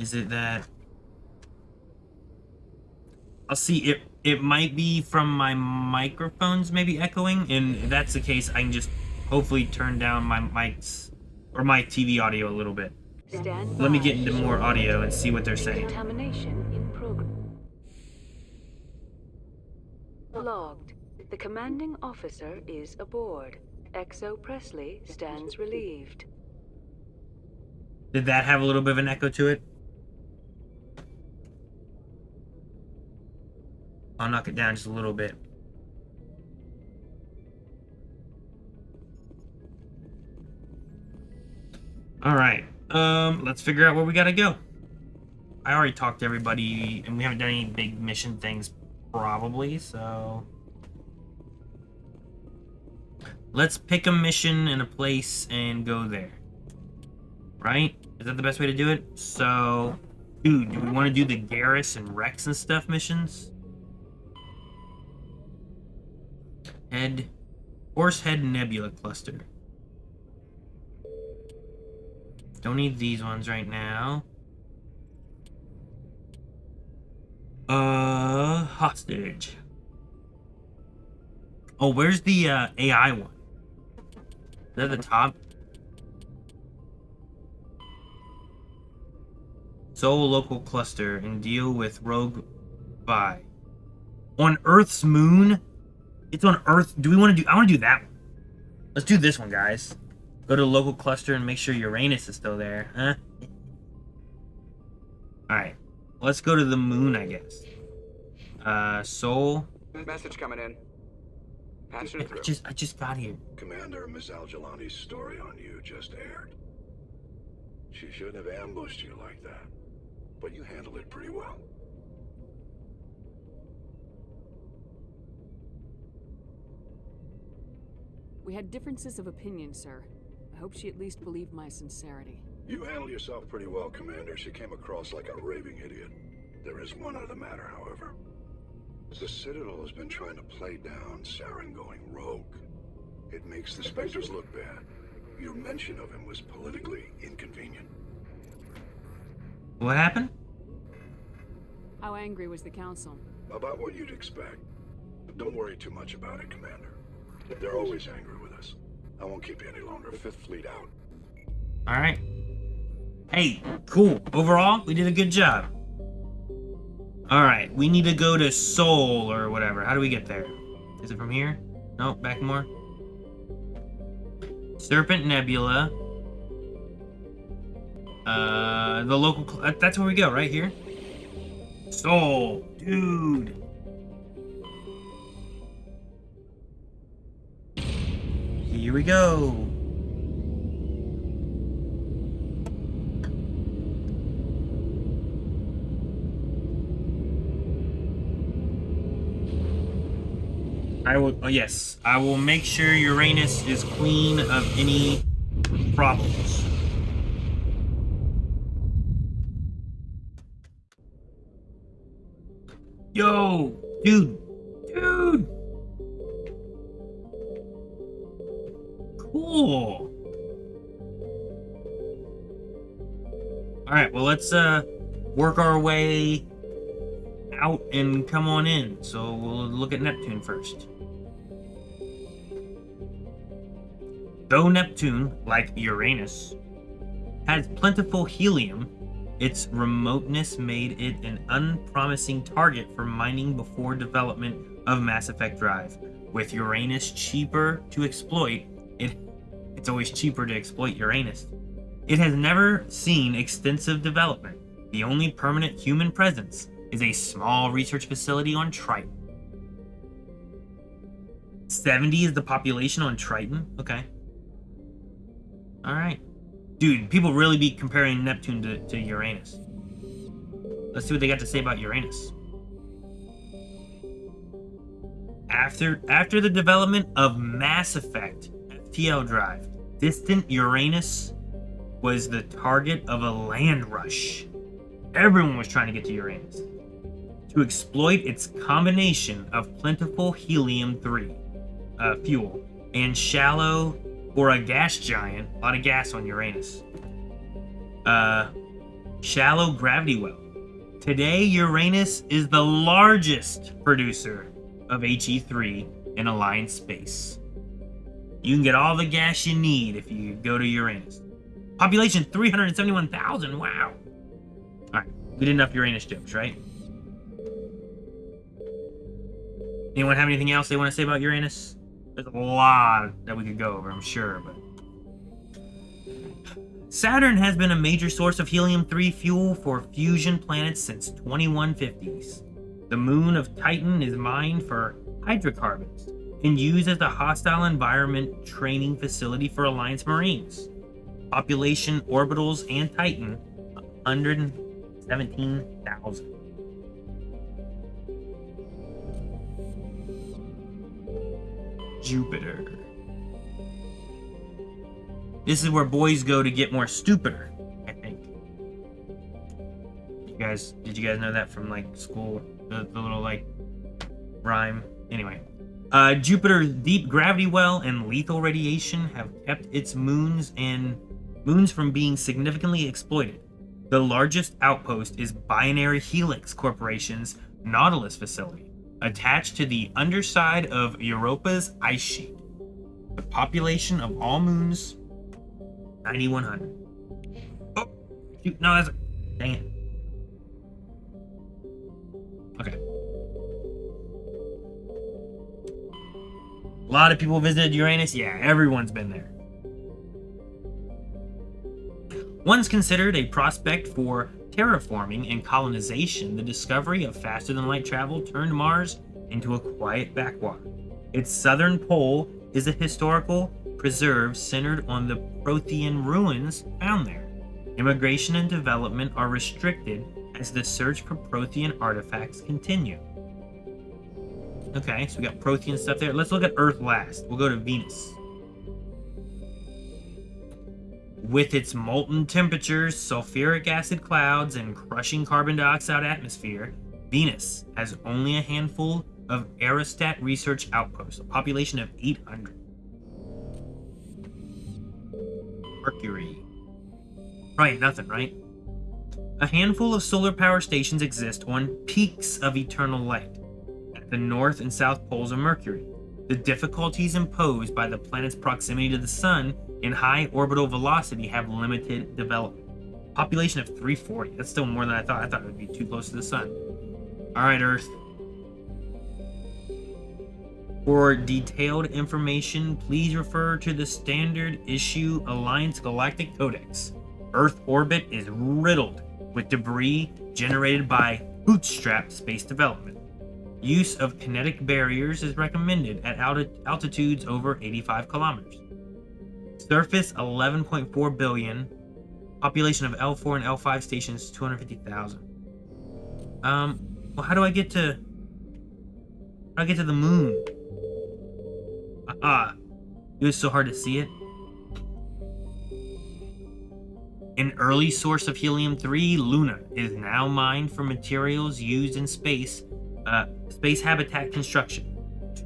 Is it that... I'll see, it might be from my microphones maybe echoing, and if that's the case, I can just hopefully turn down my mic's or my TV audio a little bit. Stand Let me by. get into more audio and see what they're saying. Contamination in progress. Logged. The commanding officer is aboard. XO Presley stands relieved. Did that have a little bit of an echo to it? I'll knock it down just a little bit. All right. Let's figure out where we gotta go. I already talked to everybody, and we haven't done any big mission things, probably, so... Let's pick a mission and a place and go there. Right? Is that the best way to do it? So... Dude, do we want to do the Garrus and Rex and stuff missions? Horsehead Nebula Cluster. Don't need these ones right now. Hostage. Oh, where's the AI one? Is that the top? Soul local cluster and deal with rogue Vi. On Earth's moon? It's on Earth. Do we want to do... I want to do that one. Let's do this one, guys. Go to local cluster and make sure Uranus is still there. Huh? Alright. Let's go to the moon, I guess. Soul. Message coming in. Patching it through. I just got here. Commander, Miss Al-Jalani's story on you just aired. She shouldn't have ambushed you like that, but you handled it pretty well. We had differences of opinion, sir. I hope she at least believed my sincerity. You handled yourself pretty well, Commander. She came across like a raving idiot. There is one other matter, however. The Citadel has been trying to play down Saren going rogue. It makes the Spectres look bad. Your mention of him was politically inconvenient. What happened? How angry was the Council? About what you'd expect. But don't worry too much about it, Commander. They're always angry with us. I won't keep you any longer. Fifth Fleet out. Alright. Hey, cool. Overall, we did a good job. Alright, we need to go to Sol or whatever. How do we get there? Is it from here? No, back more. Serpent Nebula. The local... That's where we go, right here. Sol. Dude. Here we go. I will, oh yes, I will make sure Uranus is clean of any problems. Yo, dude. Cool. All right, well, let's work our way out and come on in. So we'll look at Neptune first. Though Neptune, like Uranus, has plentiful helium, its remoteness made it an unpromising target for mining before development of Mass Effect Drive. With Uranus cheaper to exploit, it's always cheaper to exploit Uranus. It has never seen extensive development. The only permanent human presence is a small research facility on Triton. 70 is the population on Triton? Okay. Alright. Dude, people really be comparing Neptune to Uranus. Let's see what they got to say about Uranus. After the development of Mass Effect FTL Drive, distant Uranus was the target of a land rush. Everyone was trying to get to Uranus to exploit its combination of plentiful helium-3 fuel and shallow or a gas giant, a lot of gas on Uranus, shallow gravity well. Today, Uranus is the largest producer of HE3 in Alliance space. You can get all the gas you need if you go to Uranus. Population 371,000. Wow. All right, we did enough Uranus jokes, right? Anyone have anything else they want to say about Uranus? There's a lot that we could go over, I'm sure, but Saturn has been a major source of helium-3 fuel for fusion planets since 2150s. The moon of Titan is mined for hydrocarbons and used as a hostile environment training facility for Alliance Marines. Population, orbitals, and Titan, 117,000. Jupiter. This is where boys go to get more stupider, I think. Did you guys know that from like school? The little like rhyme. Anyway, Jupiter's deep gravity well and lethal radiation have kept its moons from being significantly exploited. The largest outpost is Binary Helix Corporation's Nautilus facility, attached to the underside of Europa's ice sheet. The population of all moons, 9,100. Oh, shoot, no, that's... Dang it. Okay. A lot of people visited Uranus. Yeah, everyone's been there. Once considered a prospect for terraforming and colonization, the discovery of faster-than-light travel turned Mars into a quiet backwater. Its southern pole is a historical preserve centered on the Prothean ruins found there. Immigration and development are restricted as the search for Prothean artifacts continue. Okay, so we got Prothean stuff there. Let's look at Earth last. We'll go to Venus. With its molten temperatures, sulfuric acid clouds, and crushing carbon dioxide atmosphere, Venus has only a handful of aerostat research outposts, a population of 800. Mercury. Right, nothing, right? A handful of solar power stations exist on peaks of eternal light at the north and south poles of Mercury. The difficulties imposed by the planet's proximity to the Sun and high orbital velocity have limited development. Population of 340. That's still more than I thought. I thought it would be too close to the Sun. All right, Earth. For detailed information, please refer to the standard issue Alliance Galactic Codex. Earth orbit is riddled with debris generated by bootstrap space development. Use of kinetic barriers is recommended at altitudes over 85 kilometers. Surface 11.4 billion. Population of L4 and L5 stations 250,000. Well, how do I get to the moon? It was so hard to see it. An early source of helium-3, Luna, is now mined for materials used in space habitat construction.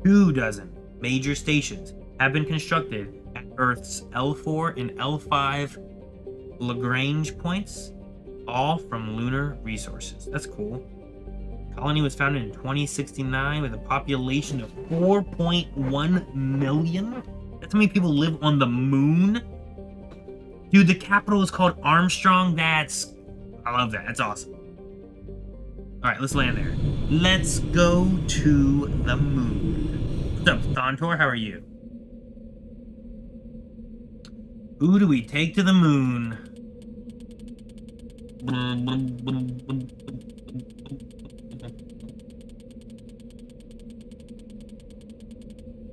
24 major stations have been constructed at Earth's L4 and L5 Lagrange points, all from lunar resources. That's cool. Colony was founded in 2069 with a population of 4.1 million. That's how many people live on the moon. Dude, the capital is called Armstrong. I love that. That's awesome. All right, let's land there. Let's go to the moon. What's up, Thontor? How are you? Who do we take to the moon?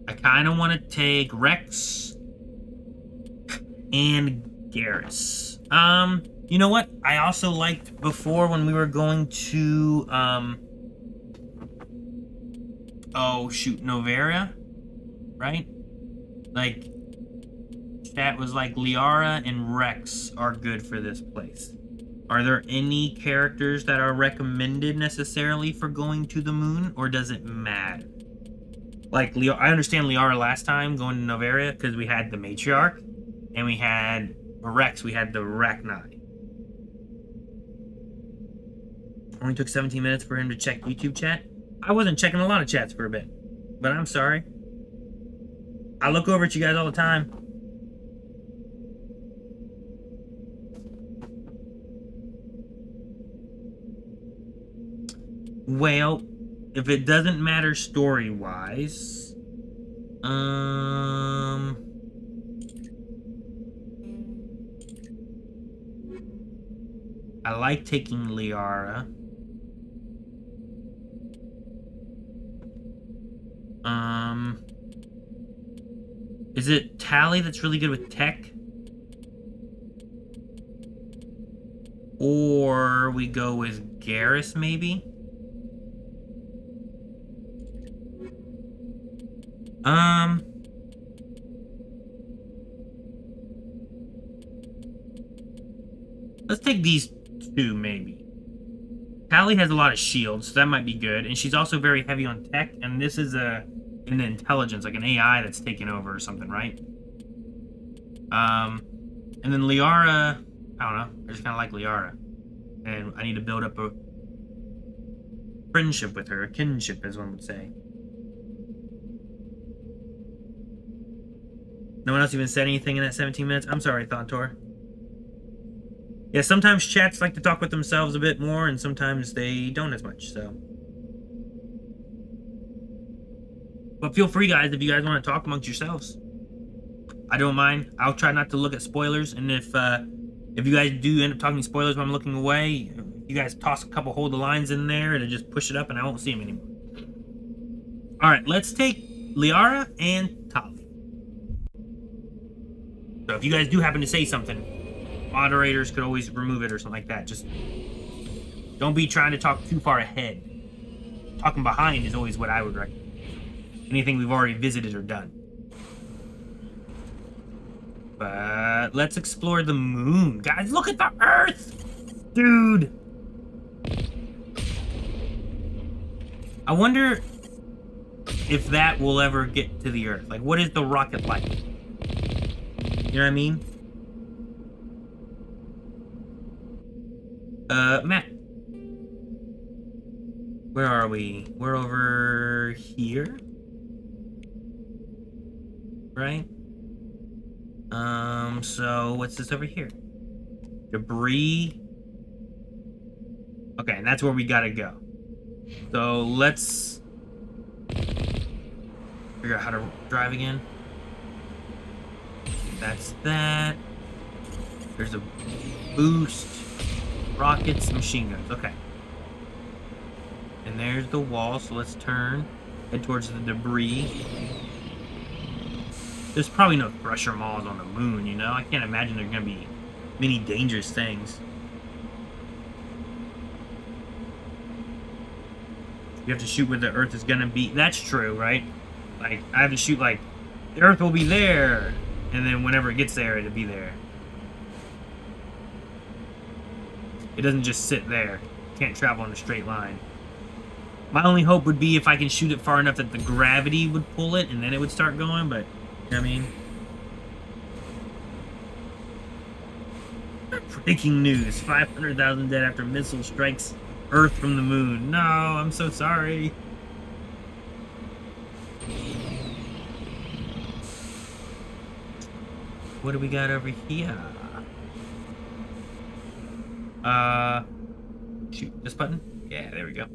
I kind of want to take Rex and Garrus. You know what? I also liked before when we were going to, Novaria, right? Like, that was like Liara and Rex are good for this place. Are there any characters that are recommended necessarily for going to the moon, or does it matter? Like, I understand Liara last time going to Novaria because we had the Matriarch, and we had Rex, we had the Rachni. Only took 17 minutes for him to check YouTube chat. I wasn't checking a lot of chats for a bit, but I'm sorry. I look over at you guys all the time. Well, if it doesn't matter story-wise, I like taking Liara. Is it Tally that's really good with tech? Or we go with Garrus, maybe? Let's take these two, maybe. Tally has a lot of shields, so that might be good. And she's also very heavy on tech, and this is an intelligence, like an AI that's taken over or something, right? And then Liara, I don't know. I just kind of like Liara. And I need to build up a friendship with her, a kinship, as one would say. No one else even said anything in that 17 minutes? I'm sorry, Thontor. Yeah, sometimes chats like to talk with themselves a bit more, and sometimes they don't as much, so. But feel free, guys, if you guys want to talk amongst yourselves. I don't mind. I'll try not to look at spoilers, and if you guys do end up talking spoilers when I'm looking away, you guys toss a couple hold the lines in there and just push it up, and I won't see them anymore. Alright, let's take Liara and Tali. So if you guys do happen to say something, moderators could always remove it or something like that. Just don't be trying to talk too far ahead. Talking behind is always what I would recommend. Anything we've already visited or done. But let's explore the moon. Guys, look at the Earth! Dude! I wonder if that will ever get to the Earth. Like, what is the rocket like? You know what I mean? Matt. Where are we? We're over here? Right? So what's this over here? Debris. Okay, and that's where we gotta go. So let's figure out how to drive again. That's that. There's a boost. Rockets, machine guns. Okay. And there's the wall, so let's turn. Head towards the debris. There's probably no thresher maws on the moon, you know? I can't imagine there's gonna be many dangerous things. You have to shoot where the Earth is gonna be. That's true, right? Like, I have to shoot like, the Earth will be there! And then whenever it gets there, it'll be there. It doesn't just sit there. It can't travel in a straight line. My only hope would be if I can shoot it far enough that the gravity would pull it, and then it would start going, but... You know what I mean? Breaking news. 500,000 dead after missile strikes Earth from the moon. No, I'm so sorry. What do we got over here? Shoot, this button? Yeah, there we go.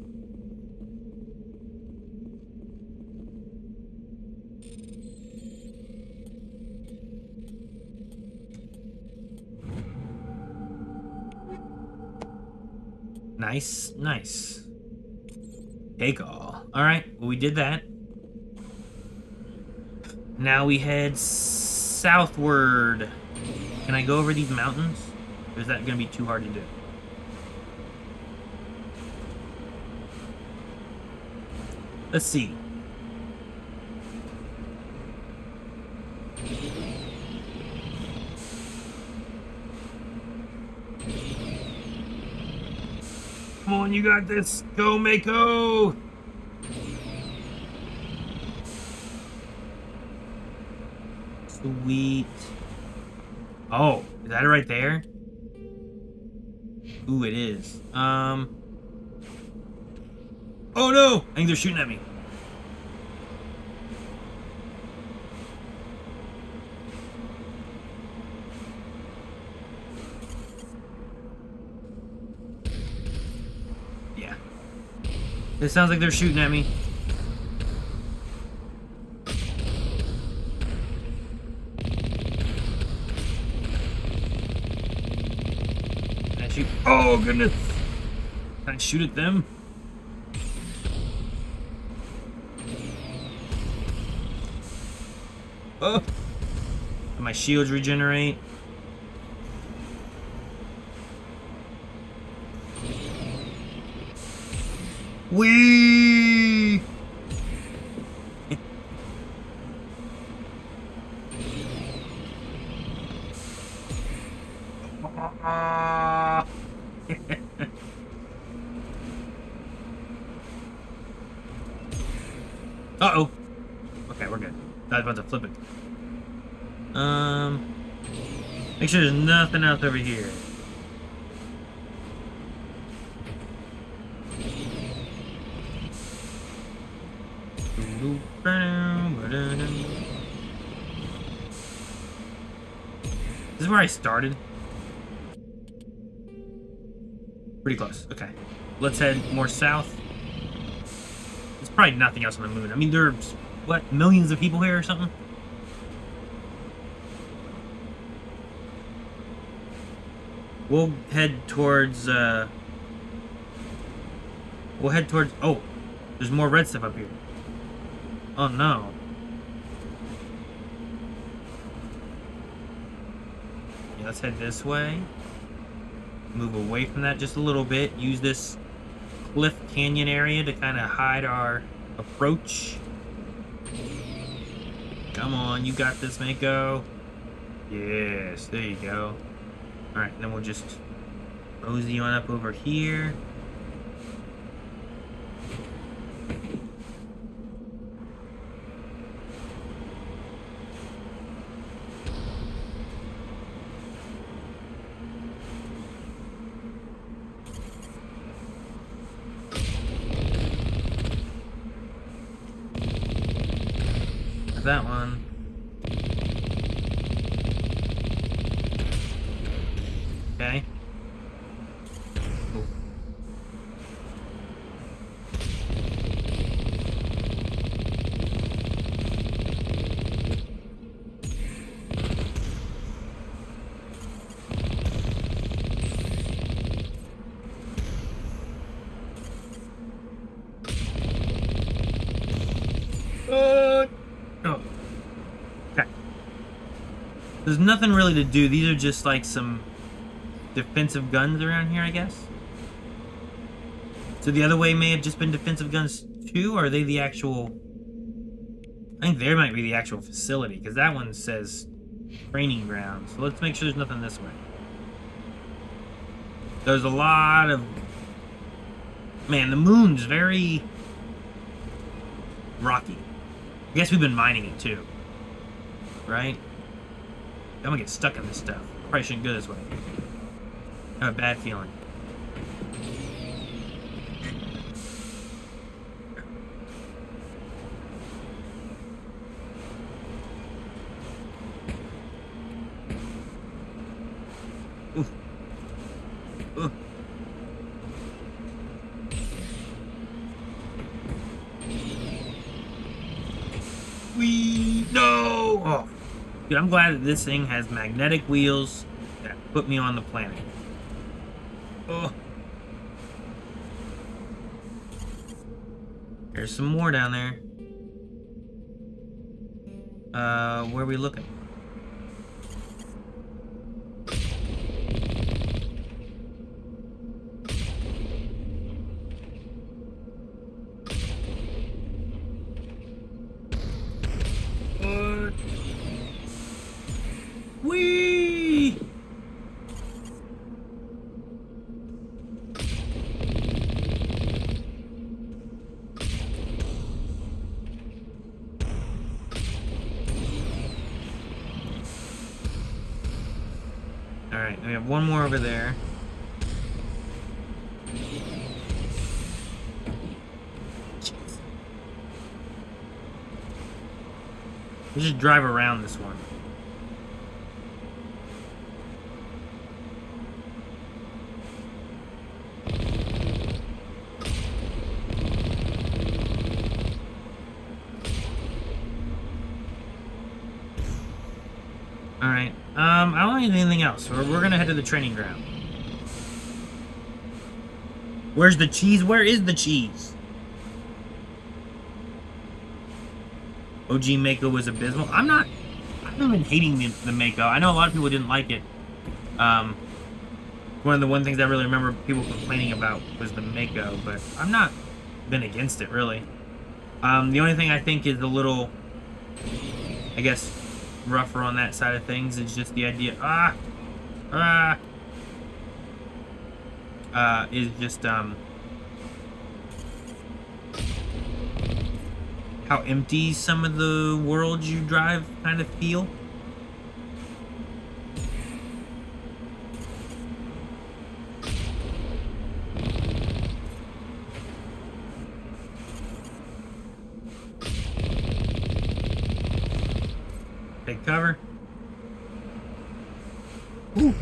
Nice, nice. Take all. Alright, well we did that. Now we head southward. Can I go over these mountains? Or is that going to be too hard to do? Let's see. Come on, you got this. Go, Mako! Sweet. Oh, is that it right there? Ooh, it is. Oh no! I think they're shooting at me. It sounds like they're shooting at me. Can I shoot? Oh, goodness! Can I shoot at them? Oh! And my shields regenerate. Wee! Uh-oh. Okay, we're good. I was about to flip it. Make sure there's nothing else over here. This is where I started. Pretty close. Okay. Let's head more south. There's probably nothing else on the moon. I mean, there's, what, millions of people here or something? We'll head towards, oh, there's more red stuff up here. Oh, no. Yeah, let's head this way. Move away from that just a little bit. Use this cliff canyon area to kind of hide our approach. Come on, you got this, Mako. Yes, there you go. Alright, then we'll just mosey on up over here. That one. Okay. Cool. There's nothing really to do. These are just like some defensive guns around here, I guess. So the other way may have just been defensive guns too, or are they the actual... I think they might be the actual facility, because that one says training ground. So let's make sure there's nothing this way. There's a lot of... Man, the moon's very rocky. I guess we've been mining it too. Right? I'm gonna get stuck in this stuff. Probably shouldn't go this way. I have a bad feeling. Oof. Oof. No! Oh. Dude, I'm glad that this thing has magnetic wheels that put me on the planet. Oh. There's some more down there. Where are we looking? Whee! Alright, we have one more over there. Let's just drive around this one. Alright. I don't need anything else. We're gonna head to the training ground. Where's the cheese? Where is the cheese? OG Mako was abysmal. I haven't been hating the Mako. I know a lot of people didn't like it. One of the things I really remember people complaining about was the Mako, but I've not been against it, really. The only thing I think is a little, I guess, rougher on that side of things is just the idea, is just, how empty some of the worlds you drive kind of feel. Take cover. Ooh.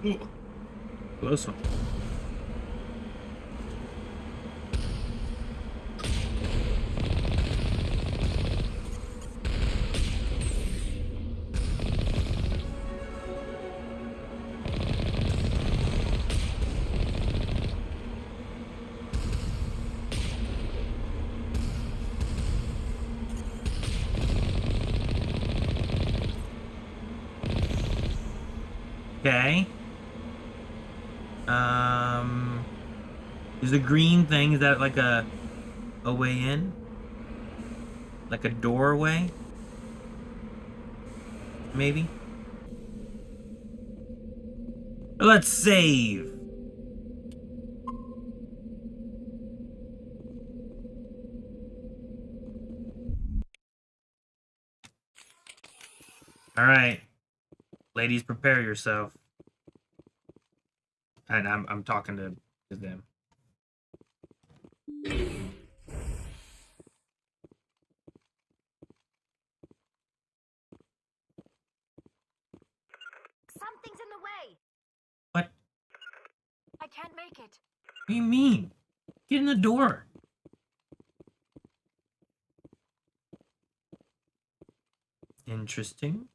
Ooh. Close one. Okay. Is the green thing, is that like a way in? Like a doorway? Maybe? Let's save. All right. Ladies, prepare yourself. And I'm talking to them. Something's in the way. What? I can't make it. What do you mean? Get in the door. Interesting.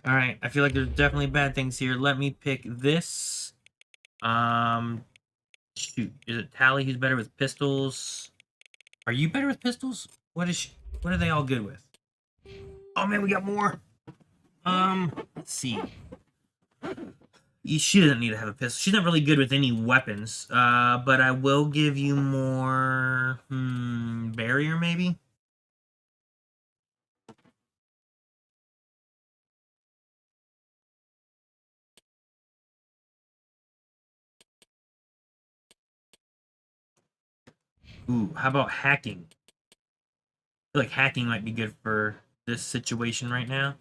All right, I feel like there's definitely bad things here. Let me pick this. Shoot, is it Tally who's better with pistols? Are you better with pistols? What are they all good with? Oh man, we got more. Let's see. She doesn't need to have a pistol. She's not really good with any weapons. But I will give you more. Barrier maybe. Ooh, how about hacking? I feel like hacking might be good for this situation right now.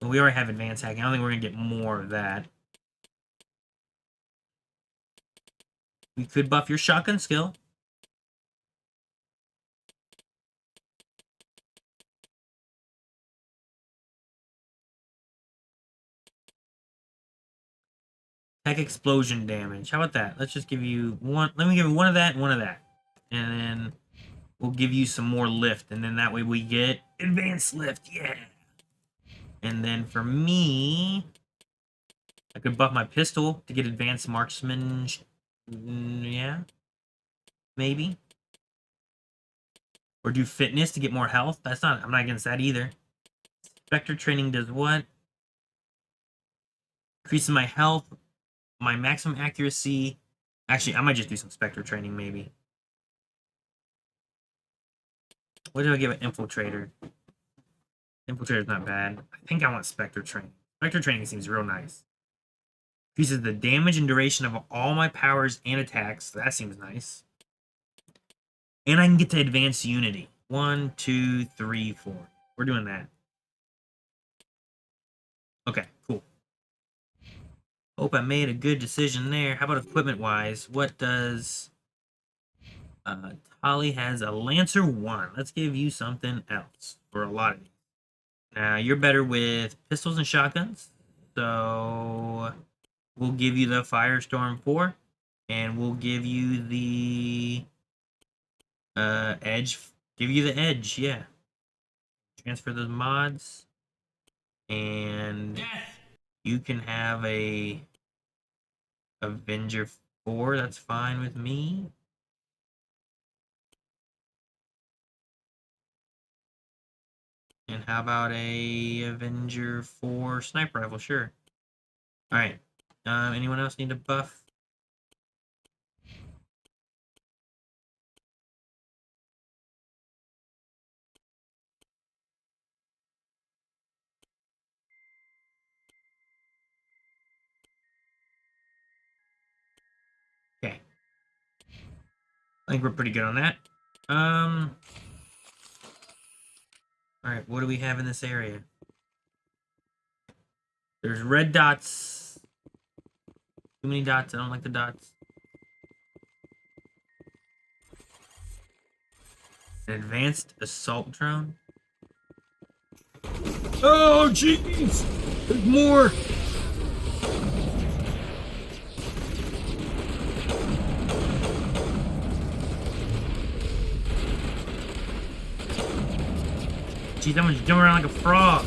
Well, we already have advanced hacking. I don't think we're going to get more of that. We could buff your shotgun skill. Tech explosion damage. How about that? Let's just give you one. Let me give you one of that and one of that. And then we'll give you some more lift. And then that way we get advanced lift. Yeah. And then for me, I could buff my pistol to get advanced marksman. Yeah. Maybe. Or do fitness to get more health. I'm not against that either. Spectre training does what? Increases my health, my maximum accuracy. Actually, I might just do some Spectre training, maybe. What do I give an Infiltrator? Infiltrator's not bad. I think I want Spectre training. Spectre training seems real nice. Increases the damage and duration of all my powers and attacks. That seems nice. And I can get to advanced unity. 1, 2, 3, 4. We're doing that. Okay, cool. Hope I made a good decision there. How about equipment-wise? What does... Tali has a Lancer 1. Let's give you something else for a lot of these. Now, you're better with pistols and shotguns. So, we'll give you the Firestorm 4. And we'll give you the... Edge. Give you the Edge, yeah. Transfer those mods. And... you can have a... Avenger 4. That's fine with me. And how about a Avenger 4 sniper rifle? Sure. Alright. Anyone else need a buff? Okay. I think we're pretty good on that. Alright, what do we have in this area? There's red dots. Too many dots. I don't like the dots. An advanced assault drone. Oh, jeez! There's more! Jeez, that one's jumping around like a frog.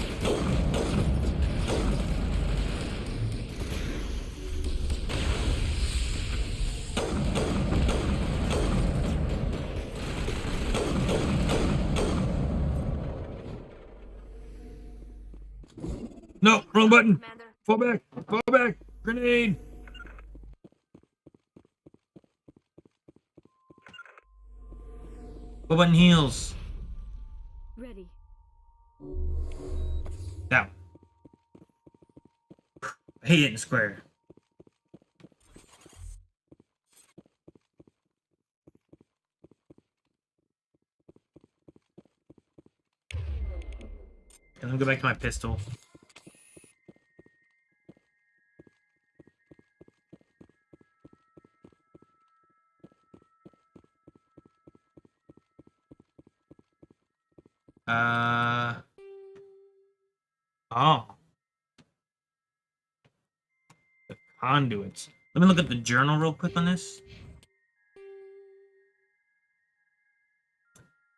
No, wrong button. Fall back. Fall back. Grenade. What button heals? Ready. That one. I hate hitting square. And let me go back to my pistol. Oh. The conduits. Let me look at the journal real quick on this.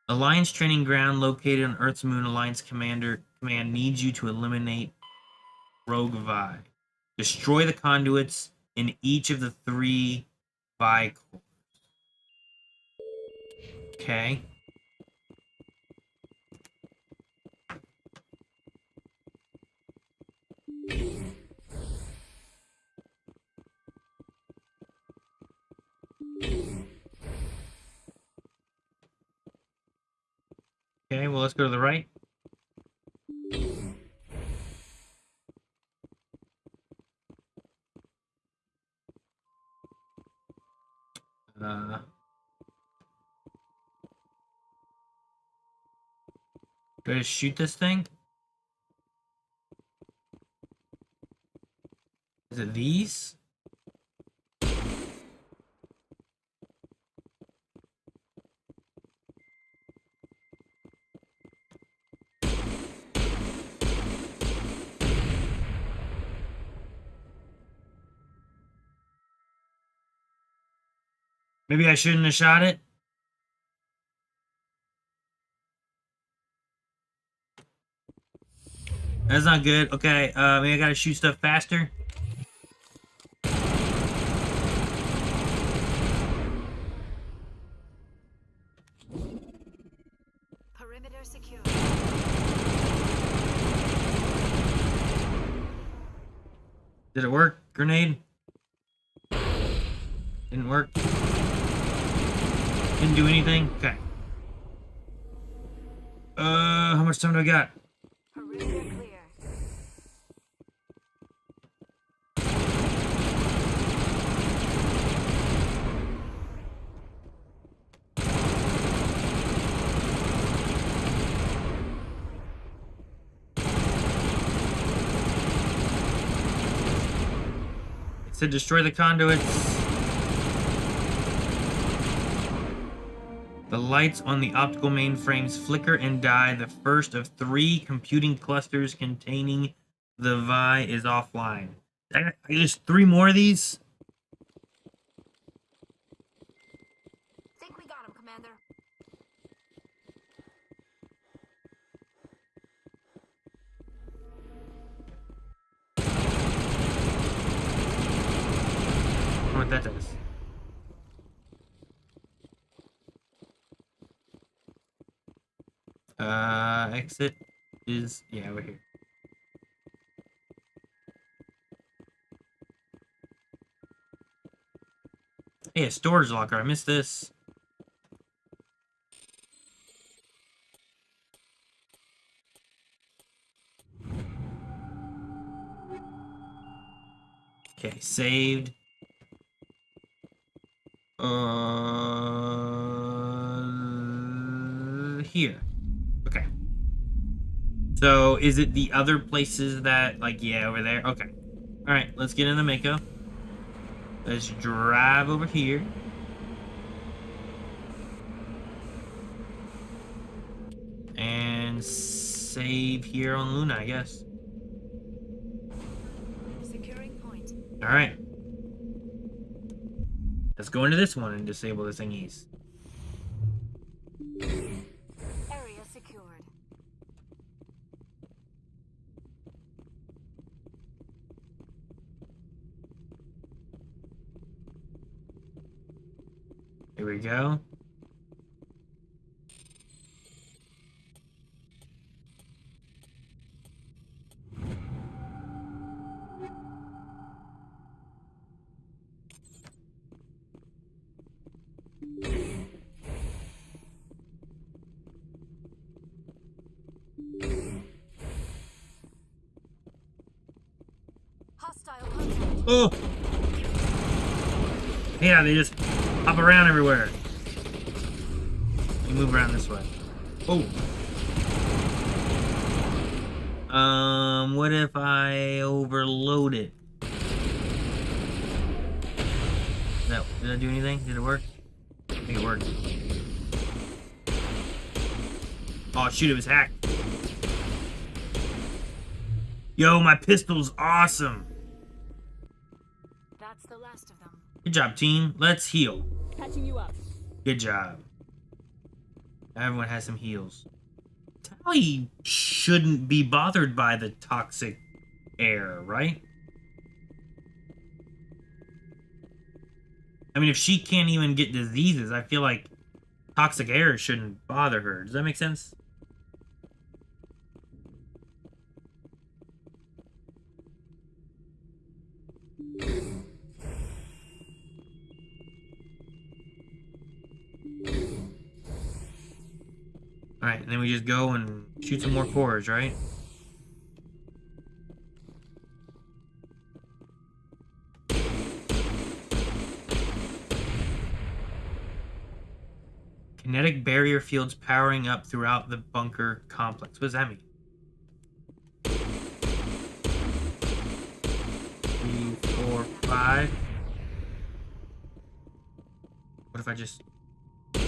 Alliance training ground located on Earth's moon. Alliance command needs you to eliminate rogue Vi. Destroy the conduits in each of the 3 Vi cores. Okay. Okay, well, let's go to the right. Do I just shoot this thing? Is it these? Maybe I shouldn't have shot it. That's not good. Okay, maybe I gotta shoot stuff faster. Perimeter secure. Did it work? Grenade? Didn't work. Didn't do anything? Okay. How much time do I got? Perimeter clear. It said destroy the conduits. The lights on the optical mainframes flicker and die. The first of 3 computing clusters containing the Vi is offline. There's 3 more of these? Think we got him, Commander. I don't know what that does. Exit is, yeah, over here. Hey, a storage locker. I missed this. Okay, saved. Here. Okay. So, is it the other places that, like, yeah, over there? Okay. Alright, let's get in the Mako. Let's drive over here. And save here on Luna, I guess. Securing point. Alright. Let's go into this one and disable the thingies. Area secured. Here we go. Oh! Yeah, they just hop around everywhere. You move around this way. Oh! What if I overload it? No, did I do anything? Did it work? I think it worked. Oh shoot, it was hacked. Yo, my pistol's awesome. That's the last of them. Good job, team. Let's heal. Patching you up. Good job. Everyone has some heals. Tally shouldn't be bothered by the toxic air, right? I mean, if she can't even get diseases, I feel like toxic air shouldn't bother her. Does that make sense? Alright, and then we just go and shoot some more cores, right? Kinetic barrier fields powering up throughout the bunker complex. What does that mean? 3, 4, 5. What if I just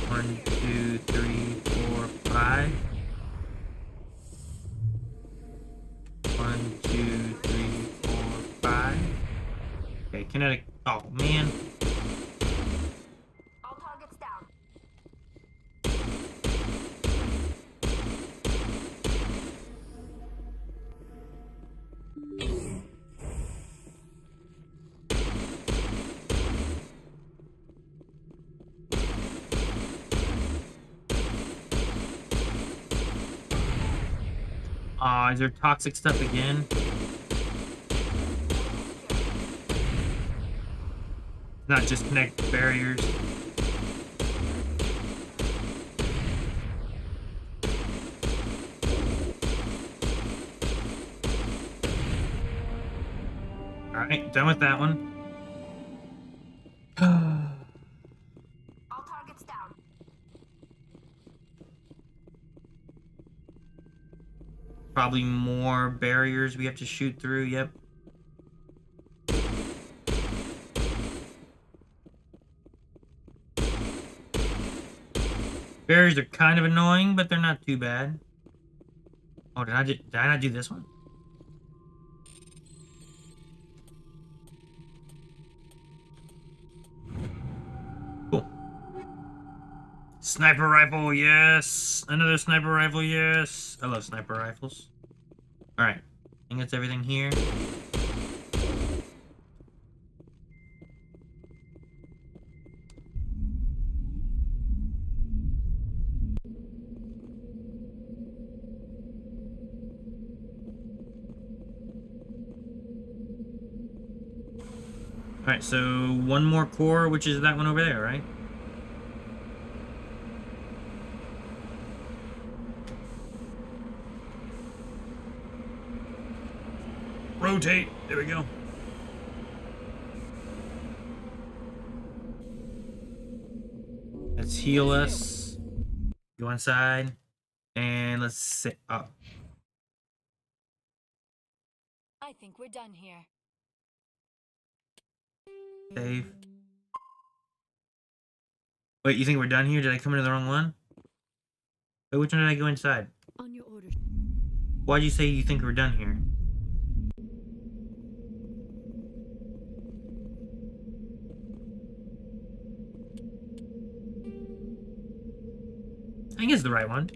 1, 2, 3, 4, 5? 1, 2, 3, 4, 5. Okay, kinetic. Oh man. All targets down. Is there toxic stuff again? Not just connect barriers. Alright, done with that one. All targets down. Probably more barriers we have to shoot through, yep. Barriers are kind of annoying, but they're not too bad. Oh, did I not do this one? Cool. Sniper rifle, yes. Another sniper rifle, yes. I love sniper rifles. Alright. I think that's everything here. Alright, so one more core, which is that one over there, right? Rotate. There we go. Let's heal us. Go inside. And let's sit up. I think we're done here. Save. Wait, you think we're done here? Did I come into the wrong one? Wait, which one did I go inside? On your order. Why'd you say you think we're done here? I think it's the right one.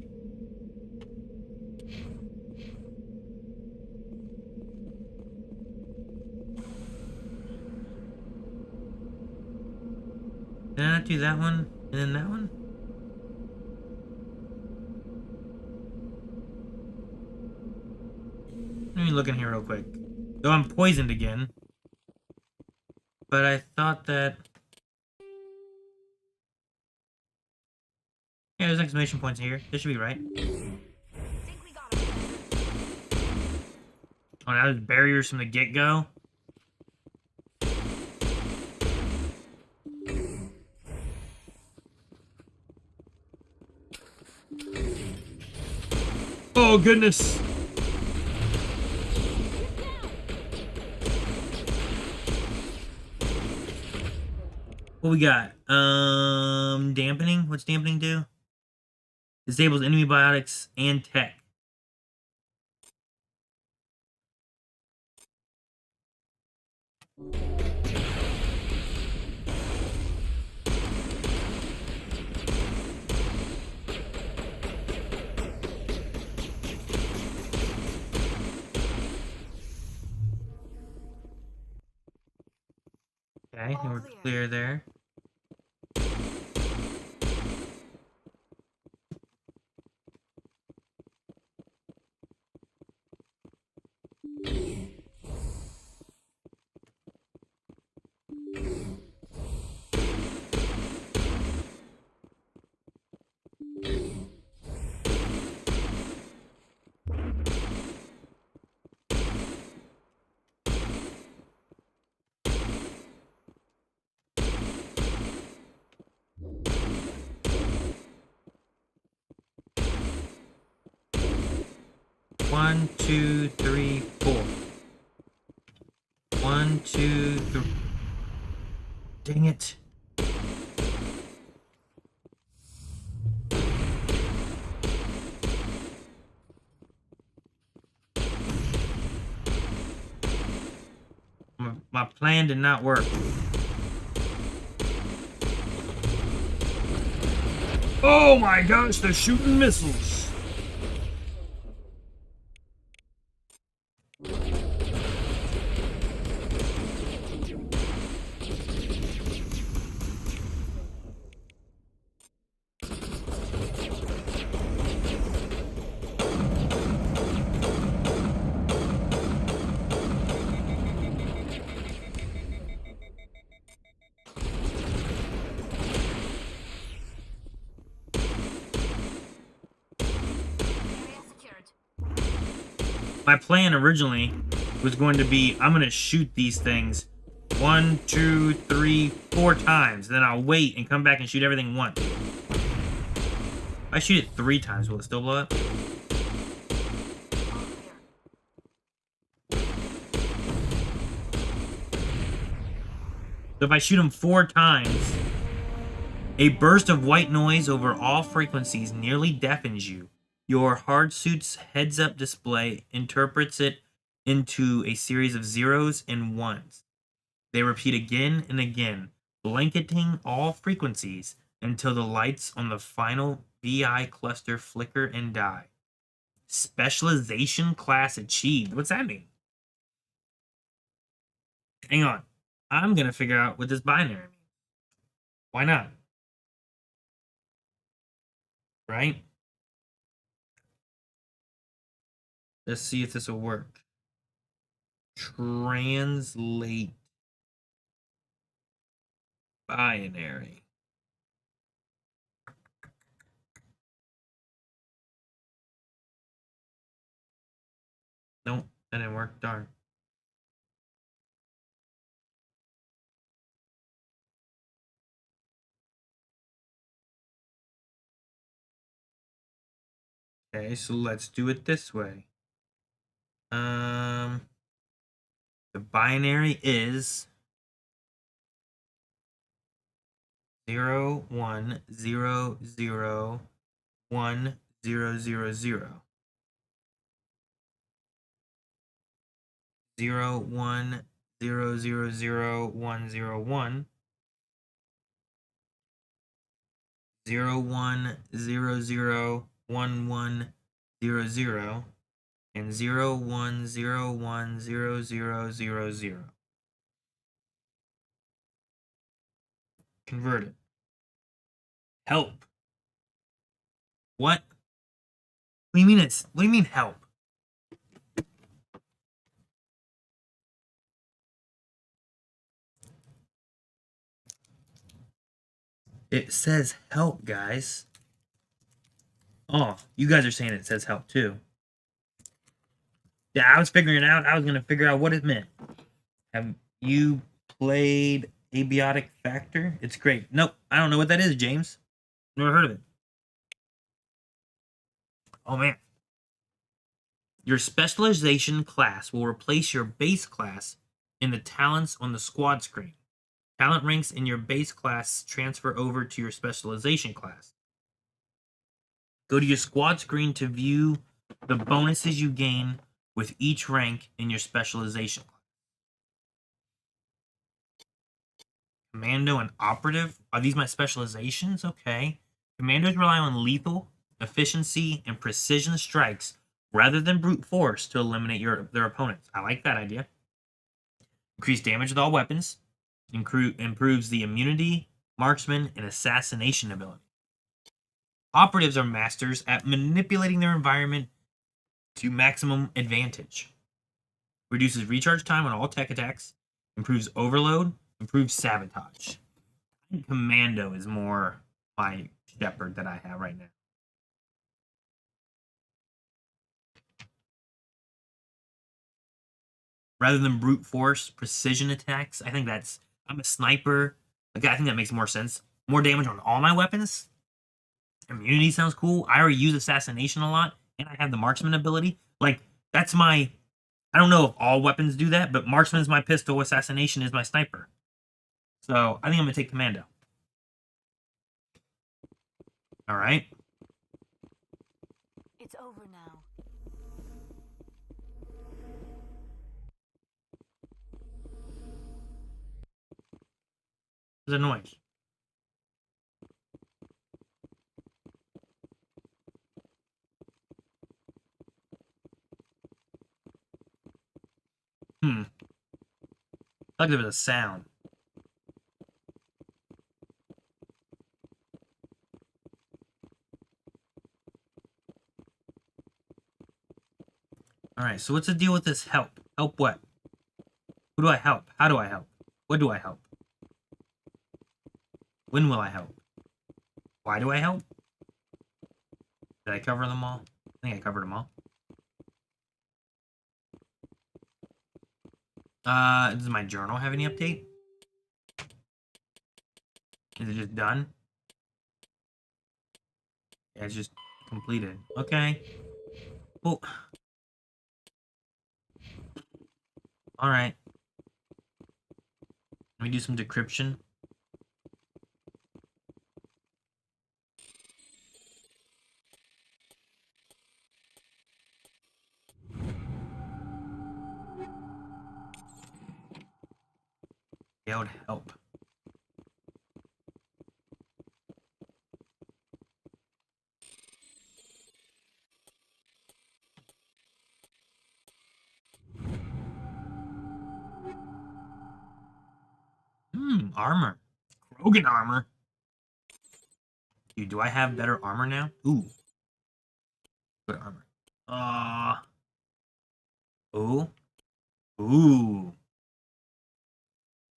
Did I not do that one and then that one? Let me look in here real quick. Though I'm poisoned again. But I thought that... Yeah, there's exclamation points here. This should be right. Oh, now there's barriers from the get-go. Oh, goodness. What we got? Dampening? What's dampening do? Disables enemy biotics and tech. Okay, and we're clear there. One, two, three, four. 1, 2, 3. Dang it. My plan did not work. Oh my gosh, they're shooting missiles. My plan originally was going to be, I'm going to shoot these things 1, 2, 3, 4 times. Then I'll wait and come back and shoot everything once. If I shoot it 3 times, will it still blow up? So if I shoot them 4 times, A burst of white noise over all frequencies nearly deafens you. Your hard suit's heads-up display interprets it into a series of zeros and ones. They repeat again and again, blanketing all frequencies until the lights on the final VI cluster flicker and die. Specialization class achieved. What's that mean? Hang on. I'm going to figure out what this binary means. Why not? Right? Let's see if this will work. Translate binary. Nope, that didn't work. Darn. Okay, so let's do it this way. The binary is 0, 1, 0, 0, 1, 0, 0, 0. 0, 1, 0, 0, 0, 1, 0, 1. 0, 1, 0, 0, 1, 1, 0, 0. And 0, 1, 0, 1, 0, 0, 0, 0. Convert it. Help. What? What do you mean it's? What do you mean help? It says help, guys. Oh, you guys are saying it says help too. Yeah, I was figuring it out. I was gonna figure out what it meant. Have you played Abiotic Factor? It's great. Nope, I don't know what that is, James. Never heard of it. Oh man. Your specialization class will replace your base class in the talents on the squad screen. Talent ranks in your base class transfer over to your specialization class. Go to your squad screen to view the bonuses you gain with each rank in your specialization class. Commando and operative? Are these my specializations? Okay. Commandos rely on lethal, efficiency, and precision strikes rather than brute force to eliminate their opponents. I like that idea. Increase damage with all weapons. Improves the immunity, marksman, and assassination ability. Operatives are masters at manipulating their environment to maximum advantage. Reduces recharge time on all tech attacks. Improves overload. Improves sabotage. I think Commando is more my shepherd that I have right now. Rather than brute force, precision attacks. I think that's... I'm a sniper. Like, I think that makes more sense. More damage on all my weapons. Immunity sounds cool. I already use assassination a lot, and I have the marksman ability. Like, that's my... I don't know if all weapons do that, but marksman is my pistol, assassination is my sniper. So, I think I'm going to take Commando. Alright. It's over now. What's the noise? Like there was a sound. Alright, so what's the deal with this help? Help what? Who do I help? How do I help? What do I help? When will I help? Why do I help? Did I cover them all? I think I covered them all. Does my journal have any update? Is it just done? Yeah, it's just completed. Okay. Well. Alright. Let me do some decryption. That would help. Armor. Krogan armor. Dude, do I have better armor now? Ooh. Good armor. Ooh. Ooh.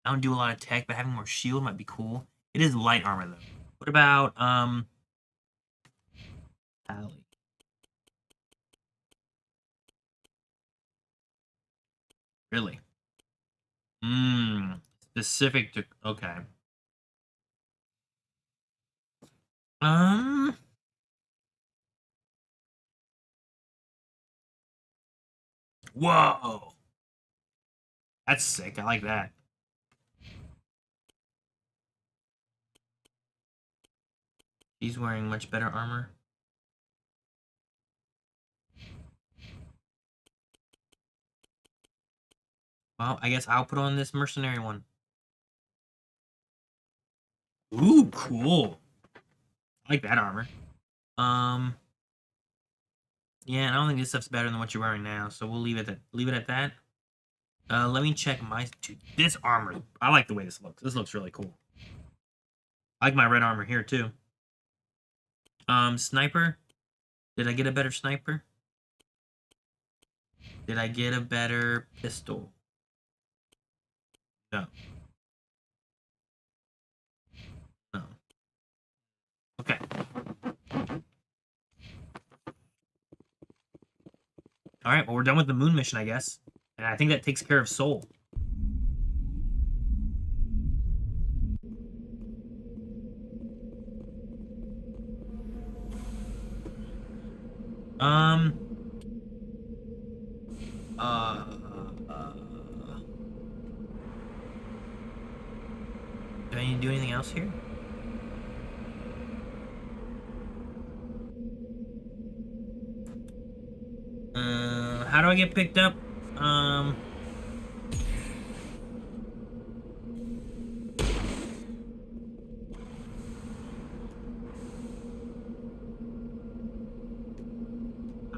I don't do a lot of tech, but having more shield might be cool. It is light armor though. What about Pally? Really? Specific to okay. Whoa. That's sick. I like that. He's wearing much better armor. Well, I guess I'll put on this mercenary one. Ooh, cool. I like that armor. Yeah, I don't think this stuff's better than what you're wearing now, so we'll leave it at that. Let me check my dude, this armor. I like the way this looks. This looks really cool. I like my red armor here too. Sniper. Did I get a better sniper? Did I get a better pistol? No. No. Okay. Alright, well, we're done with the moon mission, I guess. And I think that takes care of Soul. Do I need to do anything else here? How do I get picked up? I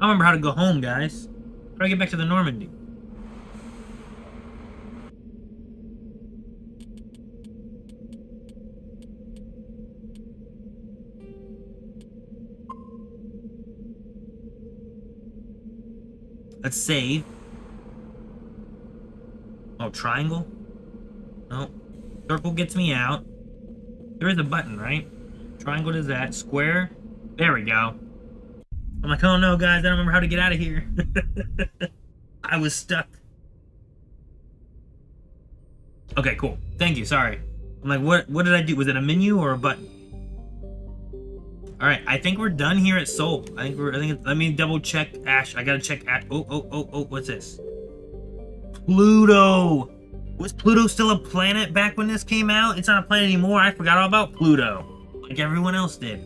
don't remember how to go home, guys. How do I get back to the Normandy? Let's save. Oh, triangle? No. Circle gets me out. There is a button, right? Triangle does that. Square. There we go. I'm like, oh no, guys, I don't remember how to get out of here. I was stuck. Okay, cool. Thank you. Sorry. I'm like, what did I do? Was it a menu or a button? All right, I think we're done here at Seoul. Let me double check Ash. I gotta check Ash. Oh, what's this? Pluto. Was Pluto still a planet back when this came out? It's not a planet anymore. I forgot all about Pluto, like everyone else did.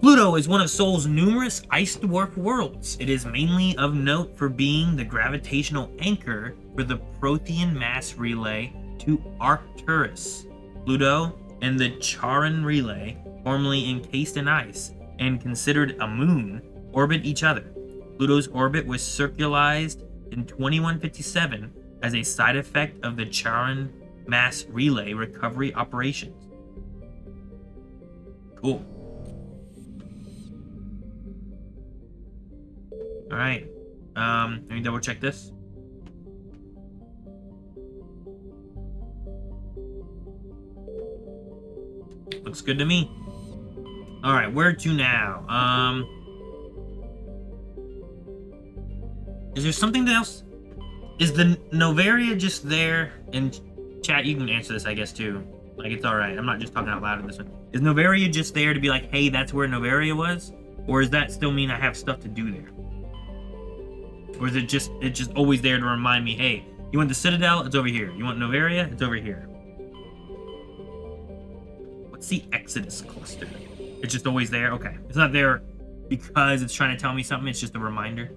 Pluto is one of Sol's numerous ice dwarf worlds. It is mainly of note for being the gravitational anchor for the Prothean mass relay to Arcturus. Pluto and the Charon relay, formerly encased in ice and considered a moon, orbit each other. Pluto's orbit was circularized in 2157 as a side effect of the Charon mass relay recovery operations. Cool. All right. Let me double check this. Looks good to me. All right, where to now? Is there something else? Is the Novaria just there? And chat, you can answer this, I guess, too. Like, it's all right. I'm not just talking out loud in this one. Is Novaria just there to be like, hey, that's where Novaria was? Or does that still mean I have stuff to do there? Or is it just always there to remind me, hey, you want the Citadel? It's over here. You want Novaria? It's over here. What's the Exodus cluster? It's just always there? Okay. It's not there because it's trying to tell me something. It's just a reminder.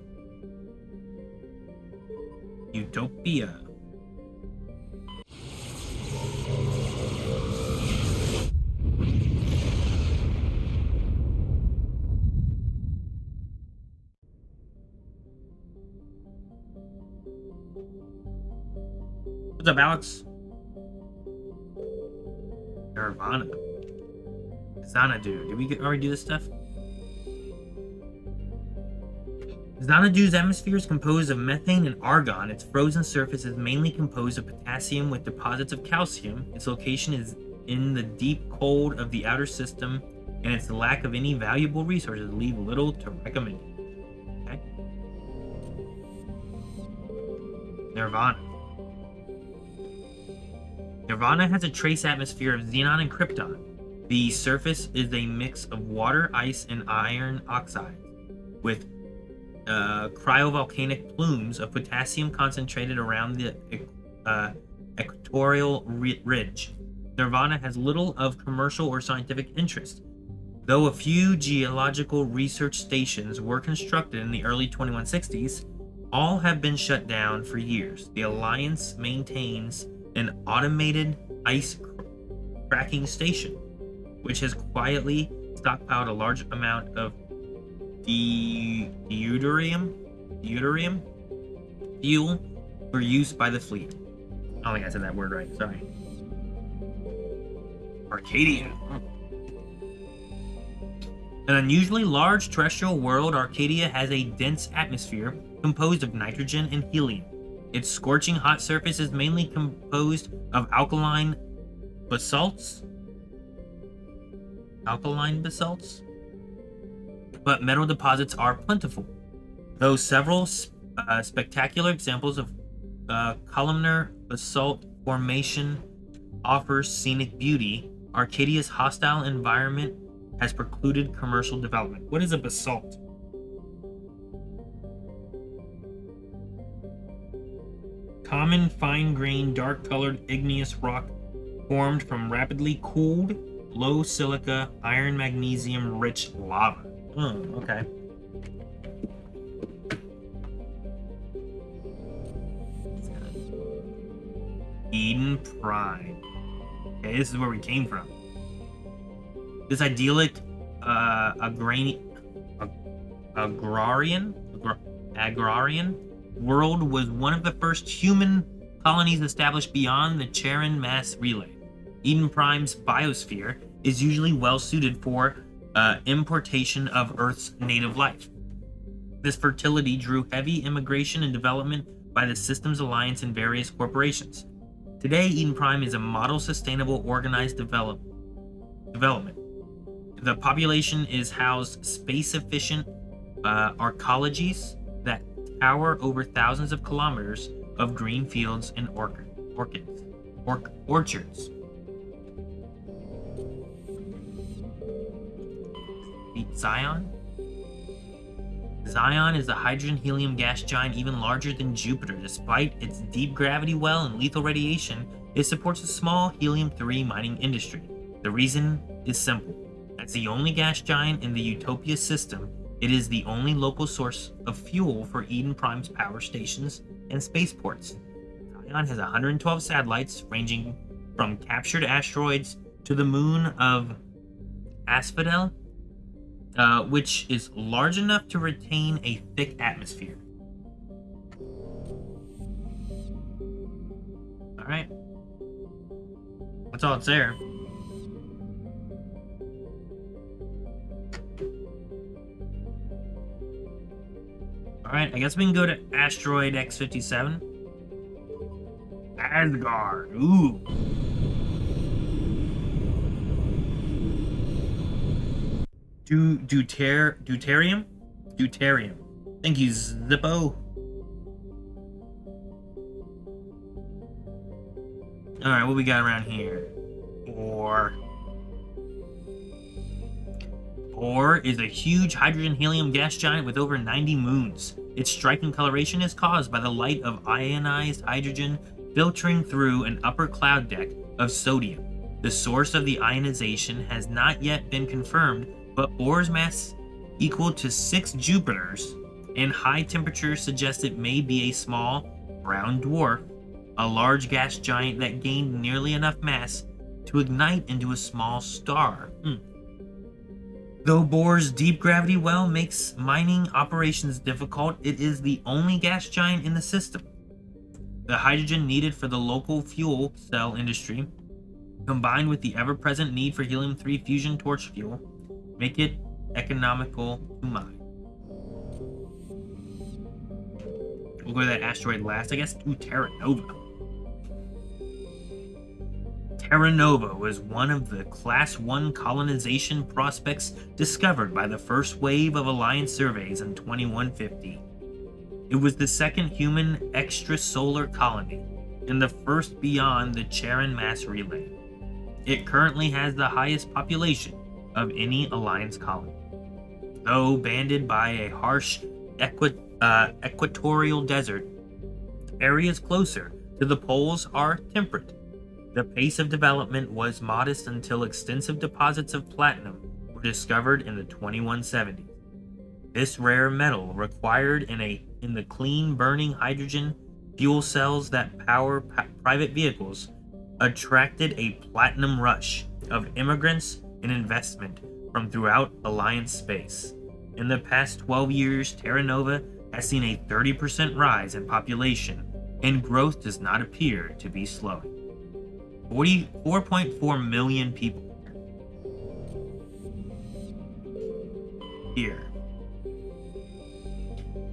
Utopia. What's up, Alex? Nirvana. Xanadu. Did we already do this stuff? Xanadu's atmosphere is composed of methane and argon. Its frozen surface is mainly composed of potassium with deposits of calcium. Its location is in the deep cold of the outer system, and its lack of any valuable resources leave little to recommend. Okay. Nirvana. Nirvana has a trace atmosphere of xenon and krypton. The surface is a mix of water, ice, and iron oxide, with cryovolcanic plumes of potassium concentrated around the equatorial ridge. Nirvana has little of commercial or scientific interest. Though a few geological research stations were constructed in the early 2160s, all have been shut down for years. The Alliance maintains an automated ice cracking station, which has quietly stockpiled a large amount of deuterium fuel for use by the fleet. I don't think I said that word right, sorry. Arcadia. An unusually large terrestrial world, Arcadia has a dense atmosphere composed of nitrogen and helium. Its scorching hot surface is mainly composed of alkaline basalts, but metal deposits are plentiful. Though several spectacular examples of columnar basalt formation offer scenic beauty, Arcadia's hostile environment has precluded commercial development. What is a basalt? Common fine-grained, dark-colored igneous rock formed from rapidly cooled, low silica, iron magnesium rich lava. Oh, okay. Eden Prime. Okay, this is where we came from. This idyllic agrarian world was one of the first human colonies established beyond the Charon mass relay. Eden Prime's biosphere is usually well suited for importation of Earth's native life. This fertility drew heavy immigration and development by the Systems Alliance and various corporations. Today, Eden Prime is a model sustainable organized development. The population is housed space-efficient arcologies that tower over thousands of kilometers of green fields and orchards. Zion? Zion is a hydrogen-helium gas giant even larger than Jupiter. Despite its deep gravity well and lethal radiation, it supports a small helium-3 mining industry. The reason is simple. As the only gas giant in the Utopia system, it is the only local source of fuel for Eden Prime's power stations and spaceports. Zion has 112 satellites ranging from captured asteroids to the moon of Asphodel, which is large enough to retain a thick atmosphere. Alright. That's all it's there. Alright, I guess we can go to Asteroid X-57. Asgard. Ooh. Deuterium? Deuterium. Thank you, Zippo. Alright, what we got around here? Bohr is a huge hydrogen-helium gas giant with over 90 moons. Its striking coloration is caused by the light of ionized hydrogen filtering through an upper cloud deck of sodium. The source of the ionization has not yet been confirmed, but Bohr's mass equal to 6 Jupiters and high temperatures suggest it may be a small brown dwarf, a large gas giant that gained nearly enough mass to ignite into a small star. Though Bohr's deep gravity well makes mining operations difficult, it is the only gas giant in the system. The hydrogen needed for the local fuel cell industry, combined with the ever-present need for helium-3 fusion torch fuel, make it economical to mine. We'll go to that asteroid last, I guess, to Terra Nova. Terra Nova was one of the Class 1 colonization prospects discovered by the first wave of Alliance surveys in 2150. It was the second human extrasolar colony, and the first beyond the Charon mass relay. It currently has the highest population of any Alliance colony. Though banded by a harsh equatorial desert, areas closer to the poles are temperate. The pace of development was modest until extensive deposits of platinum were discovered in the 2170s. This rare metal required in the clean burning hydrogen fuel cells that power private vehicles attracted a platinum rush of immigrants and investment from throughout Alliance space. In the past 12 years, Terra Nova has seen a 30% rise in population, and growth does not appear to be slowing. 4.4 million people here.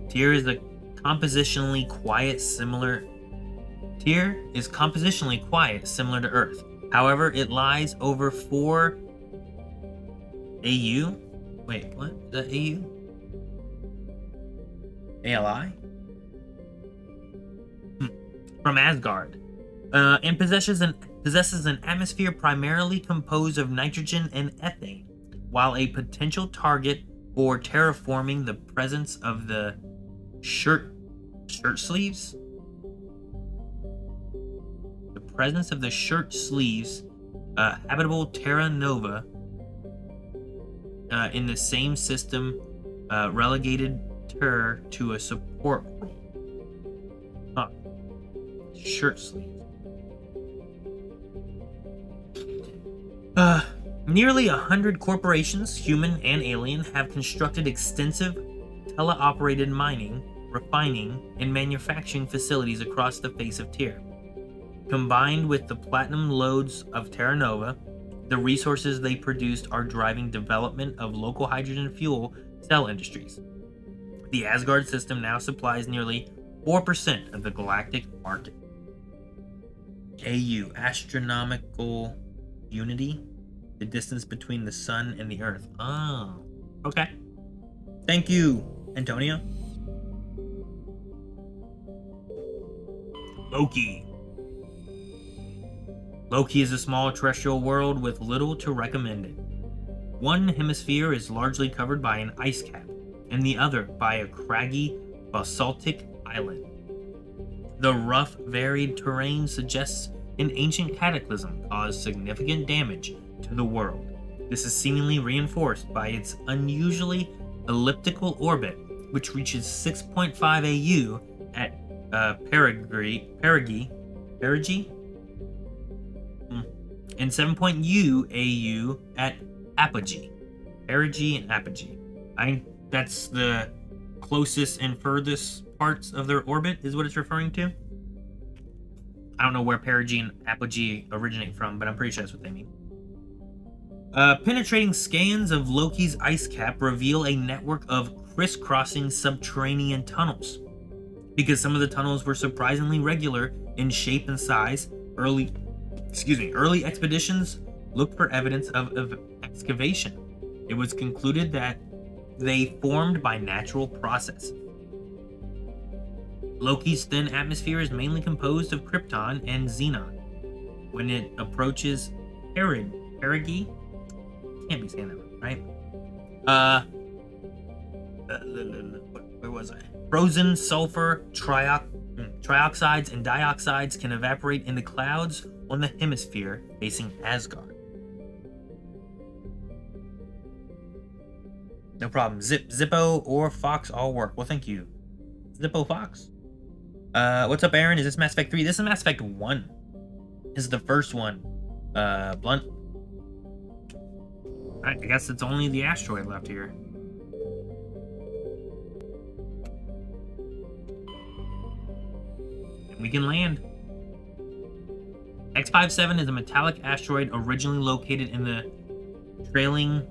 Tyr is compositionally quiet, similar to Earth. However, it lies over 4 AU. Wait, what? Is that AU? ALI? From Asgard. And possesses an atmosphere primarily composed of nitrogen and ethane, while a potential target for terraforming the presence of the shirt sleeves. The presence of the shirt sleeves, habitable Terra Nova, in the same system, relegated Ter to a support role. Huh. Shirt sleeves. Nearly 100 corporations, human and alien, have constructed extensive teleoperated mining, refining, and manufacturing facilities across the face of Tyr. Combined with the platinum lodes of Terra Nova, the resources they produced are driving development of local hydrogen fuel cell industries. The Asgard system now supplies nearly 4% of the galactic market. AU, astronomical unity, the distance between the sun and the earth. Oh, okay. Thank you, Antonio. Loki. Loki is a small terrestrial world with little to recommend it. One hemisphere is largely covered by an ice cap, and the other by a craggy, basaltic island. The rough, varied terrain suggests an ancient cataclysm caused significant damage to the world. This is seemingly reinforced by its unusually elliptical orbit, which reaches 6.5 AU at perigee, and 7.U AU at apogee. Perigee and apogee. I think that's the closest and furthest parts of their orbit is what it's referring to. I don't know where perigee and apogee originate from, but I'm pretty sure that's what they mean. Penetrating scans of Loki's ice cap reveal a network of crisscrossing subterranean tunnels. Because some of the tunnels were surprisingly regular in shape and size, early expeditions looked for evidence of excavation. It was concluded that they formed by natural processes. Loki's thin atmosphere is mainly composed of krypton and xenon. When it approaches perigee, can't be saying that right? Where was I? Frozen sulfur trioxides and dioxides can evaporate into clouds on the hemisphere facing Asgard. No problem. Zippo or Fox all work. Well, thank you. Zippo Fox. What's up, Aaron? Is this Mass Effect 3? This is Mass Effect 1. This is the first one. Blunt. Alright, I guess it's only the asteroid left here. We can land. X57 is a metallic asteroid originally located in the trailing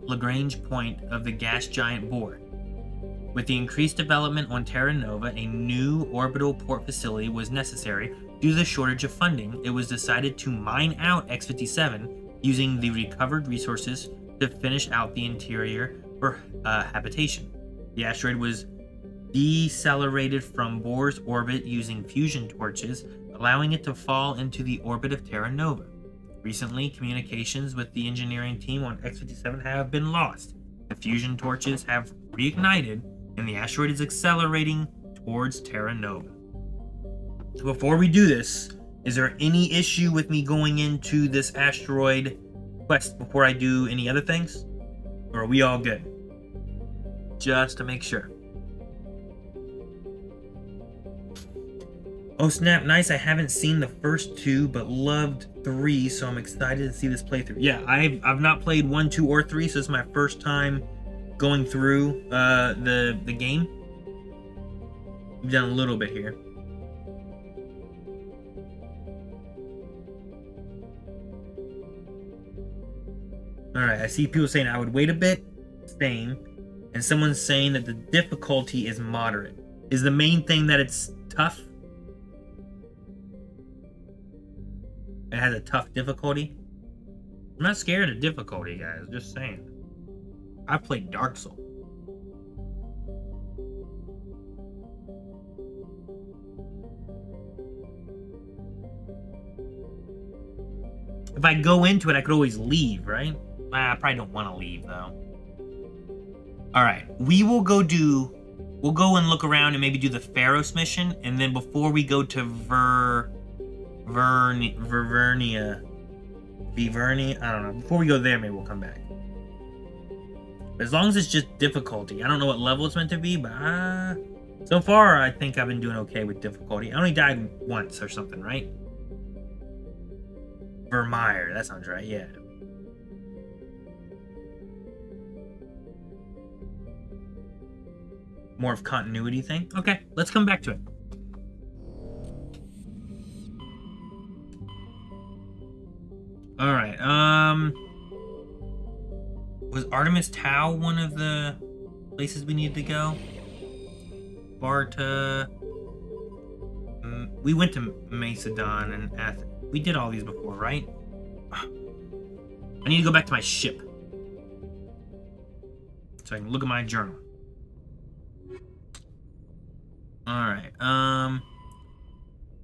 Lagrange point of the gas giant Bohr. With the increased development on Terra Nova, a new orbital port facility was necessary. Due to the shortage of funding, it was decided to mine out X57 using the recovered resources to finish out the interior for habitation. The asteroid was decelerated from Bohr's orbit using fusion torches, allowing it to fall into the orbit of Terra Nova. Recently, communications with the engineering team on X57 have been lost. The fusion torches have reignited, and the asteroid is accelerating towards Terra Nova. So before we do this, is there any issue with me going into this asteroid quest before I do any other things? Or are we all good? Just to make sure. Oh snap, nice. I haven't seen the first two, but loved 3, so I'm excited to see this playthrough. Yeah, I've not played 1, 2, or 3, so this is my first time going through the game. We've done a little bit here. Alright, I see people saying I would wait a bit, same, and someone's saying that the difficulty is moderate. Is the main thing that it's tough? It has a tough difficulty? I'm not scared of difficulty, guys, just saying. I played Dark Souls. If I go into it, I could always leave, right? I probably don't want to leave, though. Alright, we'll go and look around and maybe do the Pharos mission, and then before we go to Vivernia, I don't know. Before we go there, maybe we'll come back. As long as it's just difficulty. I don't know what level it's meant to be, but so far, I think I've been doing okay with difficulty. I only died once or something, right? Vermeer, that sounds right, yeah. More of continuity thing? Okay, let's come back to it. Alright, was Artemis Tau one of the places we needed to go? Barta. We went to Macedon and Athens. We did all these before, right? I need to go back to my ship so I can look at my journal. Alright,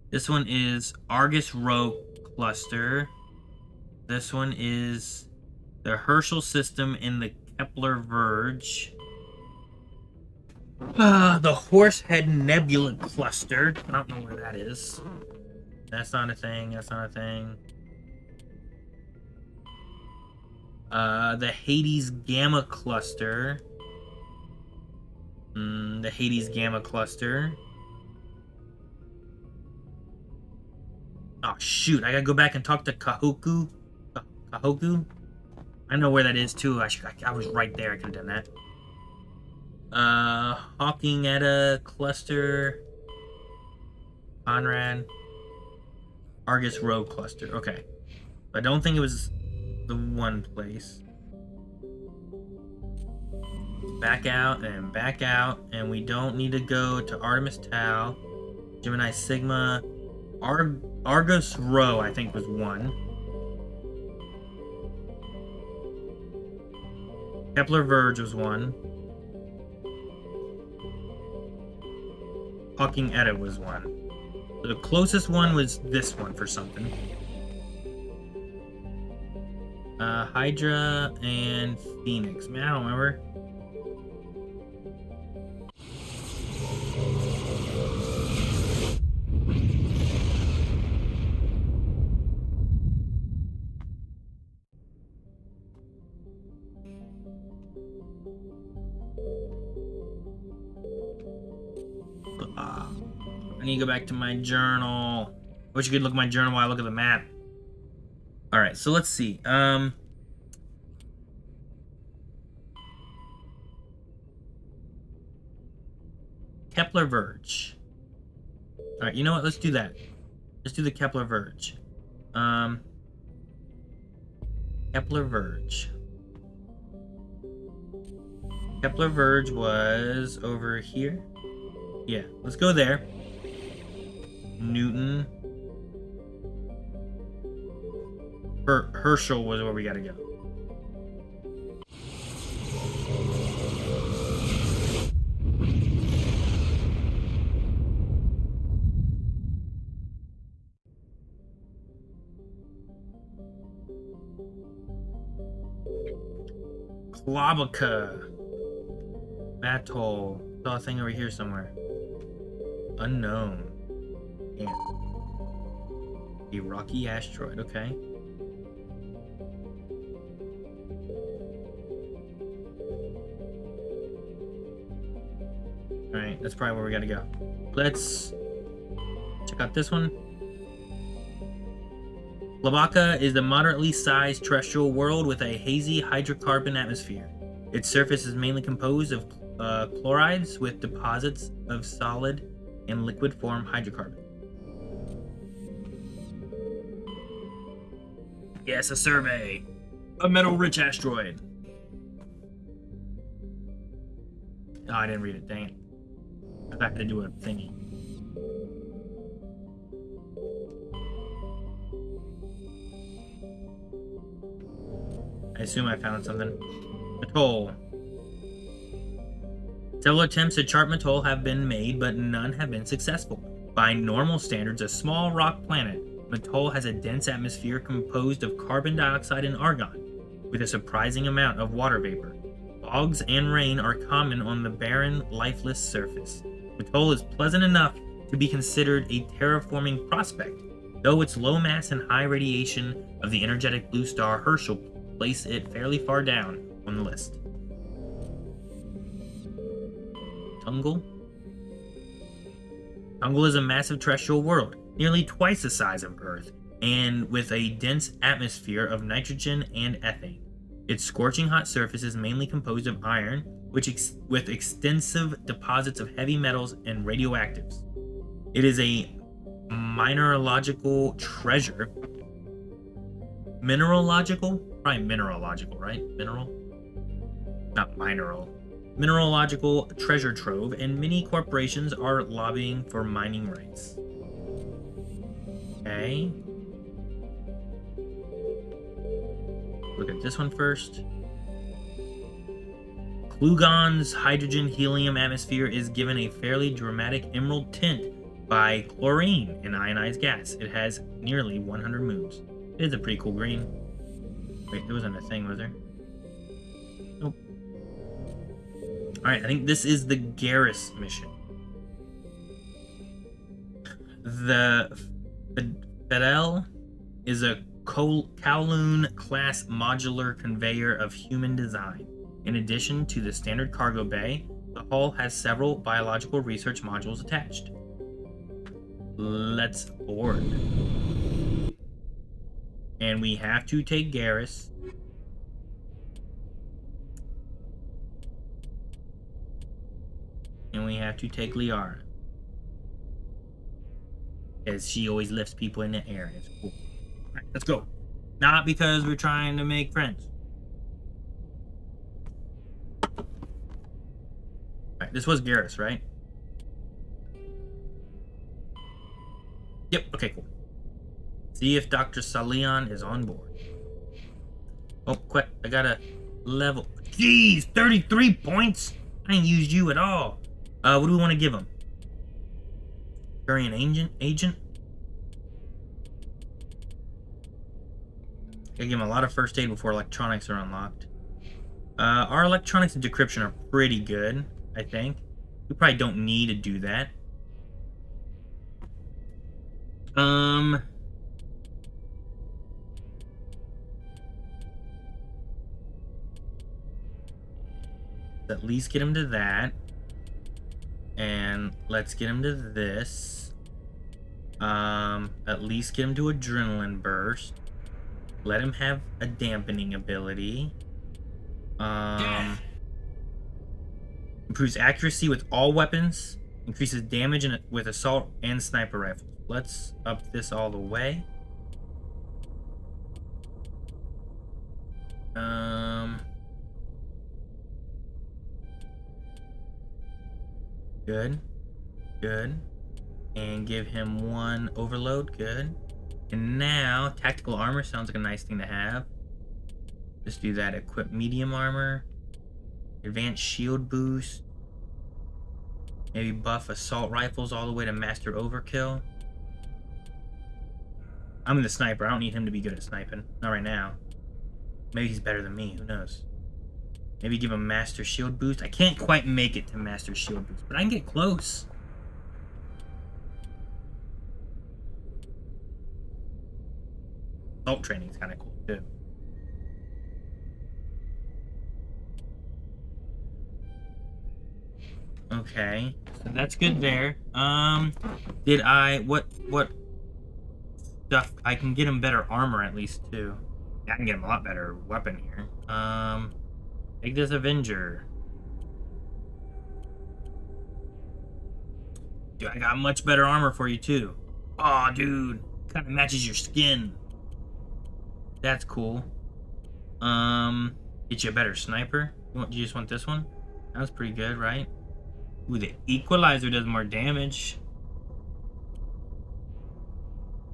this one is Argus Rho Cluster. This one is the Herschel system in the Kepler Verge. The Horsehead Nebula Cluster. I don't know where that is. That's not a thing. That's not a thing. The Hades Gamma Cluster. The Hades Gamma Cluster. Oh, shoot. I gotta go back and talk to Kahoku. Kahoku? I know where that is, too. I was right there. I could have done that. Hawking Etta Cluster. Conrad. Argus Rogue Cluster. Okay. I don't think it was the one place. Back out, and we don't need to go to Artemis Tau. Gemini Sigma. Argus Rho, I think, was one. Kepler Verge was one. Hawking Etta was one. So the closest one was this one for something. Hydra and Phoenix. Man, I don't remember. I need to go back to my journal. I wish you could look at my journal while I look at the map. Alright, so let's see. Kepler Verge. Alright, you know what? Let's do that. Let's do the Kepler Verge. Kepler Verge. Kepler Verge was over here. Yeah, let's go there. Newton. Herschel was where we gotta go. Klabaca. Atoll. Saw a thing over here somewhere. Unknown. Yeah. A rocky asteroid, okay. Alright, that's probably where we gotta go. Let's check out this one. Klabaca is a moderately sized terrestrial world with a hazy hydrocarbon atmosphere. Its surface is mainly composed of chlorides with deposits of solid and liquid form hydrocarbon. Yes, a survey. A metal-rich asteroid. Oh, I didn't read it, dang it. I had to do a thingy. I assume I found something. Atoll. Several attempts at chart Atoll have been made, but none have been successful. By normal standards, a small rock planet, Atoll has a dense atmosphere composed of carbon dioxide and argon, with a surprising amount of water vapor. Fogs and rain are common on the barren, lifeless surface. Atoll is pleasant enough to be considered a terraforming prospect, though its low mass and high radiation of the energetic blue star Herschel place it fairly far down on the list. Tungle? Tungle is a massive terrestrial world, nearly twice the size of Earth, and with a dense atmosphere of nitrogen and ethane. Its scorching hot surface is mainly composed of iron, with extensive deposits of heavy metals and radioactives. It is a mineralogical treasure. Mineralogical? Probably mineralogical, right? Mineral? Not mineral. Mineralogical treasure trove, and many corporations are lobbying for mining rights. Okay. Look at this one first. Klugon's hydrogen-helium atmosphere is given a fairly dramatic emerald tint by chlorine, an ionized gas. It has nearly 100 moons. It is a pretty cool green. Wait, there wasn't a thing, was there? Nope. Alright, I think this is the Garrus mission. The Citadel is a Kowloon-class modular conveyor of human design. In addition to the standard cargo bay, the hull has several biological research modules attached. Let's board. And we have to take Garrus. And we have to take Liara. As she always lifts people in the air. It's cool. Alright, let's go. Not because we're trying to make friends. Alright, this was Garrus, right? Yep, okay, cool. See if Dr. Saleon is on board. Oh, quick, I got a level. Jeez, 33 points? I ain't used you at all. What do we want to give him? Turian agent? Gotta give him a lot of first aid before electronics are unlocked. Our electronics and decryption are pretty good, I think. We probably don't need to do that. At least get him to that. And let's get him to this. At least get him to adrenaline burst. Let him have a dampening ability. Improves accuracy with all weapons. Increases damage with assault and sniper rifles. Let's up this all the way. Good. Good. And give him 1 overload. Good. And now, tactical armor sounds like a nice thing to have. Just do that. Equip medium armor. Advanced shield boost. Maybe buff assault rifles all the way to master overkill. I'm the sniper. I don't need him to be good at sniping. Not right now. Maybe he's better than me. Who knows? Maybe give him master shield boost. I can't quite make it to master shield boost, but I can get close. Assault training is kind of cool too. Okay, so that's good there. Did I what stuff? I can get him better armor at least too. I can get him a lot better weapon here. Take this Avenger. Dude, I got much better armor for you too. Aw, dude, kind of matches your skin. That's cool. Get you a better sniper. You just want this one? That was pretty good, right? Ooh, the equalizer does more damage.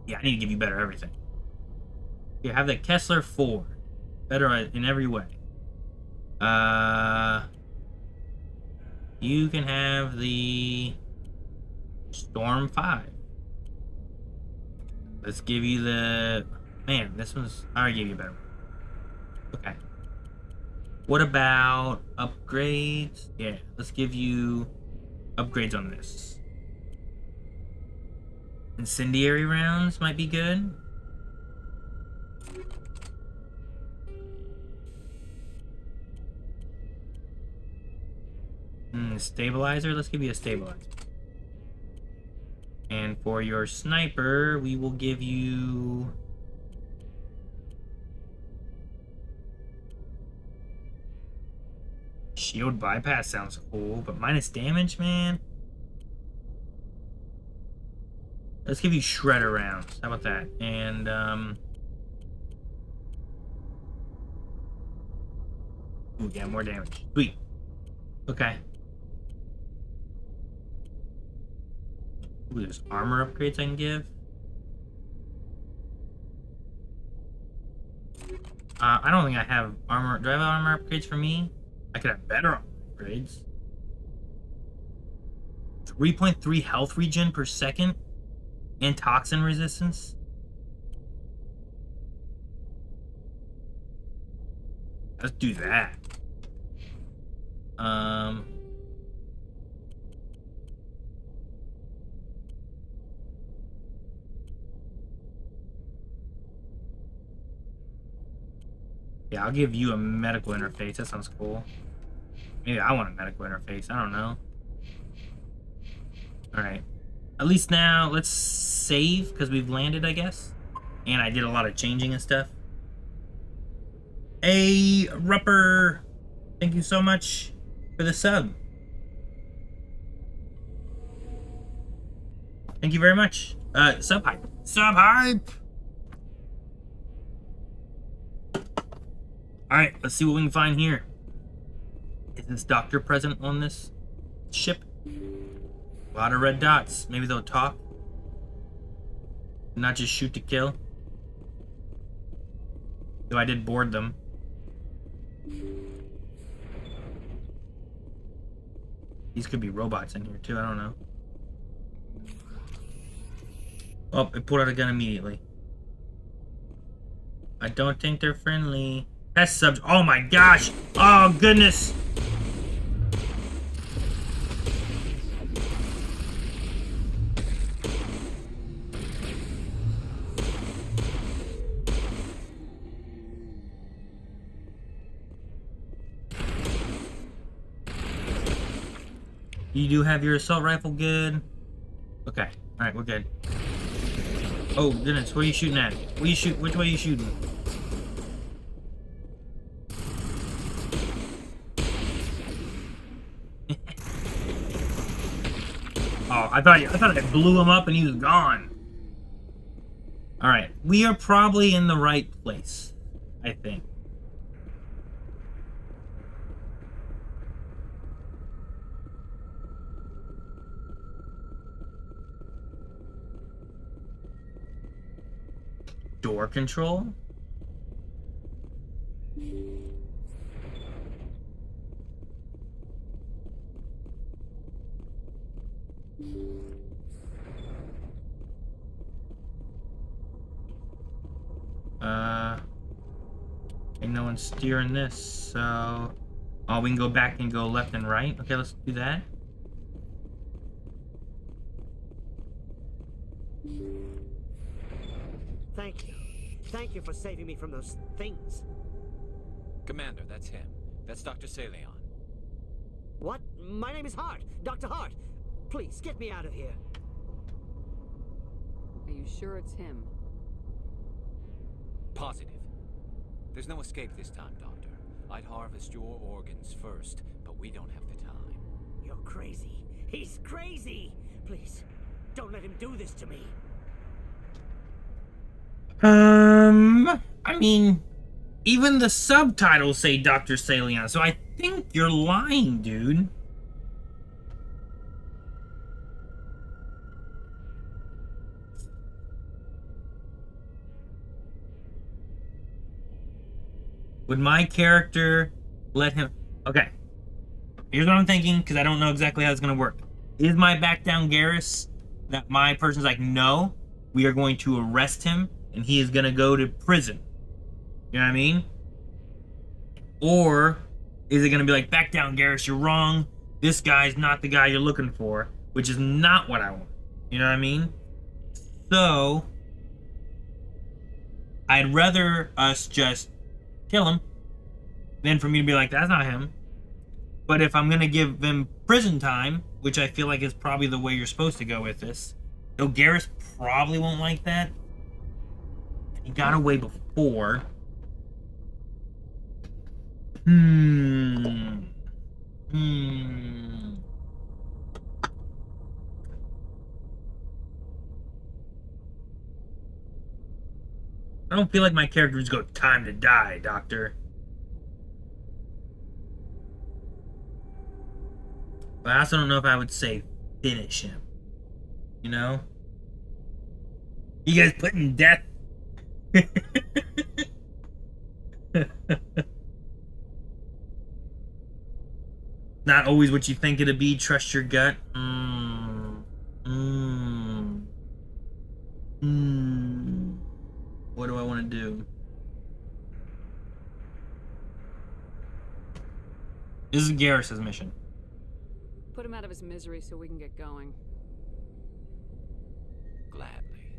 Yeah, I need to give you better everything. You have the Kessler 4. Better in every way. You can have the Storm 5. Let's give you the... Man, this one's... I already gave you a better one. Okay. What about upgrades? Yeah, let's give you upgrades on this. Incendiary rounds might be good. Stabilizer, let's give you a stabilizer. And for your sniper, we will give you... Shield bypass sounds cool, but minus damage, man. Let's give you shredder rounds. How about that? And ooh, yeah, more damage. Sweet. Okay. Ooh, there's armor upgrades I can give. I don't think I have armor. Do I have armor upgrades for me? I could have better upgrades. 3.3 health regen per second and toxin resistance. Let's do that. Yeah, I'll give you a medical interface. That sounds cool. Maybe I want a medical interface. I don't know. Alright. At least now, let's save, because we've landed, I guess. And I did a lot of changing and stuff. Hey, Rupper! Thank you so much for the sub. Thank you very much. Sub hype. Sub hype! Alright, let's see what we can find here. Is this doctor present on this ship? A lot of red dots. Maybe they'll talk. Not just shoot to kill. Though I did board them. These could be robots in here too, I don't know. Oh, it pulled out a gun immediately. I don't think they're friendly. That's subs. Oh my gosh! Oh goodness! You do have your assault rifle good. Okay. Alright, we're good. Oh goodness, where are you shooting at? Where you shoot? Which way are you shooting? Oh, I thought I blew him up and he was gone. All right, we are probably in the right place, I think. Door control? Ain't no one steering this, so... Oh, we can go back and go left and right? Okay, let's do that. Thank you. Thank you for saving me from those things. Commander, that's him. That's Dr. Saleon. What? My name is Hart. Dr. Hart. Please, get me out of here. Are you sure it's him? Positive. There's no escape this time, Doctor. I'd harvest your organs first, but we don't have the time. You're crazy. He's crazy. Please, don't let him do this to me. I mean, even the subtitles say Dr. Saleon, so I think you're lying, dude. Would my character let him... Okay. Here's what I'm thinking, because I don't know exactly how it's going to work. Is my back down Garrus that my person's like, no, we are going to arrest him, and he is going to go to prison? You know what I mean? Or is it going to be like, back down Garrus, you're wrong. This guy's not the guy you're looking for, which is not what I want. You know what I mean? So, I'd rather us just kill him than for me to be like, that's not him. But if I'm gonna give them prison time, which I feel like is probably the way you're supposed to go with this, though Garrus probably won't like that. He got away before. I don't feel like my characters go, time to die, Doctor. But I also don't know if I would say finish him. You know? You guys putting death... Not always what you think it'd be. Trust your gut. What do I want to do? This is Garrus's mission. Put him out of his misery so we can get going. Gladly.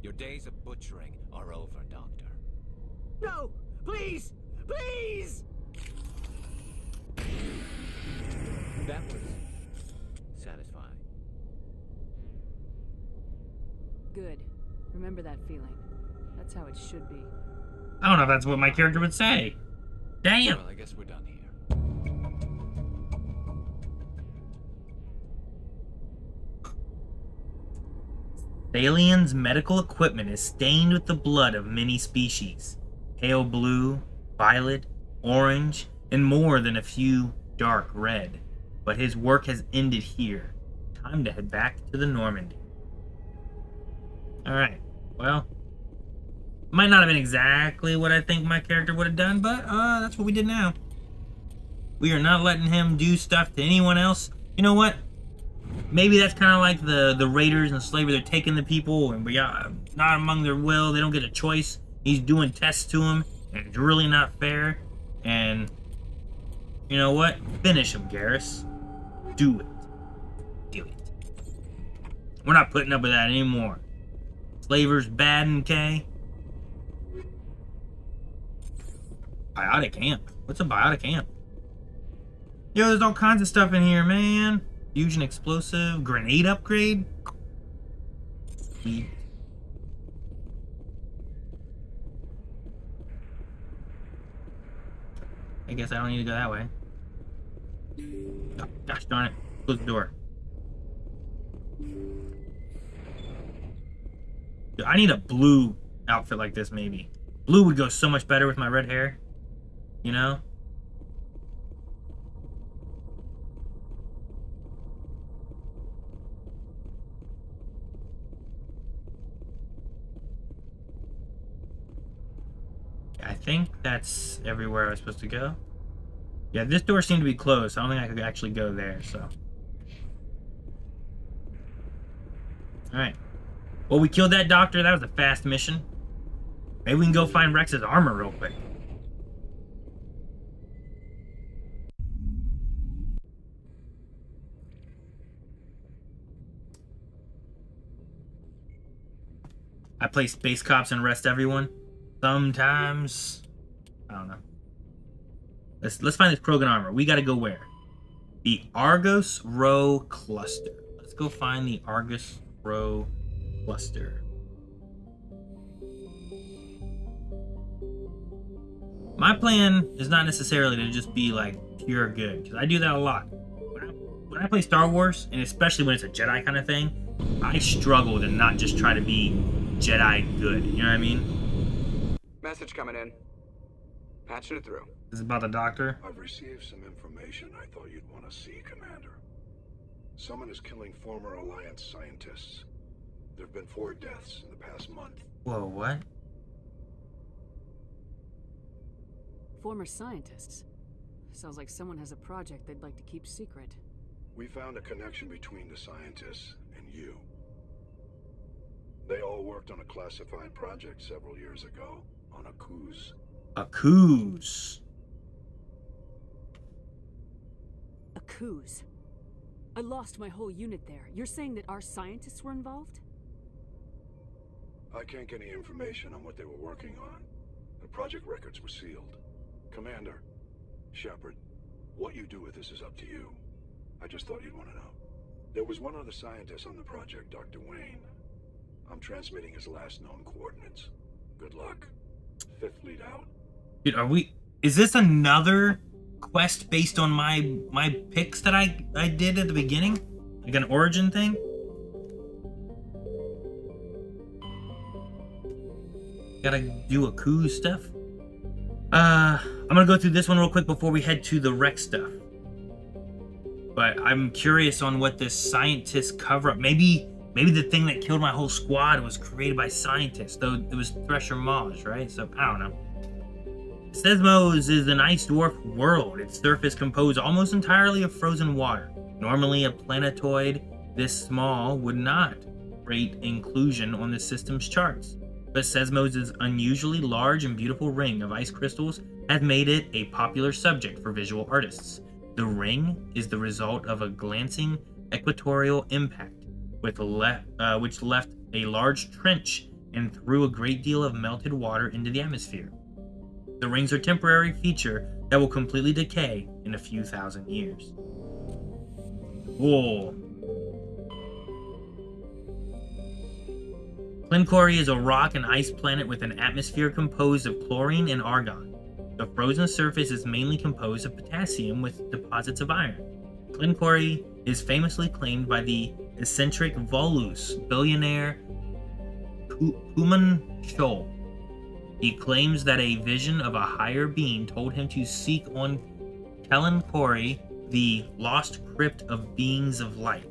Your days of butchering are over, Doctor. No! Please! Please! That was satisfying. Good. Remember that feeling. That's how it should be. I don't know if that's what my character would say. Damn! Well, I guess we're done here. Salion's medical equipment is stained with the blood of many species. Pale blue, violet, orange, and more than a few dark red. But his work has ended here. Time to head back to the Normandy. Alright, well, might not have been exactly what I think my character would have done, but that's what we did now. We are not letting him do stuff to anyone else. You know what? Maybe that's kind of like the raiders and slavery. They're taking the people and we are not among their will. They don't get a choice. He's doing tests to them, and it's really not fair. And you know what? Finish him, Garrus. Do it. Do it. We're not putting up with that anymore. Slavers bad and K. Biotic amp. What's a biotic amp? Yo, there's all kinds of stuff in here, man. Fusion explosive, grenade upgrade. Sweet. I guess I don't need to go that way. Oh, gosh darn it. Close the door. Dude, I need a blue outfit like this, maybe. Blue would go so much better with my red hair. You know? I think that's everywhere I was supposed to go. Yeah, this door seemed to be closed. I don't think I could actually go there, so. Alright. Well, we killed that doctor. That was a fast mission. Maybe we can go find Rex's armor real quick. I play Space Cops and arrest everyone. Sometimes. I don't know. Let's find this Krogan armor. We gotta go where? The Argos Row Cluster. Let's go find the Argos Row Cluster. My plan is not necessarily to just be like pure good, because I do that a lot. When I play Star Wars, and especially when it's a Jedi kind of thing, I struggle to not just try to be Jedi good. You know what I mean? Message coming in. Patching it through. This is about the doctor. I've received some information I thought you'd want to see, Commander. Someone is killing former Alliance scientists. There have been 4 deaths in the past month. Whoa, what? Former scientists? Sounds like someone has a project they'd like to keep secret. We found a connection between the scientists and you. They all worked on a classified project several years ago on a cruise. A cruise. A cruise? I lost my whole unit there. You're saying that our scientists were involved? I can't get any information on what they were working on. The project records were sealed. Commander, Shepard, what you do with this is up to you. I just thought you'd want to know. There was one other scientist on the project, Dr. Wayne. I'm transmitting his last known coordinates. Good luck. 5th fleet out. Dude, is this another quest based on my picks that I did at the beginning? Like an origin thing? Gotta do a coup stuff. I'm gonna go through this one real quick before we head to the Rex stuff. But I'm curious on what this scientist cover-up. Maybe the thing that killed my whole squad was created by scientists, though it was Thresher Maj, right? So I don't know. Sesmos is an ice dwarf world. Its surface composed almost entirely of frozen water. Normally, a planetoid this small would not rate inclusion on the system's charts. But Sesmos' unusually large and beautiful ring of ice crystals has made it a popular subject for visual artists. The ring is the result of a glancing equatorial impact, which left a large trench and threw a great deal of melted water into the atmosphere. The rings are a temporary feature that will completely decay in a few thousand years. Whoa. Clincori is a rock and ice planet with an atmosphere composed of chlorine and argon. The frozen surface is mainly composed of potassium with deposits of iron. Clincori is famously claimed by the eccentric Volus billionaire Puman Scholl. He claims that a vision of a higher being told him to seek on Clincori the lost crypt of beings of light.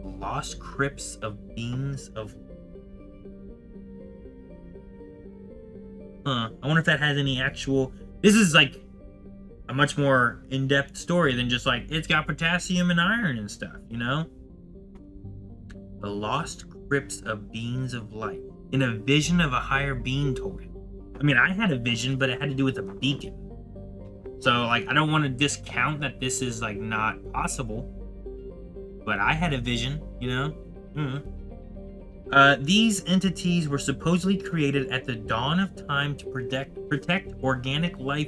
Lost crypts of beings of light. I wonder if that has any actual... This is like a much more in-depth story than just like, it's got potassium and iron and stuff, you know? The lost crypts of beings of light. In a vision of a higher being told him. I mean, I had a vision, but it had to do with a beacon. So, like, I don't want to discount that this is, like, not possible. But I had a vision, you know? These entities were supposedly created at the dawn of time to protect organic life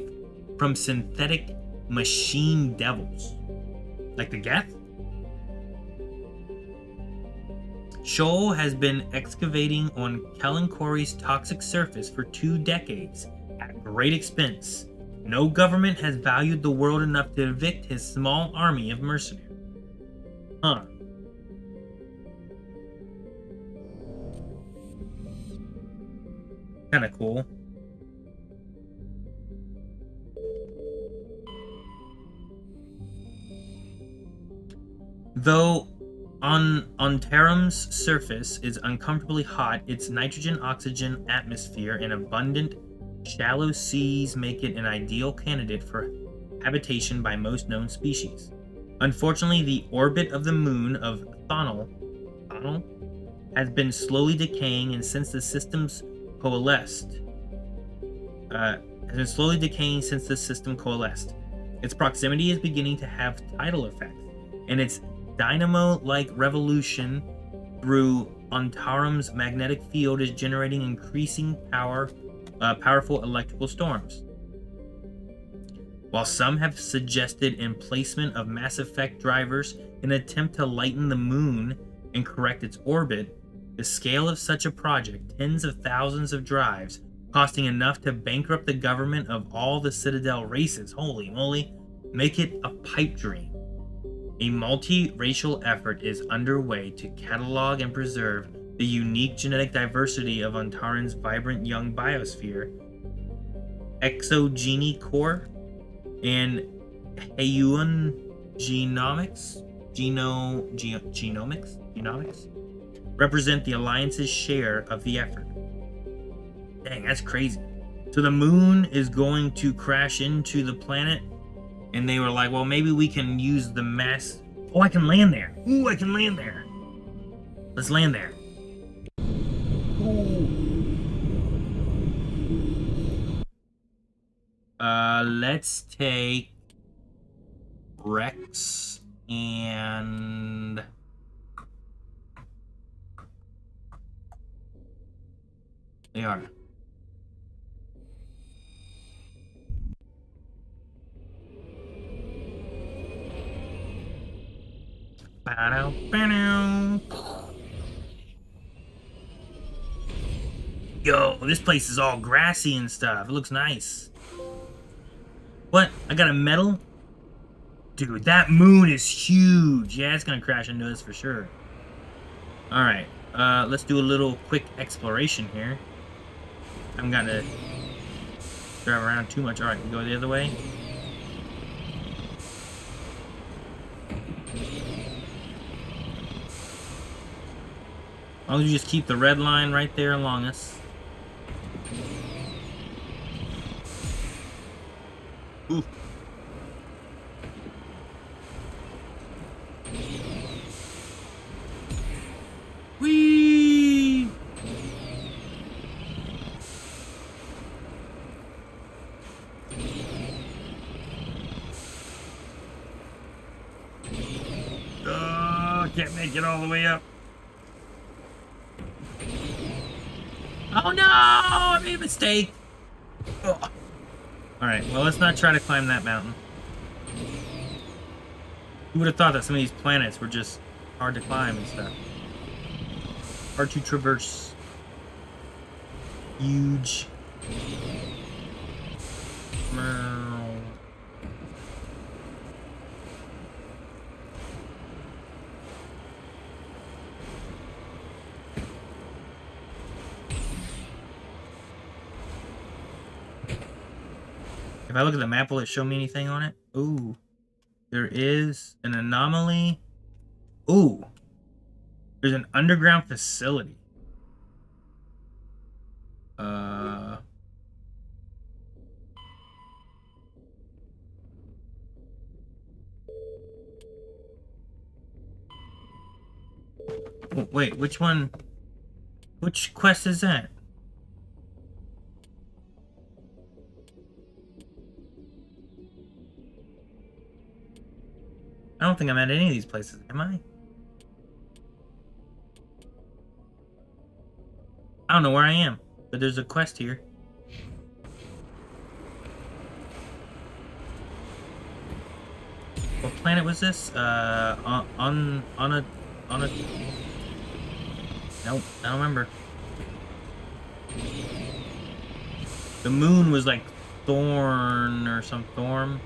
from synthetic machine devils. Like the Geth? Scholl has been excavating on Clincori's toxic surface for 2 decades at great expense. No government has valued the world enough to evict his small army of mercenaries. Huh. Kind of cool. Though Terum's surface is uncomfortably hot, its nitrogen-oxygen atmosphere and abundant shallow seas make it an ideal candidate for habitation by most known species. Unfortunately, the orbit of the moon of Thonal has been slowly decaying, and since the system's coalesced, its proximity is beginning to have tidal effects, and its dynamo-like revolution through Ontarum's magnetic field is generating increasing powerful electrical storms. While some have suggested emplacement of Mass Effect drivers in an attempt to lighten the moon and correct its orbit, the scale of such a project, tens of thousands of drives, costing enough to bankrupt the government of all the Citadel races, holy moly, make it a pipe dream. A multi-racial effort is underway to catalog and preserve the unique genetic diversity of Ontaran's vibrant young biosphere, exogeny core, and Heyuan genomics represent the Alliance's share of the effort. Dang, that's crazy. So the moon is going to crash into the planet, and they were like, well, maybe we can use the mass. Oh, I can land there. Ooh, I can land there. Let's land there. Ooh. Let's take Rex and they are. Yo, this place is all grassy and stuff. It looks nice. What? I got a medal? Dude, that moon is huge. Yeah, it's gonna crash into us for sure. Alright, let's do a little quick exploration here. I haven't gotten to drive around too much. Alright, we go the other way. As long as you just keep the red line right there along us. Ooh. Whee! Can't make it all the way up. Oh no! I made a mistake. Oh. Alright, well, let's not try to climb that mountain. Who would have thought that some of these planets were just hard to climb and stuff? Hard to traverse. Huge. If I look at the map, will it show me anything on it? Ooh. There is an anomaly. Ooh. There's an underground facility. Wait, which one? Which quest is that? I don't think I'm at any of these places, am I? I don't know where I am, but there's a quest here. What planet was this? On a... Nope, I don't remember. The moon was like Thorn or some Thorin?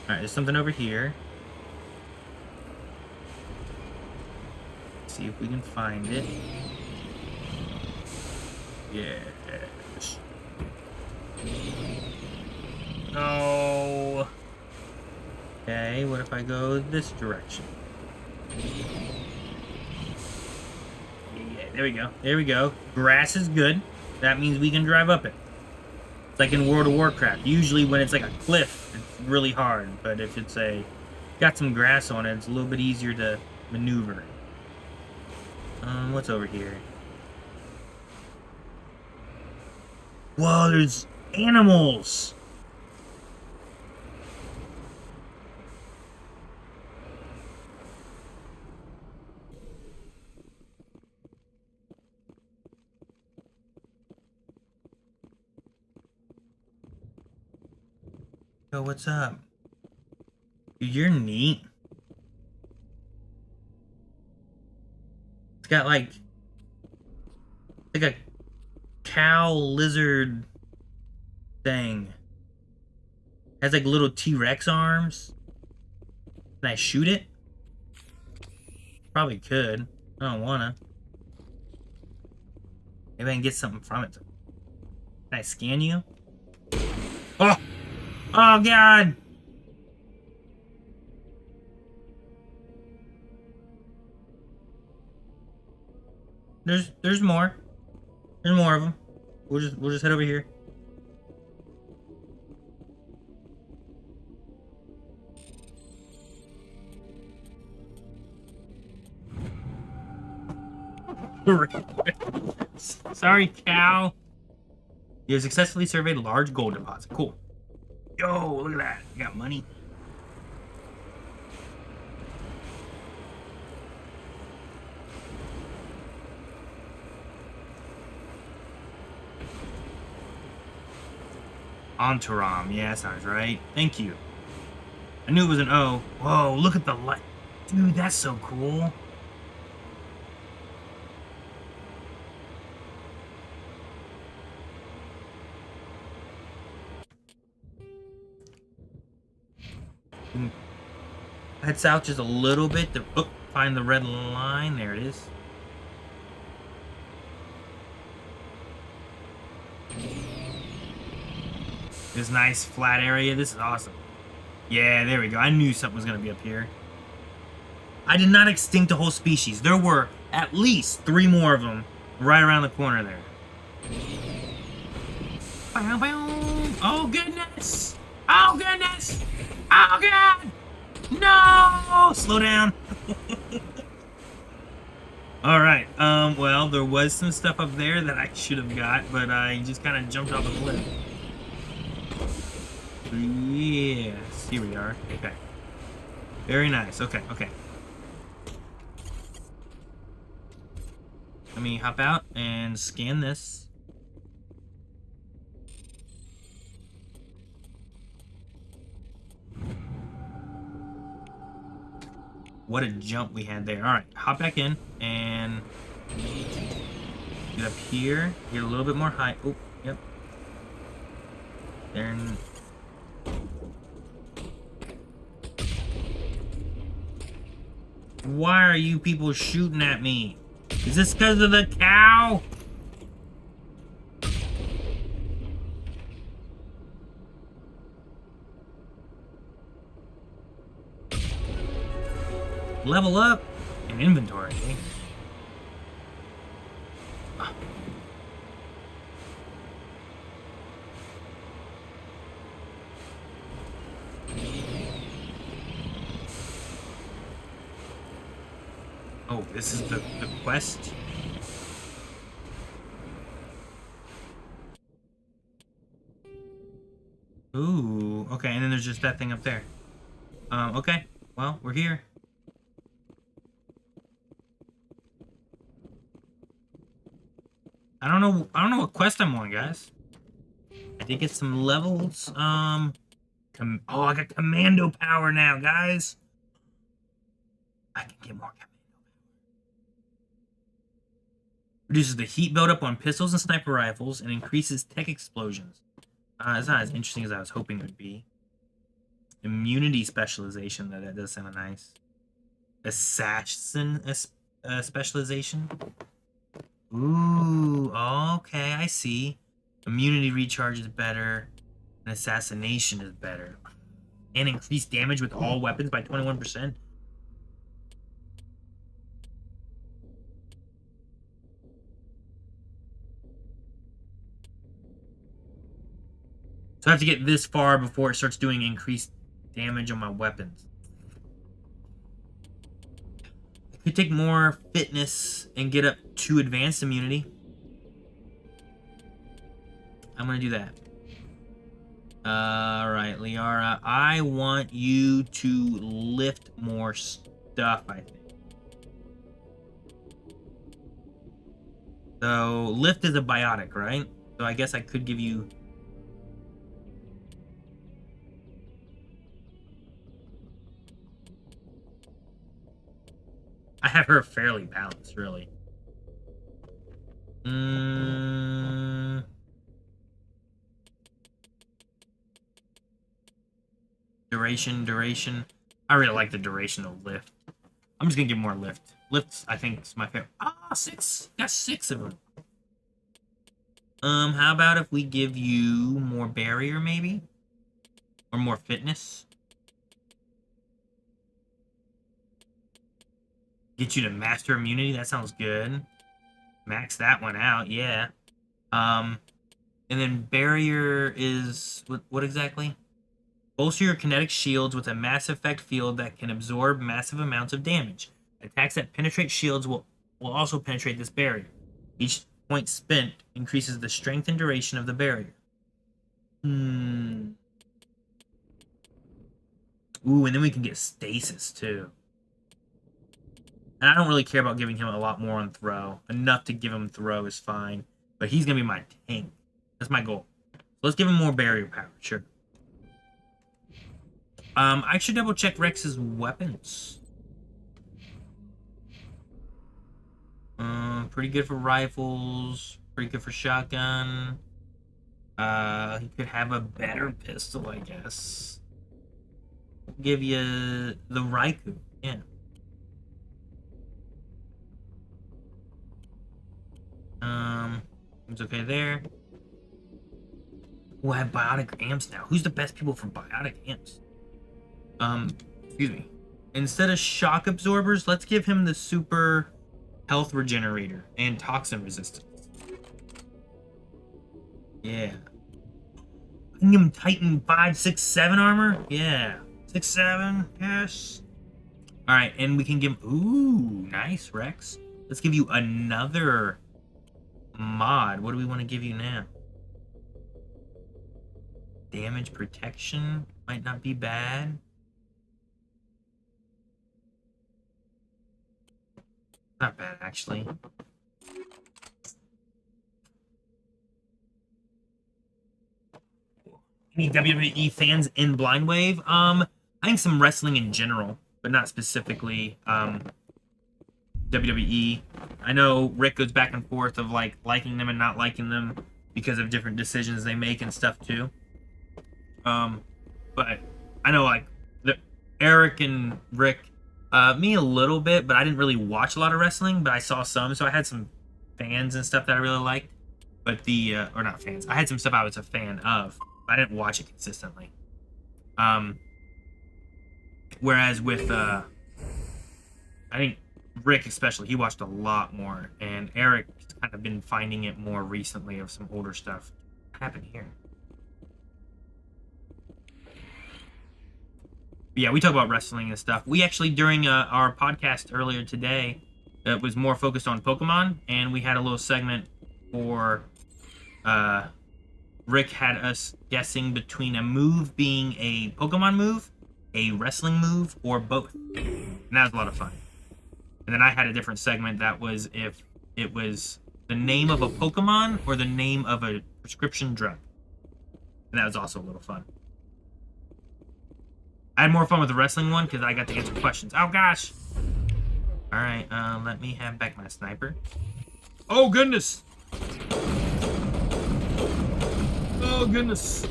Alright, there's something over here. Let's see if we can find it. Yes. No. Okay, what if I go this direction? Yeah, there we go. There we go. Grass is good. That means we can drive up it. It's like in World of Warcraft. Usually when it's like a cliff, it's really hard. But if it's got some grass on it, it's a little bit easier to maneuver. What's over here? Whoa, there's animals! Yo, what's up? Dude, you're neat. It's got like a cow lizard thing. Has like little T-Rex arms. Can I shoot it? Probably could. I don't wanna. Maybe I can get something from it. Can I scan you? Oh! Oh god! There's more. There's more of them. We'll just head over here. Sorry, cow. You have successfully surveyed a large gold deposit. Cool. Yo, look at that. You got money. Entoram. Yeah, sounds right. Thank you. I knew it was an O. Whoa, look at the light. Dude, that's so cool. Head south just a little bit to find the red line. There it is. This nice flat area. This is awesome. Yeah, there we go. I knew something was going to be up here. I did not extinct a whole species. There were at least 3 more of them right around the corner there. Oh, goodness. Oh, goodness. Oh, God. No! Slow down. Alright, well, there was some stuff up there that I should have got, but I just kind of jumped off a cliff. Yes, here we are. Okay. Very nice. Okay, okay. Let me hop out and scan this. What a jump we had there. Alright, hop back in and get up here. Get a little bit more height. Oh, yep. There. Why are you people shooting at me? Is this because of the cow? Level up in inventory. Oh, this is the quest. Ooh, okay, and then there's just that thing up there. Okay, well, we're here. I don't know what quest I'm on, guys. I did get some levels. Oh, I got commando power now, guys. I can get more commando power. Reduces the heat buildup on pistols and sniper rifles and increases tech explosions. It's not as interesting as I was hoping it would be. Immunity specialization, that does sound nice. Assassin specialization. Ooh, okay, I see. Immunity recharge is better. And assassination is better. And increased damage with all weapons by 21%. So I have to get this far before it starts doing increased damage on my weapons. I could take more fitness and get up to advanced immunity. I'm gonna do that. Alright, Liara, I want you to lift more stuff, I think. So, lift is a biotic, right? So I guess I could give you... I have her fairly balanced, really. Duration. I really like the duration of lift. I'm just gonna give more lift. Lift, I think, is my favorite. Ah, 6! Got 6 of them. How about if we give you more barrier, maybe? Or more fitness? Get you to master immunity, that sounds good. Max that one out, yeah. And then barrier is... What exactly? Bolster your kinetic shields with a mass effect field that can absorb massive amounts of damage. Attacks that penetrate shields will also penetrate this barrier. Each point spent increases the strength and duration of the barrier. Ooh, and then we can get stasis, too. And I don't really care about giving him a lot more on throw. Enough to give him throw is fine. But he's going to be my tank. That's my goal. So let's give him more barrier power, sure. I should double check Rex's weapons. Pretty good for rifles. Pretty good for shotgun. He could have a better pistol, I guess. We'll give you the Raikou. Yeah. It's okay there. We'll have biotic amps now. Who's the best people for biotic amps? Excuse me. Instead of shock absorbers, let's give him the super health regenerator and toxin resistance. Yeah. I can give him Titan 5, 6, 7 armor? Yeah. 6, 7, yes. Alright, and we can give him... Ooh, nice, Rex. Let's give you another mod. What do we want to give you now? Damage protection might not be bad. Not bad, actually. Any WWE fans in Blind Wave? I think some wrestling in general, but not specifically WWE. I know Rick goes back and forth of like liking them and not liking them because of different decisions they make and stuff too. But I know like Eric and Rick, me a little bit, but I didn't really watch a lot of wrestling, but I saw some, so I had some fans and stuff that I really liked. But or not fans, I had some stuff I was a fan of, but I didn't watch it consistently. Whereas with, I think Rick especially, he watched a lot more, and Eric's kind of been finding it more recently of some older stuff. What happened here? But yeah, we talk about wrestling and stuff. We actually, during our podcast earlier today, that was more focused on Pokemon, and we had a little segment for Rick had us guessing between a move being a Pokemon move, a wrestling move, or both. And that was a lot of fun. And then I had a different segment that was if it was the name of a Pokemon or the name of a prescription drug. And that was also a little fun. I had more fun with the wrestling one because I got to answer questions. Oh, gosh. All right, let me have back my sniper. Oh, goodness. Oh, goodness.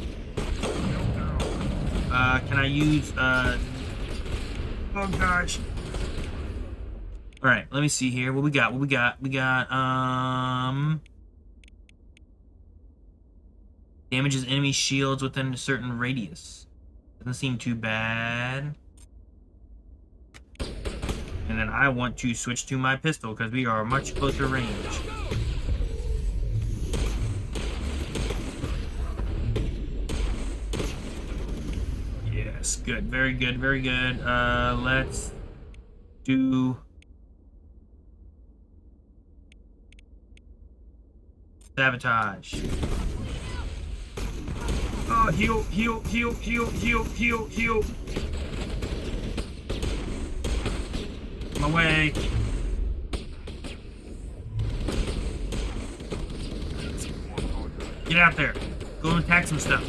Can I use, oh gosh. Alright, let me see here. What we got? We got, damages enemy shields within a certain radius. Doesn't seem too bad. And then I want to switch to my pistol because we are much closer range. Yes, good. Very good, very good. Let's do... sabotage. Oh, heal, heal, heal, heal, heal, heal, heal. My way. Get out there. Go and attack some stuff.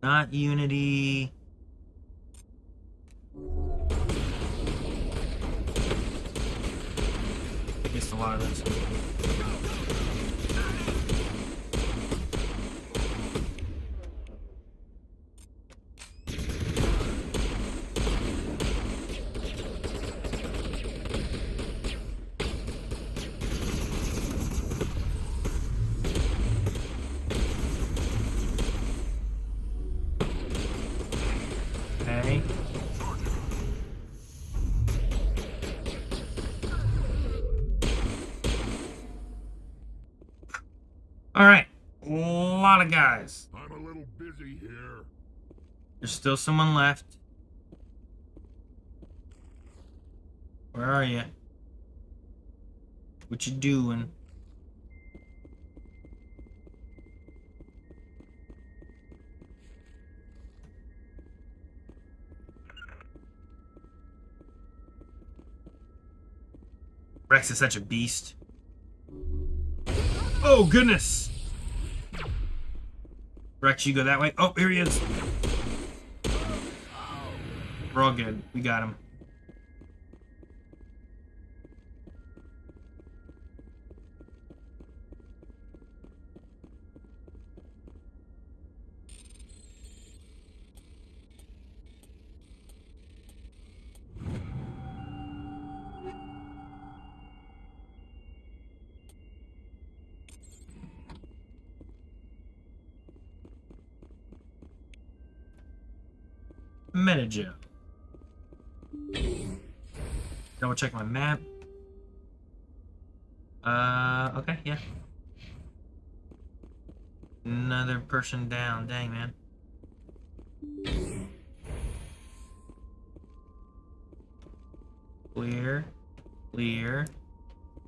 Not Unity. Missed a lot of this. All right, a lot of guys. I'm a little busy here. There's still someone left. Where are you? What you doing? Rex is such a beast. Oh, goodness! Rex, you go that way. Oh, here he is. We're all good. We got him. Manager. Double check my map. Okay, yeah. Another person down. Dang, man. Clear. Clear.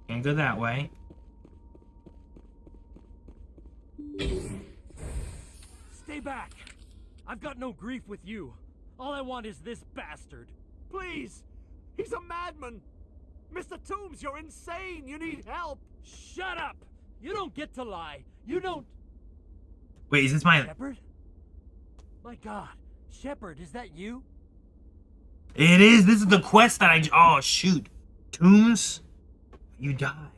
Can't go that way. Stay back! I've got no grief with you. All I want is this bastard. Please! He's a madman! Mr. Toombs, you're insane! You need help! Shut up! You don't get to lie. You don't... Wait, is this my... Shepard? My God. Shepard, is that you? It is! This is the quest that I... Oh, shoot. Toombs? You died.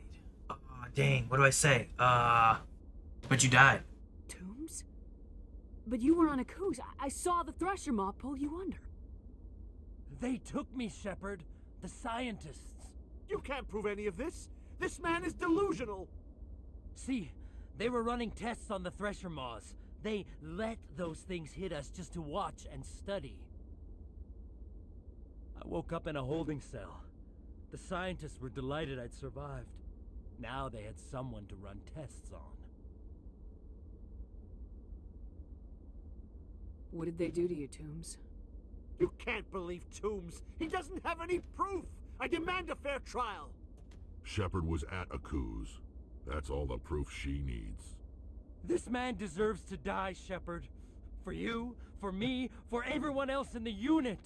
Oh, dang. What do I say? But you died. Toombs? But you were on a course. I saw the Thresher Maw pull you under. They took me, Shepard. The scientists. You can't prove any of this. This man is delusional. See, they were running tests on the Thresher Maws. They let those things hit us just to watch and study. I woke up in a holding cell. The scientists were delighted I'd survived. Now they had someone to run tests on. What did they do to you, Toombs? You can't believe Toombs. He doesn't have any proof. I demand a fair trial. Shepard was at Aku's. That's all the proof she needs. This man deserves to die, Shepard. For you, for me, for everyone else in the unit.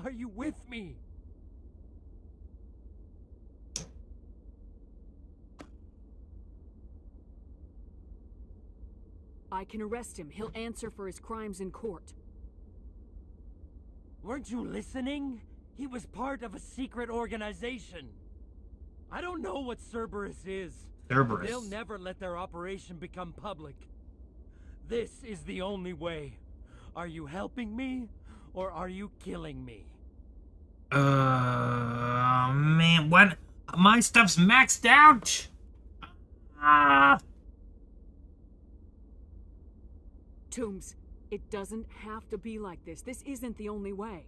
Are you with me? I can arrest him. He'll answer for his crimes in court. Weren't you listening? He was part of a secret organization. I don't know what Cerberus is. Cerberus. They'll never let their operation become public. This is the only way. Are you helping me, or are you killing me? Man, what? My stuff's maxed out. Toombs, it doesn't have to be like this. This isn't the only way.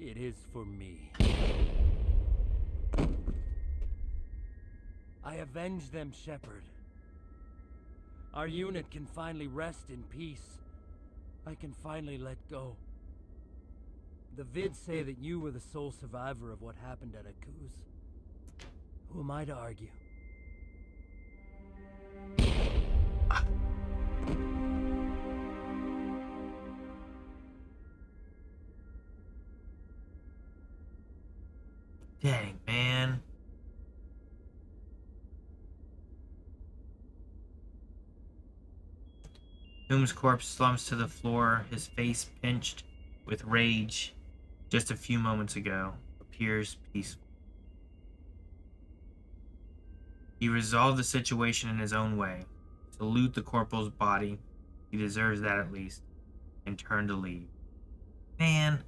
It is for me. I avenge them, Shepard. Our unit can finally rest in peace. I can finally let go. The vids say that you were the sole survivor of what happened at Akuz. Who am I to argue? Dang, man. Toombs' corpse slumps to the floor, his face pinched with rage. Just a few moments ago, appears peaceful. He resolved the situation in his own way. Salute the corporal's body. He deserves that at least. And turned to leave. Man.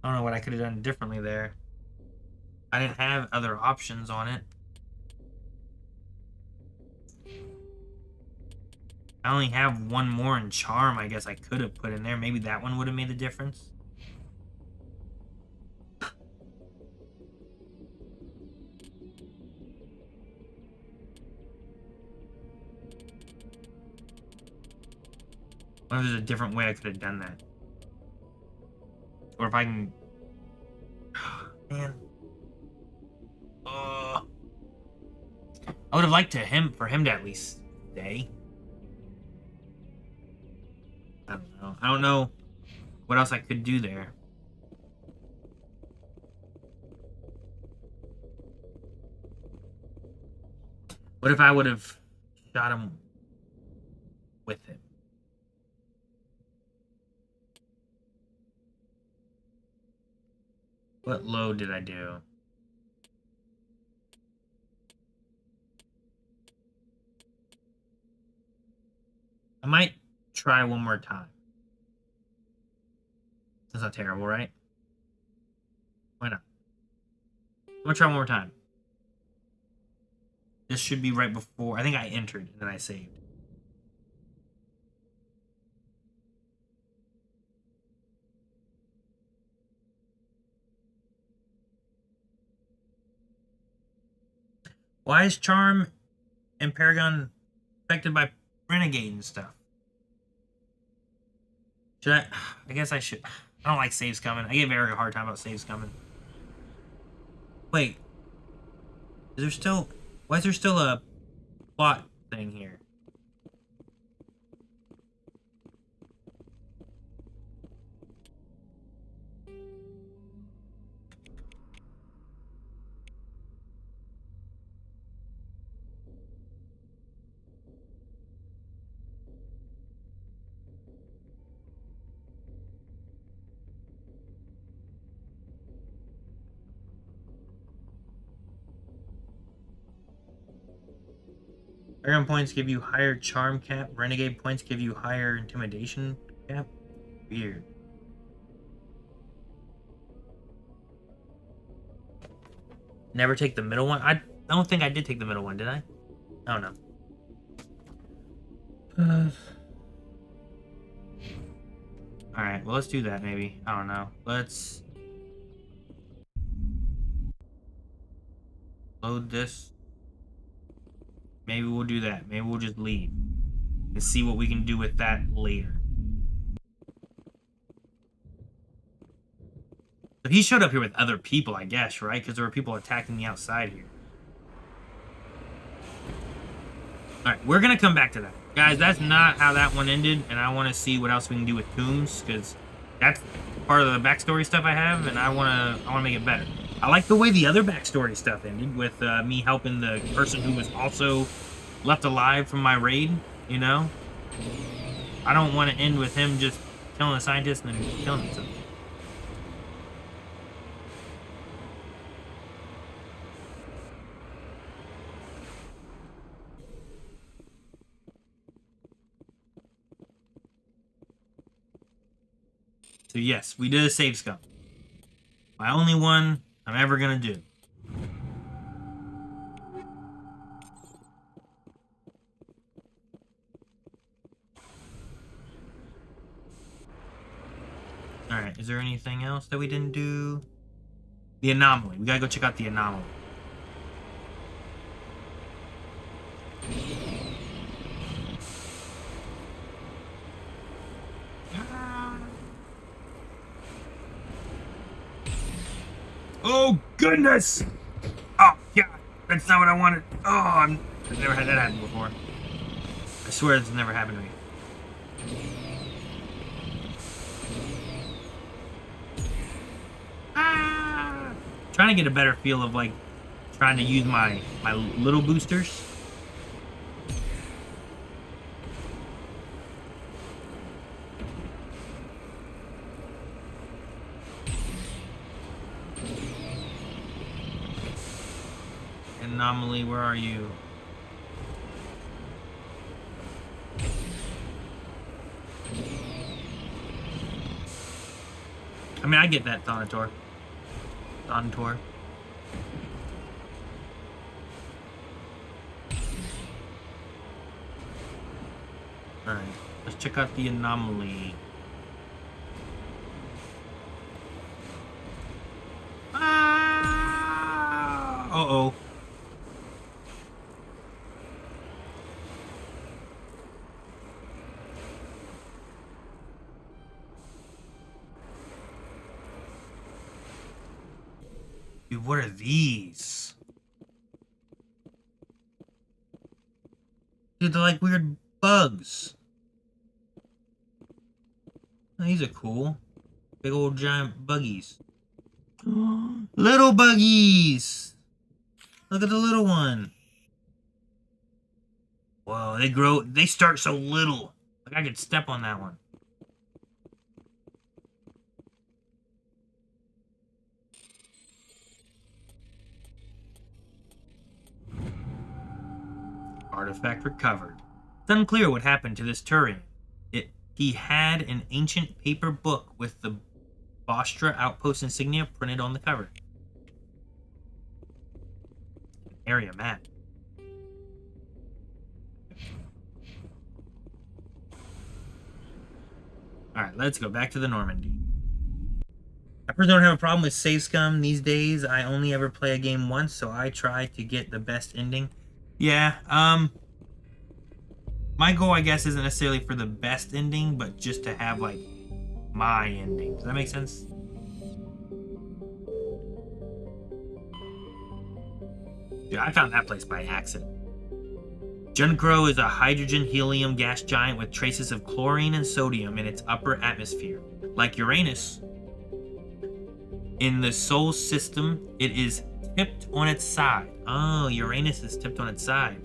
I don't know what I could have done differently there. I didn't have other options on it. I only have one more in charm I guess I could have put in there. Maybe that one would have made the difference. I wonder if there's a different way I could have done that. Or if I can... Man. I would have liked for him to at least stay. I don't know. I don't know what else I could do there. What if I would have shot him with him? What load did I do? I might try one more time. That's not terrible, right? Why not? I'm gonna try one more time. This should be right before... I think I entered and then I saved. Why is Charm and Paragon affected by Renegade and stuff? Should I guess I should. I don't like saves coming. I gave Eric a hard time about saves coming. Wait. Is there still... Why is there still a plot thing here? Paragon points give you higher charm cap. Renegade points give you higher intimidation cap. Weird. Never take the middle one? I don't think I did take the middle one, did I? I don't know. Alright, well let's do that maybe. I don't know. Let's load this. Maybe we'll do that. Maybe we'll just leave and see what we can do with that later. So he showed up here with other people, I guess, right? Because there were people attacking the outside here. Alright, we're going to come back to that. Guys, that's not how that one ended, and I want to see what else we can do with Toombs, because that's part of the backstory stuff I have, and I want to make it better. I like the way the other backstory stuff ended, with me helping the person who was also left alive from my raid, you know? I don't want to end with him just killing a scientist and then killing himself. So yes, we did a save scum. My only one I'm ever gonna do. Alright, is there anything else that we didn't do? The anomaly. We gotta go check out the anomaly. Oh, goodness! Oh, God. That's not what I wanted. Oh, I've never had that happen before. I swear it's never happened to me. Ah! Trying to get a better feel of, like, trying to use my little boosters. Anomaly, where are you? I mean, I get that, Thanator. Thanator. Alright, let's check out the anomaly. Ah! Uh-oh. Dude, what are these? Dude, they're like weird bugs. Oh, these are cool. Big old giant buggies. Little buggies! Look at the little one. Whoa, they start so little. Like I could step on that one. Artifact recovered. It's unclear what happened to this Turian. He had an ancient paper book with the Bostra outpost insignia printed on the cover. Area map. Alright, let's go back to the Normandy. I personally don't have a problem with save scum these days. I only ever play a game once, so I try to get the best ending. Yeah, my goal, I guess, isn't necessarily for the best ending, but just to have, like, my ending. Does that make sense? Dude, I found that place by accident. Junkro is a hydrogen-helium gas giant with traces of chlorine and sodium in its upper atmosphere. Like Uranus, in the Sol system, it is tipped on its side. Oh, Uranus is tipped on its side.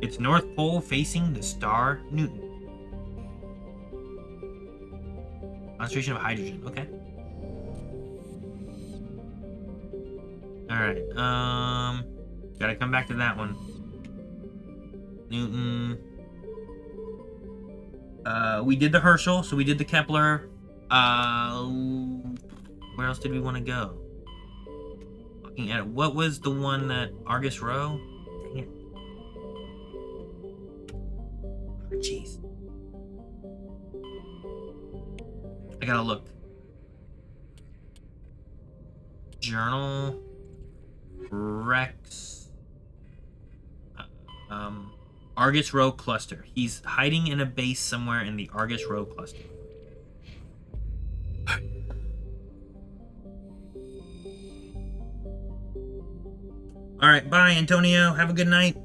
Its north pole facing the star Newton. Concentration of hydrogen. Okay. Alright. Gotta come back to that one. Newton. We did the Herschel, so we did the Kepler. Where else did we want to go? Looking at it. What was the one that Argus Row? Dang it. Oh, jeez. I gotta look. Journal. Rex. Argus Row cluster. He's hiding in a base somewhere in the Argus Row cluster. Alright, bye, Antonio. Have a good night.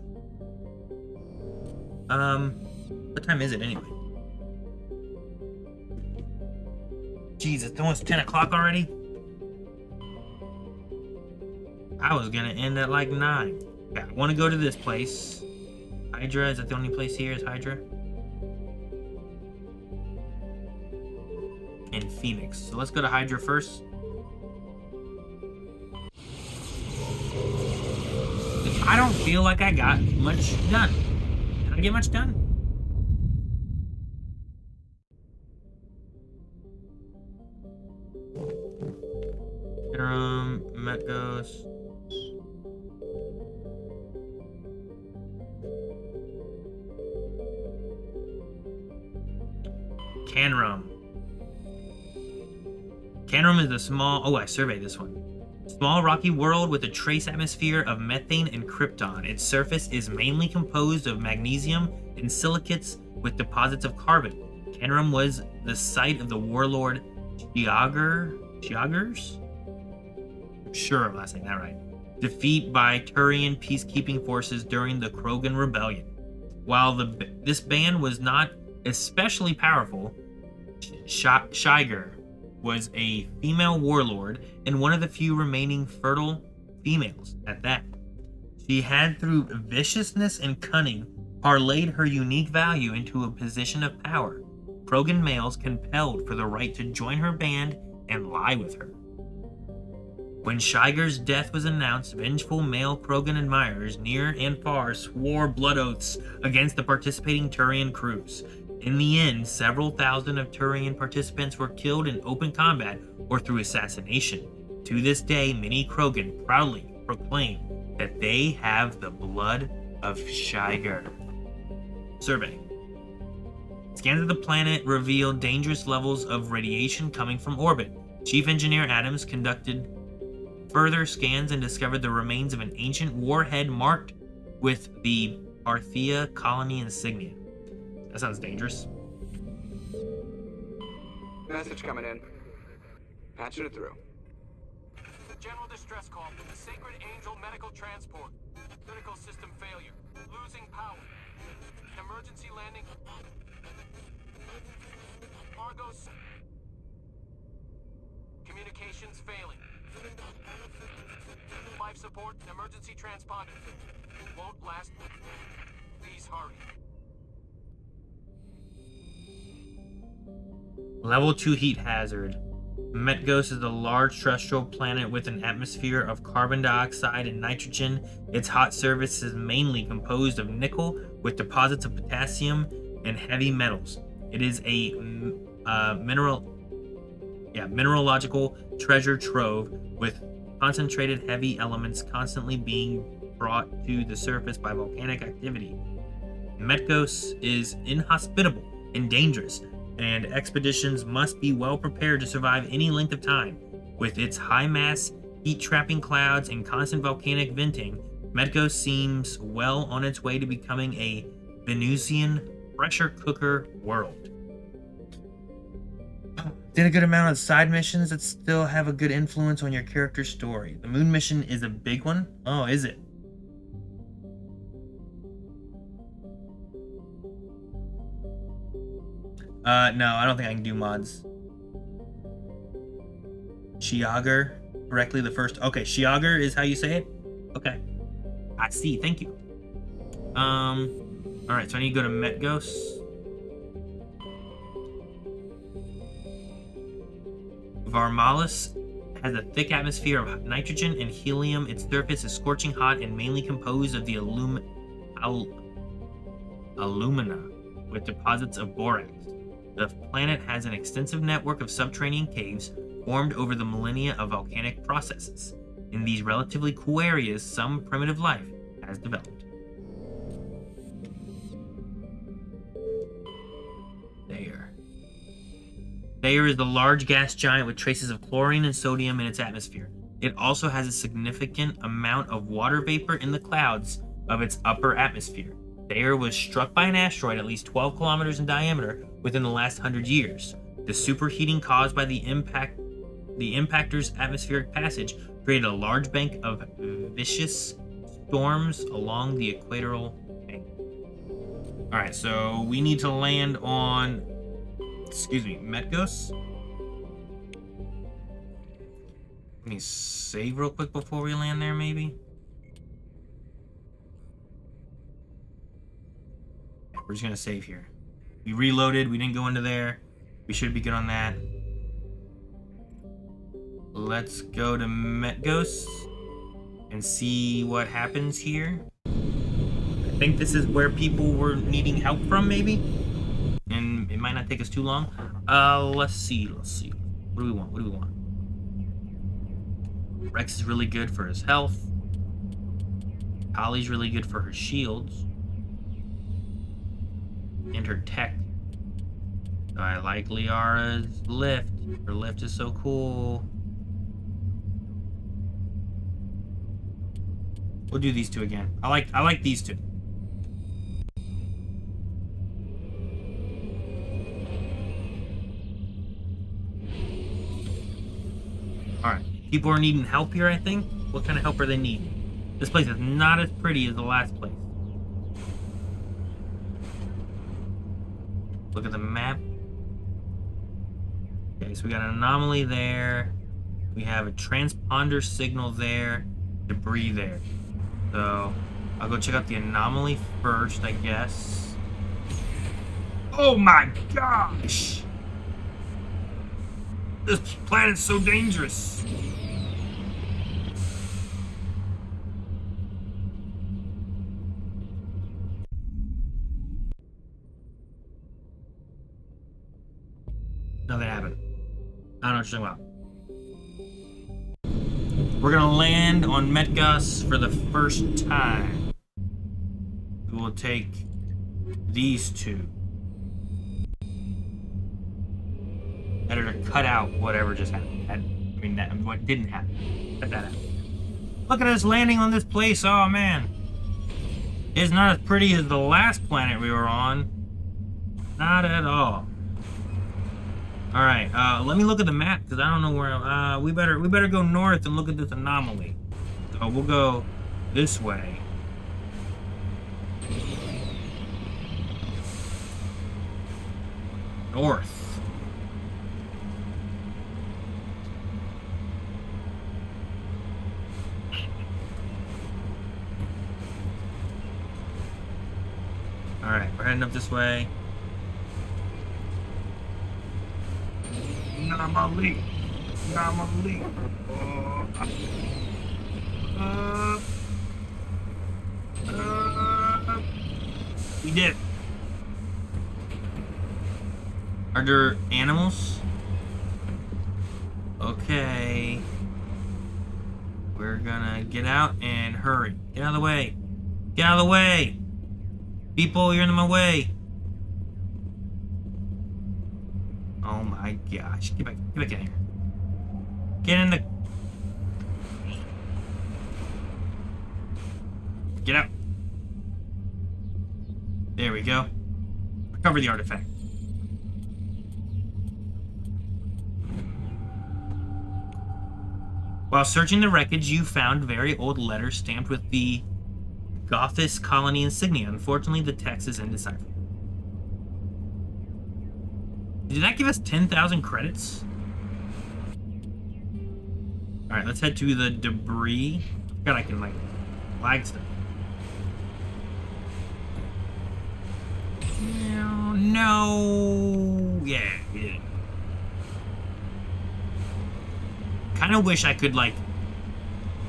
What time is it anyway? Jeez, it's almost 10 o'clock already? I was gonna end at like 9. Okay, I want to go to this place. Hydra, is that the only place here is Hydra? And Phoenix. So let's go to Hydra first. I don't feel like I got much done. Did I get much done? Interim, Metgos. Canrum. Canrum is a small... Oh, I surveyed this one. Small rocky world with a trace atmosphere of methane and krypton. Its surface is mainly composed of magnesium and silicates with deposits of carbon. Canrum was the site of the warlord Shiagers? I'm sure I'm not saying that right. Defeat by Turian peacekeeping forces during the Krogan Rebellion. While this band was not especially powerful, Shiger was a female warlord and one of the few remaining fertile females at that. She had, through viciousness and cunning, parlayed her unique value into a position of power. Krogan males compelled for the right to join her band and lie with her. When Shiger's death was announced, vengeful male Krogan admirers near and far swore blood oaths against the participating Turian crews. In the end, several thousand of Turian participants were killed in open combat or through assassination. To this day, many Krogan proudly proclaim that they have the blood of Shiger. Survey. Scans of the planet revealed dangerous levels of radiation coming from orbit. Chief Engineer Adams conducted further scans and discovered the remains of an ancient warhead marked with the Parthia colony insignia. That sounds dangerous. Message coming in. Patching it through. General distress call from the Sacred Angel Medical Transport. Critical system failure. Losing power. Emergency landing. Argos. Communications failing. Life support and emergency transponder. Won't last. Please hurry. Level 2 heat hazard. Metgos is a large terrestrial planet with an atmosphere of carbon dioxide and nitrogen. Its hot surface is mainly composed of nickel with deposits of potassium and heavy metals. It is a mineralogical treasure trove with concentrated heavy elements constantly being brought to the surface by volcanic activity. Metgos is inhospitable and dangerous, and expeditions must be well prepared to survive any length of time. With its high mass, heat-trapping clouds, and constant volcanic venting, Metgos seems well on its way to becoming a Venusian pressure cooker world. Did a good amount of side missions that still have a good influence on your character's story. The moon mission is a big one? Oh, is it? No, I don't think I can do mods. Shiager, correctly the first. Okay, Shiager is how you say it? Okay. I see, thank you. Alright, so I need to go to Metgos. Varmalis has a thick atmosphere of nitrogen and helium. Its surface is scorching hot and mainly composed of the alumina with deposits of borax. The planet has an extensive network of subterranean caves formed over the millennia of volcanic processes. In these relatively cool areas, some primitive life has developed. Thayer is the large gas giant with traces of chlorine and sodium in its atmosphere. It also has a significant amount of water vapor in the clouds of its upper atmosphere. Thayer was struck by an asteroid at least 12 kilometers in diameter within the last 100 years. The superheating caused by the impactor's atmospheric passage created a large bank of vicious storms along the equatorial bank. Alright, so we need to land on, excuse me, Metgos. Let me save real quick before we land there, maybe. Yeah, we're just gonna save here. We reloaded, we didn't go into there. We should be good on that. Let's go to Metgos and see what happens here. I think this is where people were needing help from, maybe? And it might not take us too long. Let's see. What do we want? Rex is really good for his health. Holly's really good for her shields. And her tech. I like Liara's lift. Her lift is so cool. We'll do these two again. I like these two. Alright. People are needing help here, I think. What kind of help are they needing? This place is not as pretty as the last place. Look at the map. Okay, so we got an anomaly there. We have a transponder signal there. Debris there. So, I'll go check out the anomaly first, I guess. Oh my gosh! This planet's so dangerous. Nothing happened. I don't know what you're talking about. We're gonna land on Metgos for the first time. We will take these two. Editor, cut out whatever just happened. What didn't happen. Cut that out. Look at us landing on this place. Oh man, it's not as pretty as the last planet we were on. Not at all. All right, let me look at the map because I don't know where. We better go north and look at this anomaly. So we'll go this way. North. All right, we're heading up this way. Anomaly. We did it. Are there animals? Okay. We're gonna get out and hurry. Get out of the way. Get out of the way. People, you're in my way. Oh my gosh. Get back in here. Get in the... Get out. There we go. Recover the artifact. While searching the wreckage, you found very old letters stamped with the Gothis colony insignia. Unfortunately, the text is indecipherable. Did that give us 10,000 credits? Alright, let's head to the debris. God, I can, like, flag stuff. No. Yeah, we did it. Kind of wish I could, like,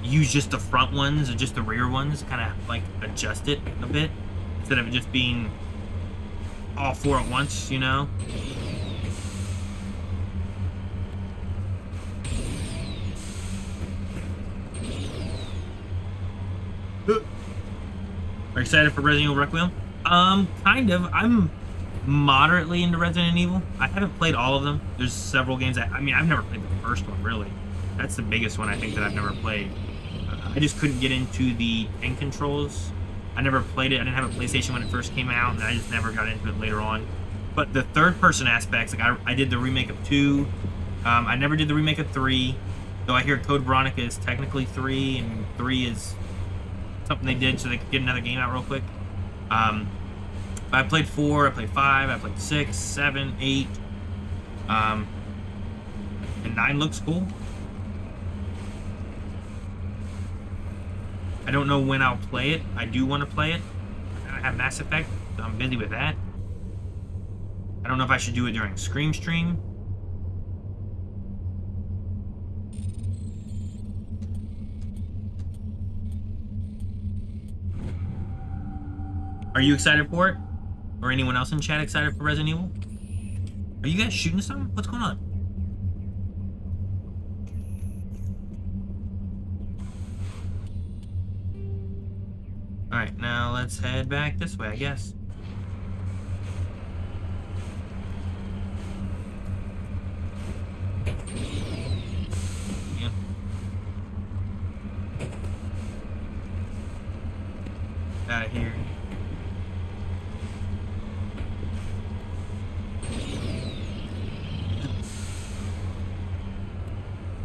use just the front ones or just the rear ones. Kind of, like, adjust it a bit. Instead of it just being all four at once, you know? Are you excited for Resident Evil Requiem? Kind of. I'm moderately into Resident Evil. I haven't played all of them. There's several games that, I mean, I've never played the first one, really. That's the biggest one I think that I've never played. I just couldn't get into the tank controls. I never played it. I didn't have a PlayStation when it first came out, and I just never got into it later on. But the third-person aspects, like I did the remake of 2. I never did the remake of 3, though I hear Code Veronica is technically 3, and 3 is something they did so they could get another game out real quick. I played 4, I played 5, I played 6, 7, 8. And 9 looks cool. I don't know when I'll play it. I do want to play it. I have Mass Effect, so I'm busy with that. I don't know if I should do it during Scream Stream. Are you excited for it? Or anyone else in chat excited for Resident Evil? Are you guys shooting something? What's going on? Alright, now let's head back this way, I guess. Yeah. Out of here.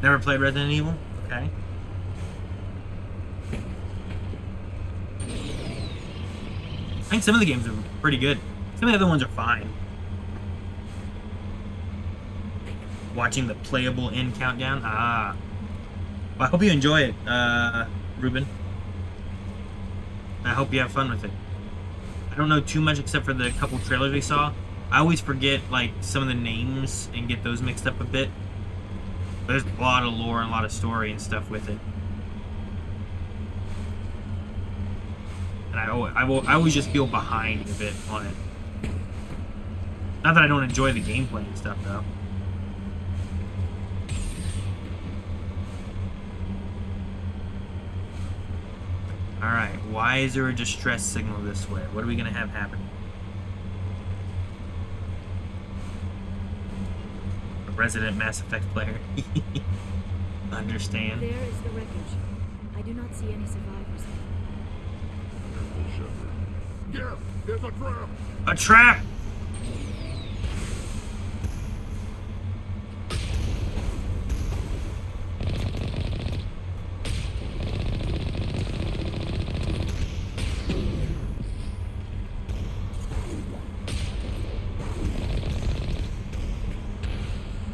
Never played Resident Evil? Okay. I think some of the games are pretty good. Some of the other ones are fine. Watching the playable end countdown. Ah. Well, I hope you enjoy it, Ruben. I hope you have fun with it. I don't know too much except for the couple trailers we saw. I always forget, like, some of the names and get those mixed up a bit. There's a lot of lore and a lot of story and stuff with it. And I always just feel behind a bit on it. Not that I don't enjoy the gameplay and stuff, though. Alright, why is there a distress signal this way? What are we going to have happen? A resident Mass Effect player. Understand. There is the wreckage. I do not see any survivors. Yes, there's a trap! A trap!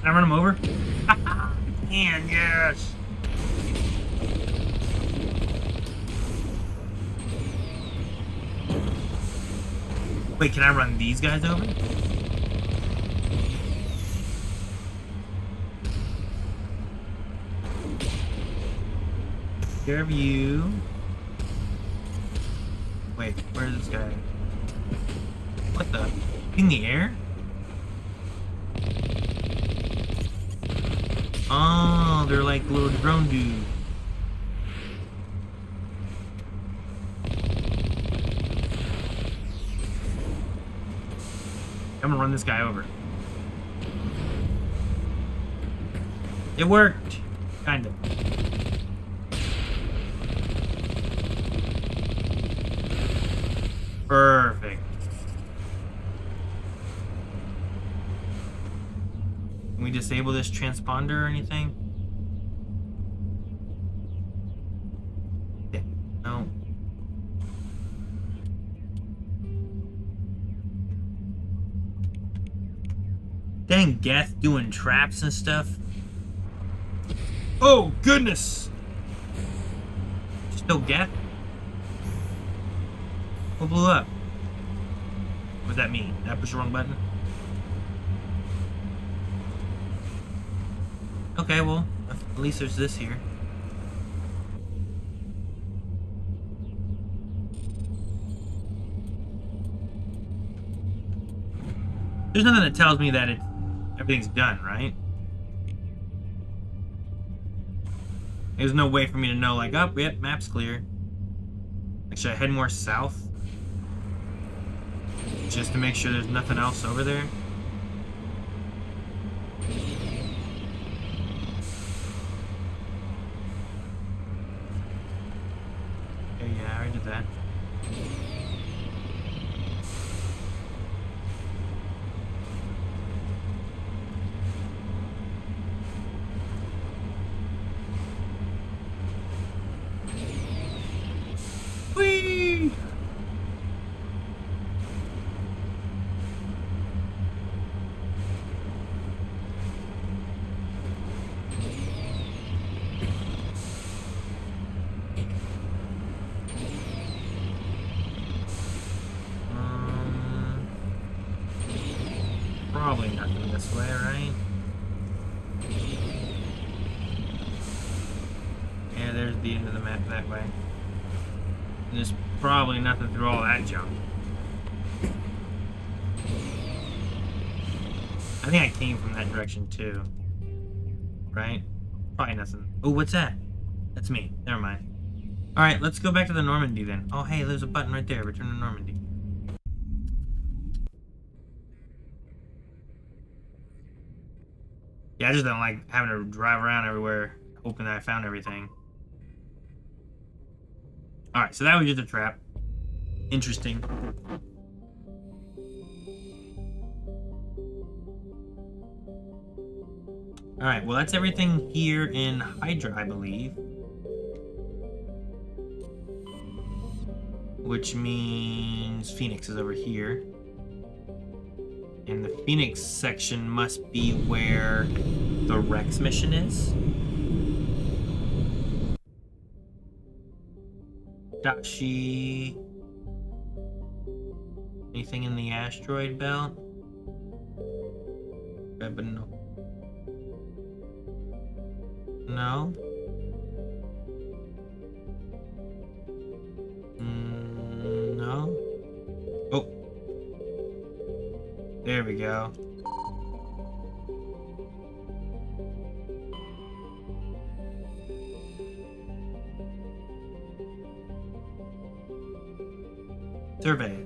Can I run him over? And yes! Wait, can I run these guys over? Care of you. Wait, where's this guy? What the? In the air? Oh, they're like little drone dudes. I'm gonna run this guy over. It worked. Kind of. Perfect. Can we disable this transponder or anything? Yeah. No. Dang, Geth doing traps and stuff. Oh, goodness! Still Geth? What blew up? What does that mean? Did I push the wrong button? Okay, well, at least there's this here. There's nothing that tells me that everything's done, right? There's no way for me to know, like, oh, yep, map's clear. Like, should I head more south? Just to make sure there's nothing else over there? Okay, yeah, I already did that. probably nothing this way, right? Yeah, there's the end of the map that way. And there's probably nothing through all that junk. I think I came from that direction too. Right? Probably nothing. Oh, what's that? That's me. Never mind. Alright, let's go back to the Normandy then. Oh, hey, there's a button right there. Return to Normandy. Yeah, I just don't like having to drive around everywhere hoping that I found everything. Alright, so that was just a trap. Interesting. Alright, well that's everything here in Hydra, I believe. Which means Phoenix is over here. And the Phoenix section must be where the Rex mission is. Dashi. Anything in the asteroid belt? No. No? No? Oh. There we go. Survey.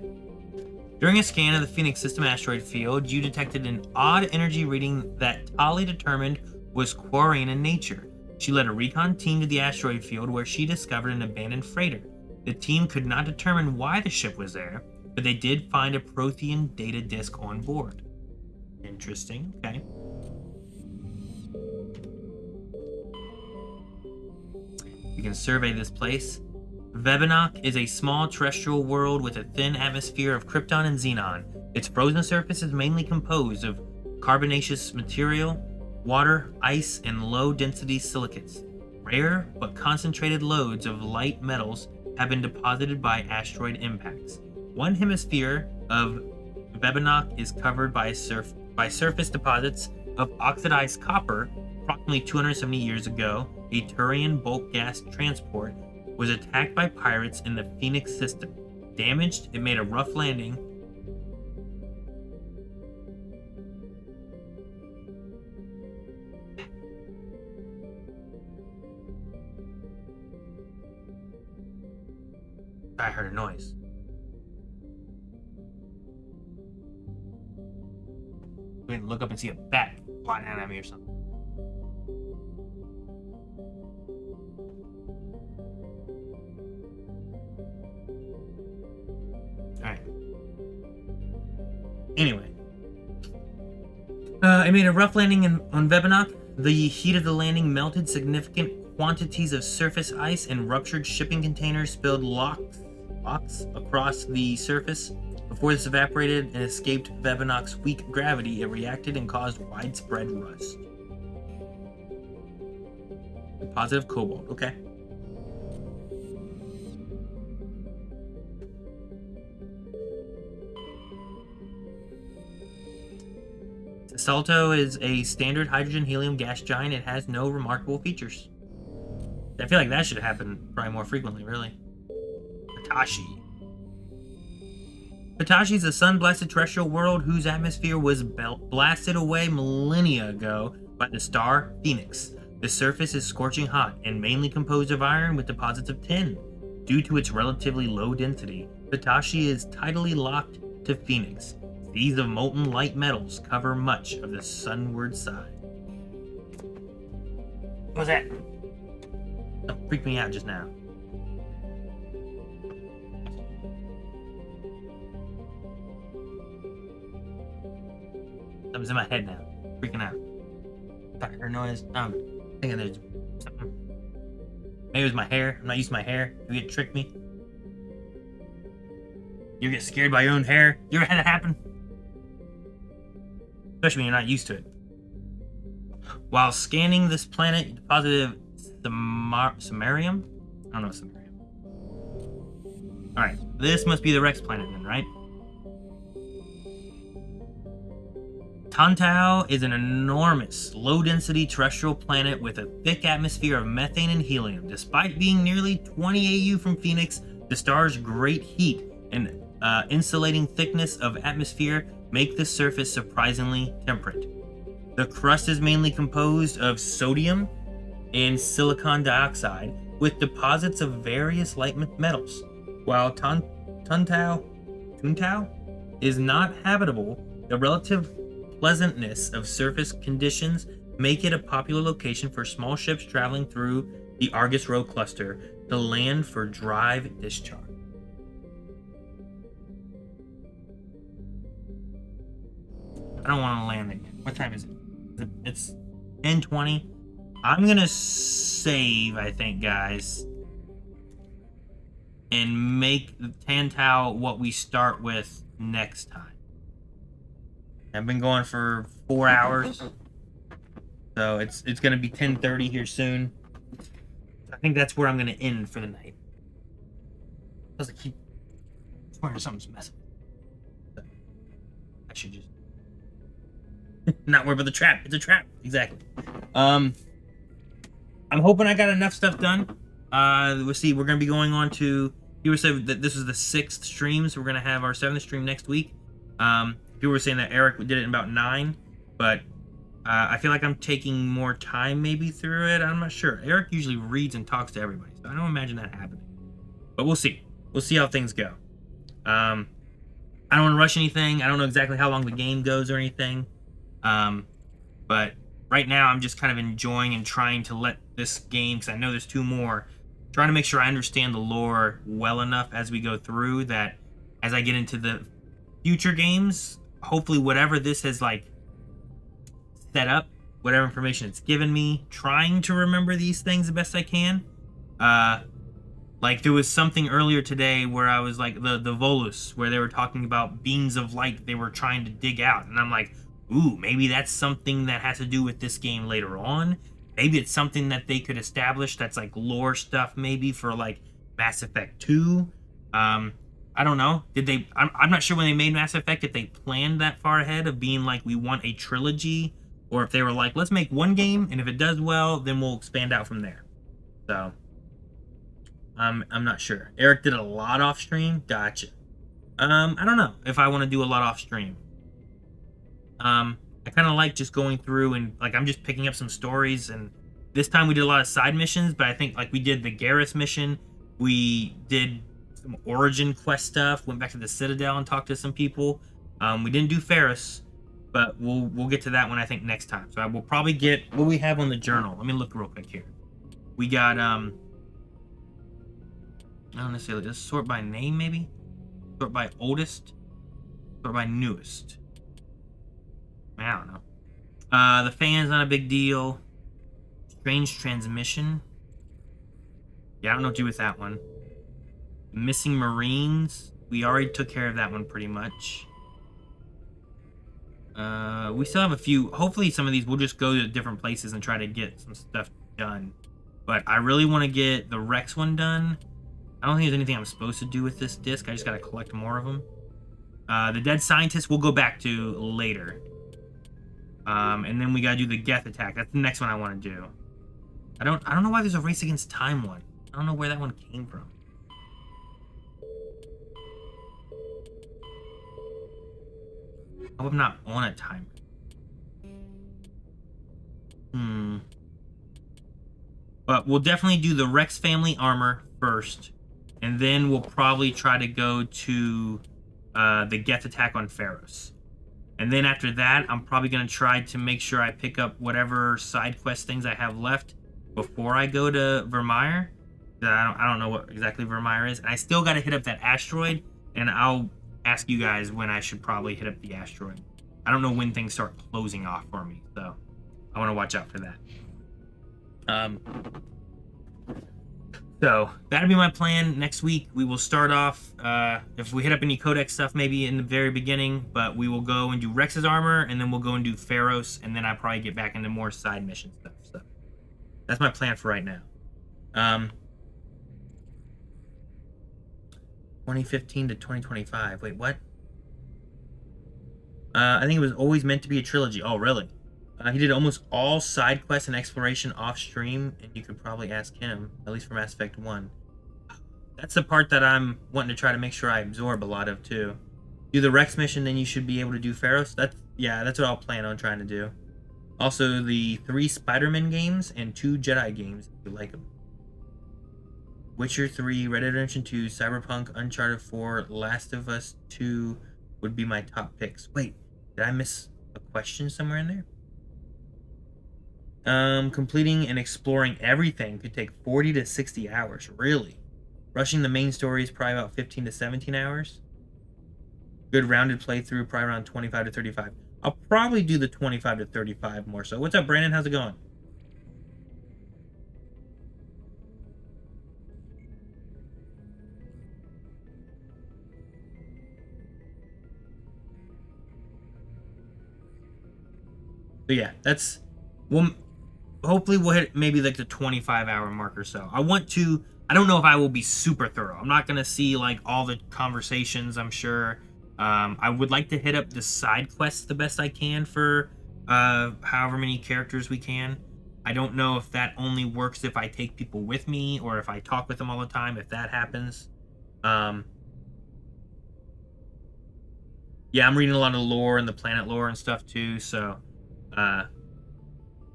During a scan of the Phoenix system asteroid field, you detected an odd energy reading that Tali determined was Quarian in nature. She led a recon team to the asteroid field where she discovered an abandoned freighter. The team could not determine why the ship was there, but they did find a Prothean data disk on board. Interesting, okay. You can survey this place. Vebanok is a small terrestrial world with a thin atmosphere of krypton and xenon. Its frozen surface is mainly composed of carbonaceous material, water, ice, and low-density silicates. Rare but concentrated loads of light metals have been deposited by asteroid impacts. One hemisphere of Vebanok is covered by surface deposits of oxidized copper. Approximately 270 years ago, a Turian bulk gas transport was attacked by pirates in the Phoenix system. Damaged, it made a rough landing. I heard a noise. We can look up and see a bat flying out at me or something. Alright. Anyway. It made a rough landing on Vebanok. The heat of the landing melted significant quantities of surface ice and ruptured shipping containers spilled locks across the surface. Before this evaporated and escaped Vebanok's weak gravity, it reacted and caused widespread rust. Deposit of cobalt, okay. Salto is a standard hydrogen-helium gas giant. It has no remarkable features. I feel like that should happen probably more frequently, really. Patashi. Patashi is a sun-blasted terrestrial world whose atmosphere was blasted away millennia ago by the star Phoenix. The surface is scorching hot and mainly composed of iron with deposits of tin. Due to its relatively low density, Patashi is tidally locked to Phoenix. Seas of molten light metals cover much of the sunward side. What was that? That freaked me out just now. Something's in my head now. Freaking out. Thought I heard noise. I'm thinking there's something. Maybe it was my hair. I'm not used to my hair. You get tricked me. You get scared by your own hair. You ever had that happen? Especially when you're not used to it. While scanning this planet, you deposited samarium? I don't know samarium. Alright, this must be the Rex planet then, right? Tantau is an enormous, low-density terrestrial planet with a thick atmosphere of methane and helium. Despite being nearly 20 AU from Phoenix, the star's great heat and insulating thickness of atmosphere make the surface surprisingly temperate. The crust is mainly composed of sodium and silicon dioxide, with deposits of various light metals. While Tantau is not habitable, the relative pleasantness of surface conditions make it a popular location for small ships traveling through the Argus Row cluster to land for drive discharge. I don't want to land again. What time is it? It's 10:20. I'm gonna save, I think, guys, and make Tantau what we start with next time. I've been going for 4 hours, so it's gonna be 10:30 here soon. I think that's where I'm gonna end for the night. Because I keep swearing something's messing. So I should just not worry about the trap. It's a trap. Exactly. I'm hoping I got enough stuff done. We'll see. We're gonna be going on to. You were saying that this is the 6th stream, so we're gonna have our 7th stream next week. People were saying that Eric did it in about 9, but I feel like I'm taking more time maybe through it. I'm not sure. Eric usually reads and talks to everybody, so I don't imagine that happening. But we'll see. We'll see how things go. I don't want to rush anything. I don't know exactly how long the game goes or anything. But right now I'm just kind of enjoying and trying to let this game, because I know there's 2 more, trying to make sure I understand the lore well enough as we go through, that as I get into the future games, hopefully whatever this has like set up, whatever information it's given me, trying to remember these things the best I can. Like there was something earlier today where I was like the Volus, where they were talking about beams of light they were trying to dig out, and I'm like, ooh, maybe that's something that has to do with this game later on. Maybe it's something that they could establish that's like lore stuff, maybe for like Mass Effect 2. I don't know. Did they? I'm not sure when they made Mass Effect if they planned that far ahead of being like, we want a trilogy, or if they were like, let's make one game, and if it does well, then we'll expand out from there. So I'm not sure. Eric did a lot off stream. Gotcha. I don't know if I want to do a lot off stream. I kind of like just going through and like I'm just picking up some stories, and this time we did a lot of side missions, but I think like we did the Garrus mission, we did some origin quest stuff, went back to the Citadel and talked to some people. We didn't do Ferris, but we'll get to that one I think next time. So I will probably get what we have on the journal. Let me look real quick here. We got I don't necessarily, let's sort by name maybe, sort by oldest, sort by newest. I don't know. The fan's not a big deal. Strange transmission. Yeah, I don't know what to do with that one. Missing Marines. We already took care of that one pretty much. We still have a few. Hopefully some of these we'll just go to different places and try to get some stuff done. But I really want to get the Rex one done. I don't think there's anything I'm supposed to do with this disc. I just got to collect more of them. The Dead Scientist we'll go back to later. And then we gotta do the Geth attack. That's the next one I want to do. I don't know why there's a Race Against Time one. I don't know where that one came from. I hope I'm not on a timer. But we'll definitely do the Rex family armor first, and then we'll probably try to go to the Geth attack on Pharos. And then after that, I'm probably going to try to make sure I pick up whatever side quest things I have left before I go to Vermeer. I don't know what exactly Vermeer is. And I still got to hit up that asteroid, and I'll ask you guys when I should probably hit up the asteroid. I don't know when things start closing off for me, so I want to watch out for that. So that'll be my plan. Next week we will start off, if we hit up any Codex stuff maybe in the very beginning, but we will go and do Rex's armor, and then we'll go and do Pharos, and then I'll probably get back into more side mission stuff. So that's my plan for right now. 2015 to 2025. Wait, what? I think it was always meant to be a trilogy. Oh, really? He did almost all side quests and exploration off stream, and you could probably ask him, at least for Mass Effect 1. That's the part that I'm wanting to try to make sure I absorb a lot of, too. Do the Rex mission, then you should be able to do Pharos. That's what I'll plan on trying to do. Also, the 3 Spider-Man games and 2 Jedi games, if you like them. Witcher 3, Red Dead Redemption 2, Cyberpunk, Uncharted 4, Last of Us 2 would be my top picks. Wait, did I miss a question somewhere in there? Completing and exploring everything could take 40 to 60 hours. Really? Rushing the main story is probably about 15 to 17 hours. Good rounded playthrough, probably around 25 to 35. I'll probably do the 25 to 35 more so. What's up, Brandon? How's it going? But yeah, that's... Well, hopefully we'll hit maybe like the 25-hour mark or so. I don't know if I will be super thorough. I'm not going to see like all the conversations, I'm sure. I would like to hit up the side quests the best I can for however many characters we can. I don't know if that only works if I take people with me or if I talk with them all the time, if that happens. Yeah, I'm reading a lot of lore and the planet lore and stuff too, so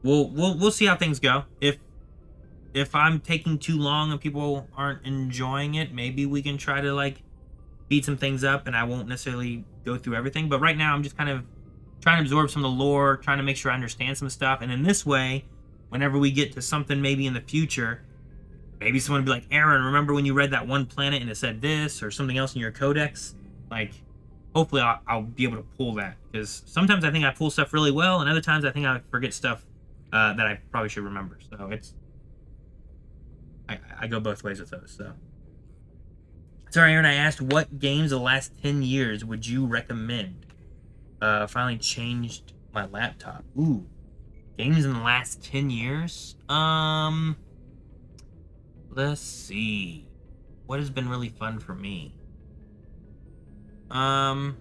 we'll see how things go. If I'm taking too long and people aren't enjoying it, maybe we can try to like speed some things up and I won't necessarily go through everything. But right now I'm just kind of trying to absorb some of the lore, trying to make sure I understand some stuff. And in this way, whenever we get to something maybe in the future, maybe someone will be like, Aaron, remember when you read that one planet and it said this or something else in your codex? Like, hopefully I'll be able to pull that. Because sometimes I think I pull stuff really well and other times I think I forget stuff that I probably should remember. So it's... I go both ways with those, so... Sorry, Aaron, I asked what games the last 10 years would you recommend? Finally changed my laptop. Ooh. Games in the last 10 years? Let's see. What has been really fun for me? I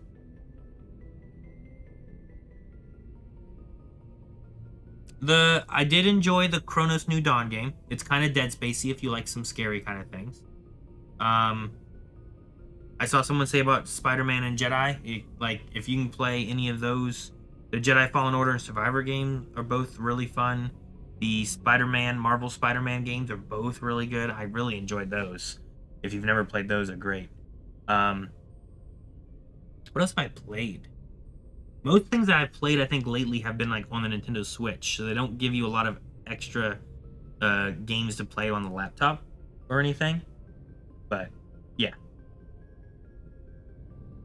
did enjoy the Chronos New Dawn game. It's kind of Dead Spacey if you like some scary kind of things. I saw someone say about Spider-Man and Jedi. If you can play any of those, the Jedi Fallen Order and Survivor game are both really fun. The Marvel Spider-Man games are both really good. I really enjoyed those. If you've never played those, they're great. What else have I played? Most things that I've played, I think, lately have been like on the Nintendo Switch, so they don't give you a lot of extra games to play on the laptop or anything. But yeah,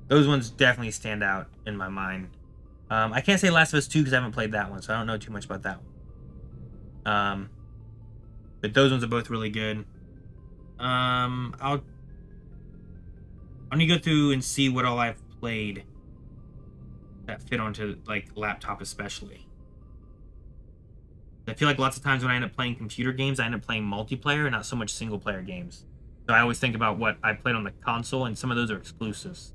those ones definitely stand out in my mind. I can't say Last of Us 2 because I haven't played that one, so I don't know too much about that one. But those ones are both really good. I'm gonna go through and see what all I've played that fit onto like laptop especially. I feel like lots of times when I end up playing computer games, I end up playing multiplayer, not so much single player games. So I always think about what I played on the console, and some of those are exclusives.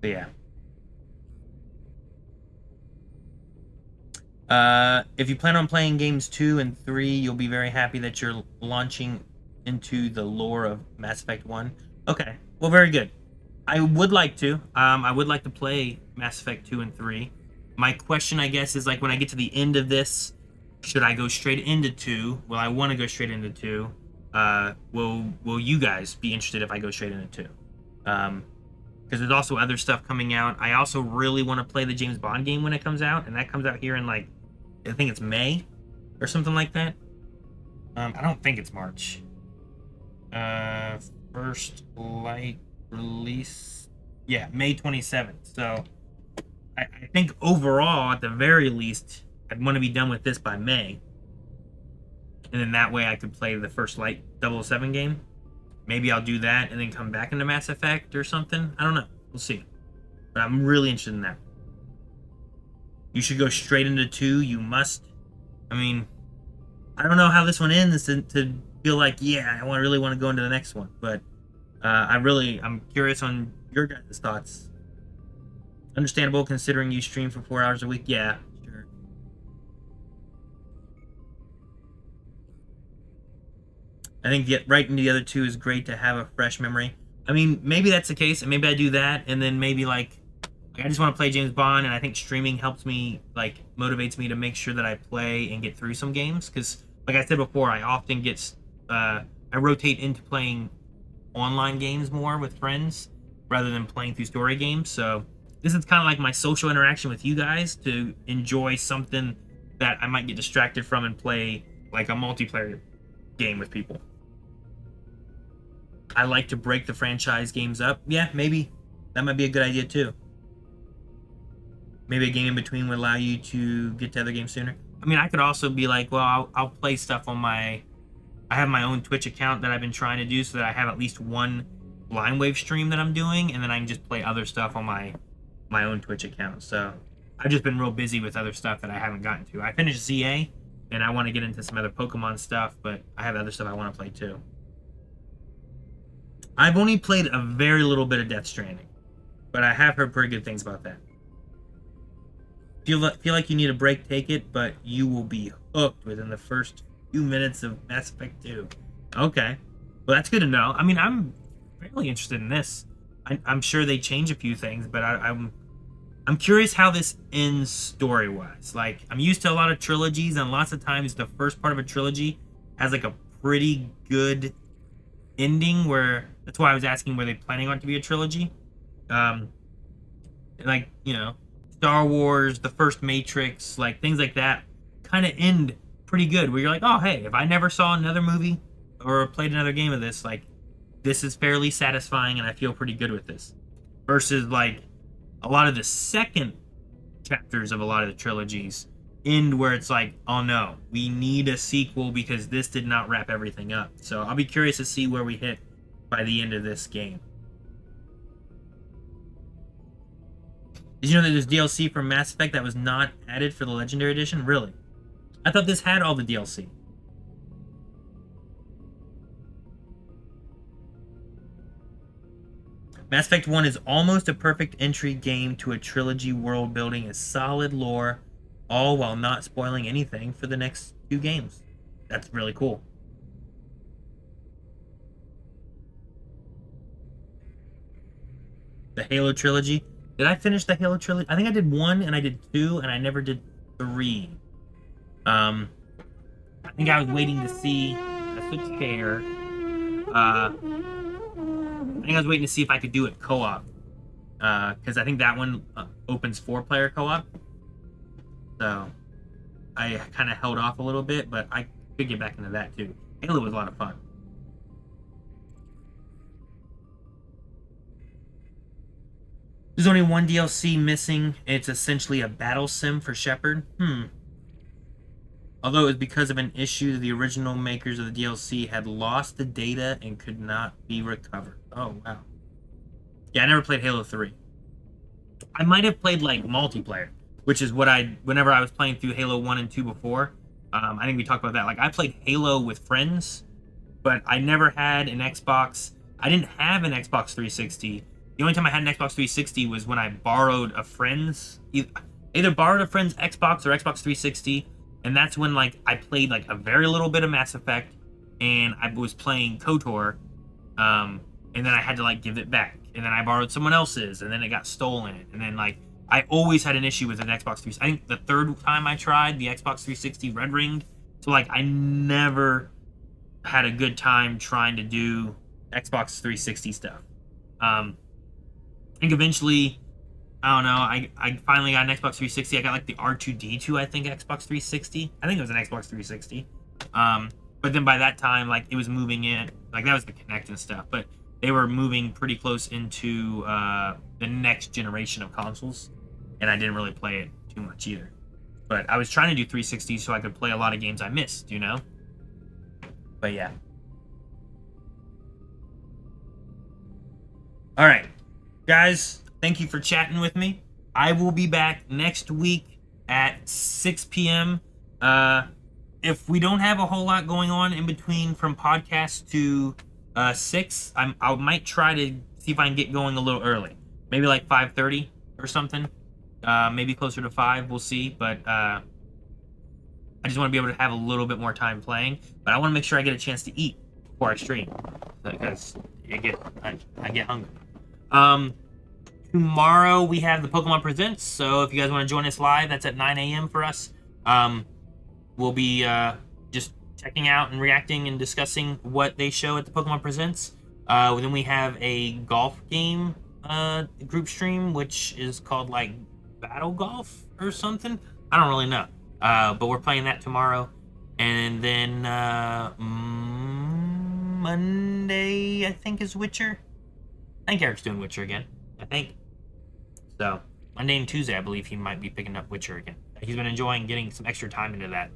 But yeah. If you plan on playing games 2 and 3, you'll be very happy that you're launching into the lore of Mass Effect 1. Okay, well, very good. I would like to. I would like to play Mass Effect 2 and 3. My question, I guess, is like when I get to the end of this, should I go straight into 2? Will I want to go straight into 2? Will you guys be interested if I go straight into 2? Because there's also other stuff coming out. I also really want to play the James Bond game when it comes out, and that comes out here in like, I think it's May or something like that. I don't think it's March. First light release, yeah, May 27th. So I think overall, at the very least, I'd want to be done with this by May, and then that way I could play the First Light 007 game. Maybe I'll do that and then come back into Mass Effect or something. I don't know. We'll see. But I'm really interested in that. You should go straight into 2. You must. I mean, I don't know how this one ends to feel like, yeah, I really want to go into the next one. But I'm curious on your guys' thoughts Understandable considering you stream for 4 hours a week. Yeah, sure. I think writing the other two is great to have a fresh memory. I mean, maybe that's the case, and maybe I do that, and then maybe like I just want to play James Bond, and I think streaming helps me, like, motivates me to make sure that I play and get through some games, because, like I said before, I often get, I rotate into playing online games more with friends, rather than playing through story games, so this is kind of like my social interaction with you guys, to enjoy something that I might get distracted from and play, like, a multiplayer game with people. I like to break the franchise games up. Yeah, maybe. That might be a good idea, too. Maybe a game in between would allow you to get to other games sooner. I mean, I could also be like, well, I'll play stuff on my... I have my own Twitch account that I've been trying to do so that I have at least one line wave stream that I'm doing, and then I can just play other stuff on my own Twitch account. So I've just been real busy with other stuff that I haven't gotten to. I finished ZA, and I want to get into some other Pokemon stuff, but I have other stuff I want to play too. I've only played a very little bit of Death Stranding, but I have heard pretty good things about that. Feel like you need a break, take it, but you will be hooked within the first few minutes of Mass Effect 2. Okay. Well, that's good to know. I mean, I'm fairly interested in this. I'm sure they change a few things, but I'm curious how this ends story-wise. Like, I'm used to a lot of trilogies, and lots of times the first part of a trilogy has, like, a pretty good ending where... That's why I was asking, were they planning on it to be a trilogy? Like, you know... Star Wars, the first Matrix, like things like that kind of end pretty good, where you're like, oh, hey, if I never saw another movie or played another game of this, like, this is fairly satisfying and I feel pretty good with this. Versus, like, a lot of the second chapters of a lot of the trilogies end where it's like, oh no, we need a sequel because this did not wrap everything up. So I'll be curious to see where we hit by the end of this game. Did you know that there's DLC for Mass Effect that was not added for the Legendary Edition? Really? I thought this had all the DLC. Mass Effect 1 is almost a perfect entry game to a trilogy world building a solid lore, all while not spoiling anything for the next 2 games. That's really cool. The Halo trilogy. Did I finish the Halo trilogy? I think I did 1 and I did 2 and I never did 3. I think I was waiting to see... I switched chair. I think I was waiting to see if I could do it co-op. Because I think that one opens 4-player co-op. So, I kind of held off a little bit, but I could get back into that too. Halo was a lot of fun. There's only one DLC missing. It's essentially a battle sim for Shepard. Although it was because of an issue, the original makers of the DLC had lost the data and could not be recovered. Oh, wow. Yeah, I never played Halo 3. I might have played, like, multiplayer, which is what whenever I was playing through Halo 1 and 2 before, I think we talked about that. Like, I played Halo with friends, but I never had an Xbox. I didn't have an Xbox 360. The only time I had an Xbox 360 was when I borrowed a friend's, either borrowed a friend's Xbox or Xbox 360, and that's when, like, I played, like, a very little bit of Mass Effect, and I was playing KOTOR, and then I had to, like, give it back, and then I borrowed someone else's, and then it got stolen, and then, like, I always had an issue with an Xbox 360. I think the third time I tried, the Xbox 360 red ringed, so, like, I never had a good time trying to do Xbox 360 stuff. I think eventually, I don't know, I finally got an Xbox 360. I got like the R2-D2, I think, Xbox 360. I think it was an Xbox 360. But then by that time, like, it was moving in, like, that was the Kinect and stuff, but they were moving pretty close into the next generation of consoles, and I didn't really play it too much either. But I was trying to do 360 so I could play a lot of games I missed, you know? But yeah. All right. Guys, thank you for chatting with me. I will be back next week at 6 p.m. If we don't have a whole lot going on in between from podcast to 6, I might try to see if I can get going a little early. Maybe like 5:30. or something. Maybe closer to 5, we'll see. But I just want to be able to have a little bit more time playing. But I want to make sure I get a chance to eat before I stream, because I get hungry. Tomorrow we have the Pokemon Presents, so if you guys want to join us live, that's at 9 a.m. for us. We'll be just checking out and reacting and discussing what they show at the Pokemon Presents. Then we have a golf game group stream, which is called like Battle Golf or something. I don't really know, but we're playing that tomorrow. And then Monday, I think, is Witcher. I think Eric's doing Witcher again. I think. So, Monday and Tuesday, I believe he might be picking up Witcher again. He's been enjoying getting some extra time into that.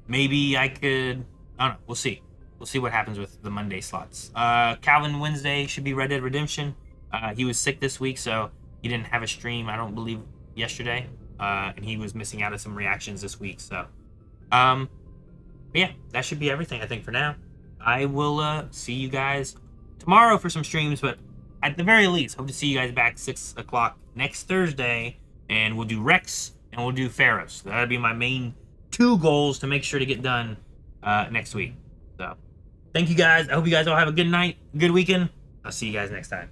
Maybe I could... I don't know. We'll see. We'll see what happens with the Monday slots. Calvin Wednesday should be Red Dead Redemption. He was sick this week, so he didn't have a stream, I don't believe, yesterday. And he was missing out on some reactions this week, so... but yeah, that should be everything, I think, for now. I will see you guys tomorrow for some streams, but at the very least, hope to see you guys back 6 o'clock next Thursday, and we'll do Rex and we'll do Pharaohs. That'll be my main 2 goals to make sure to get done next week. So, thank you guys. I hope you guys all have a good night, good weekend. I'll see you guys next time.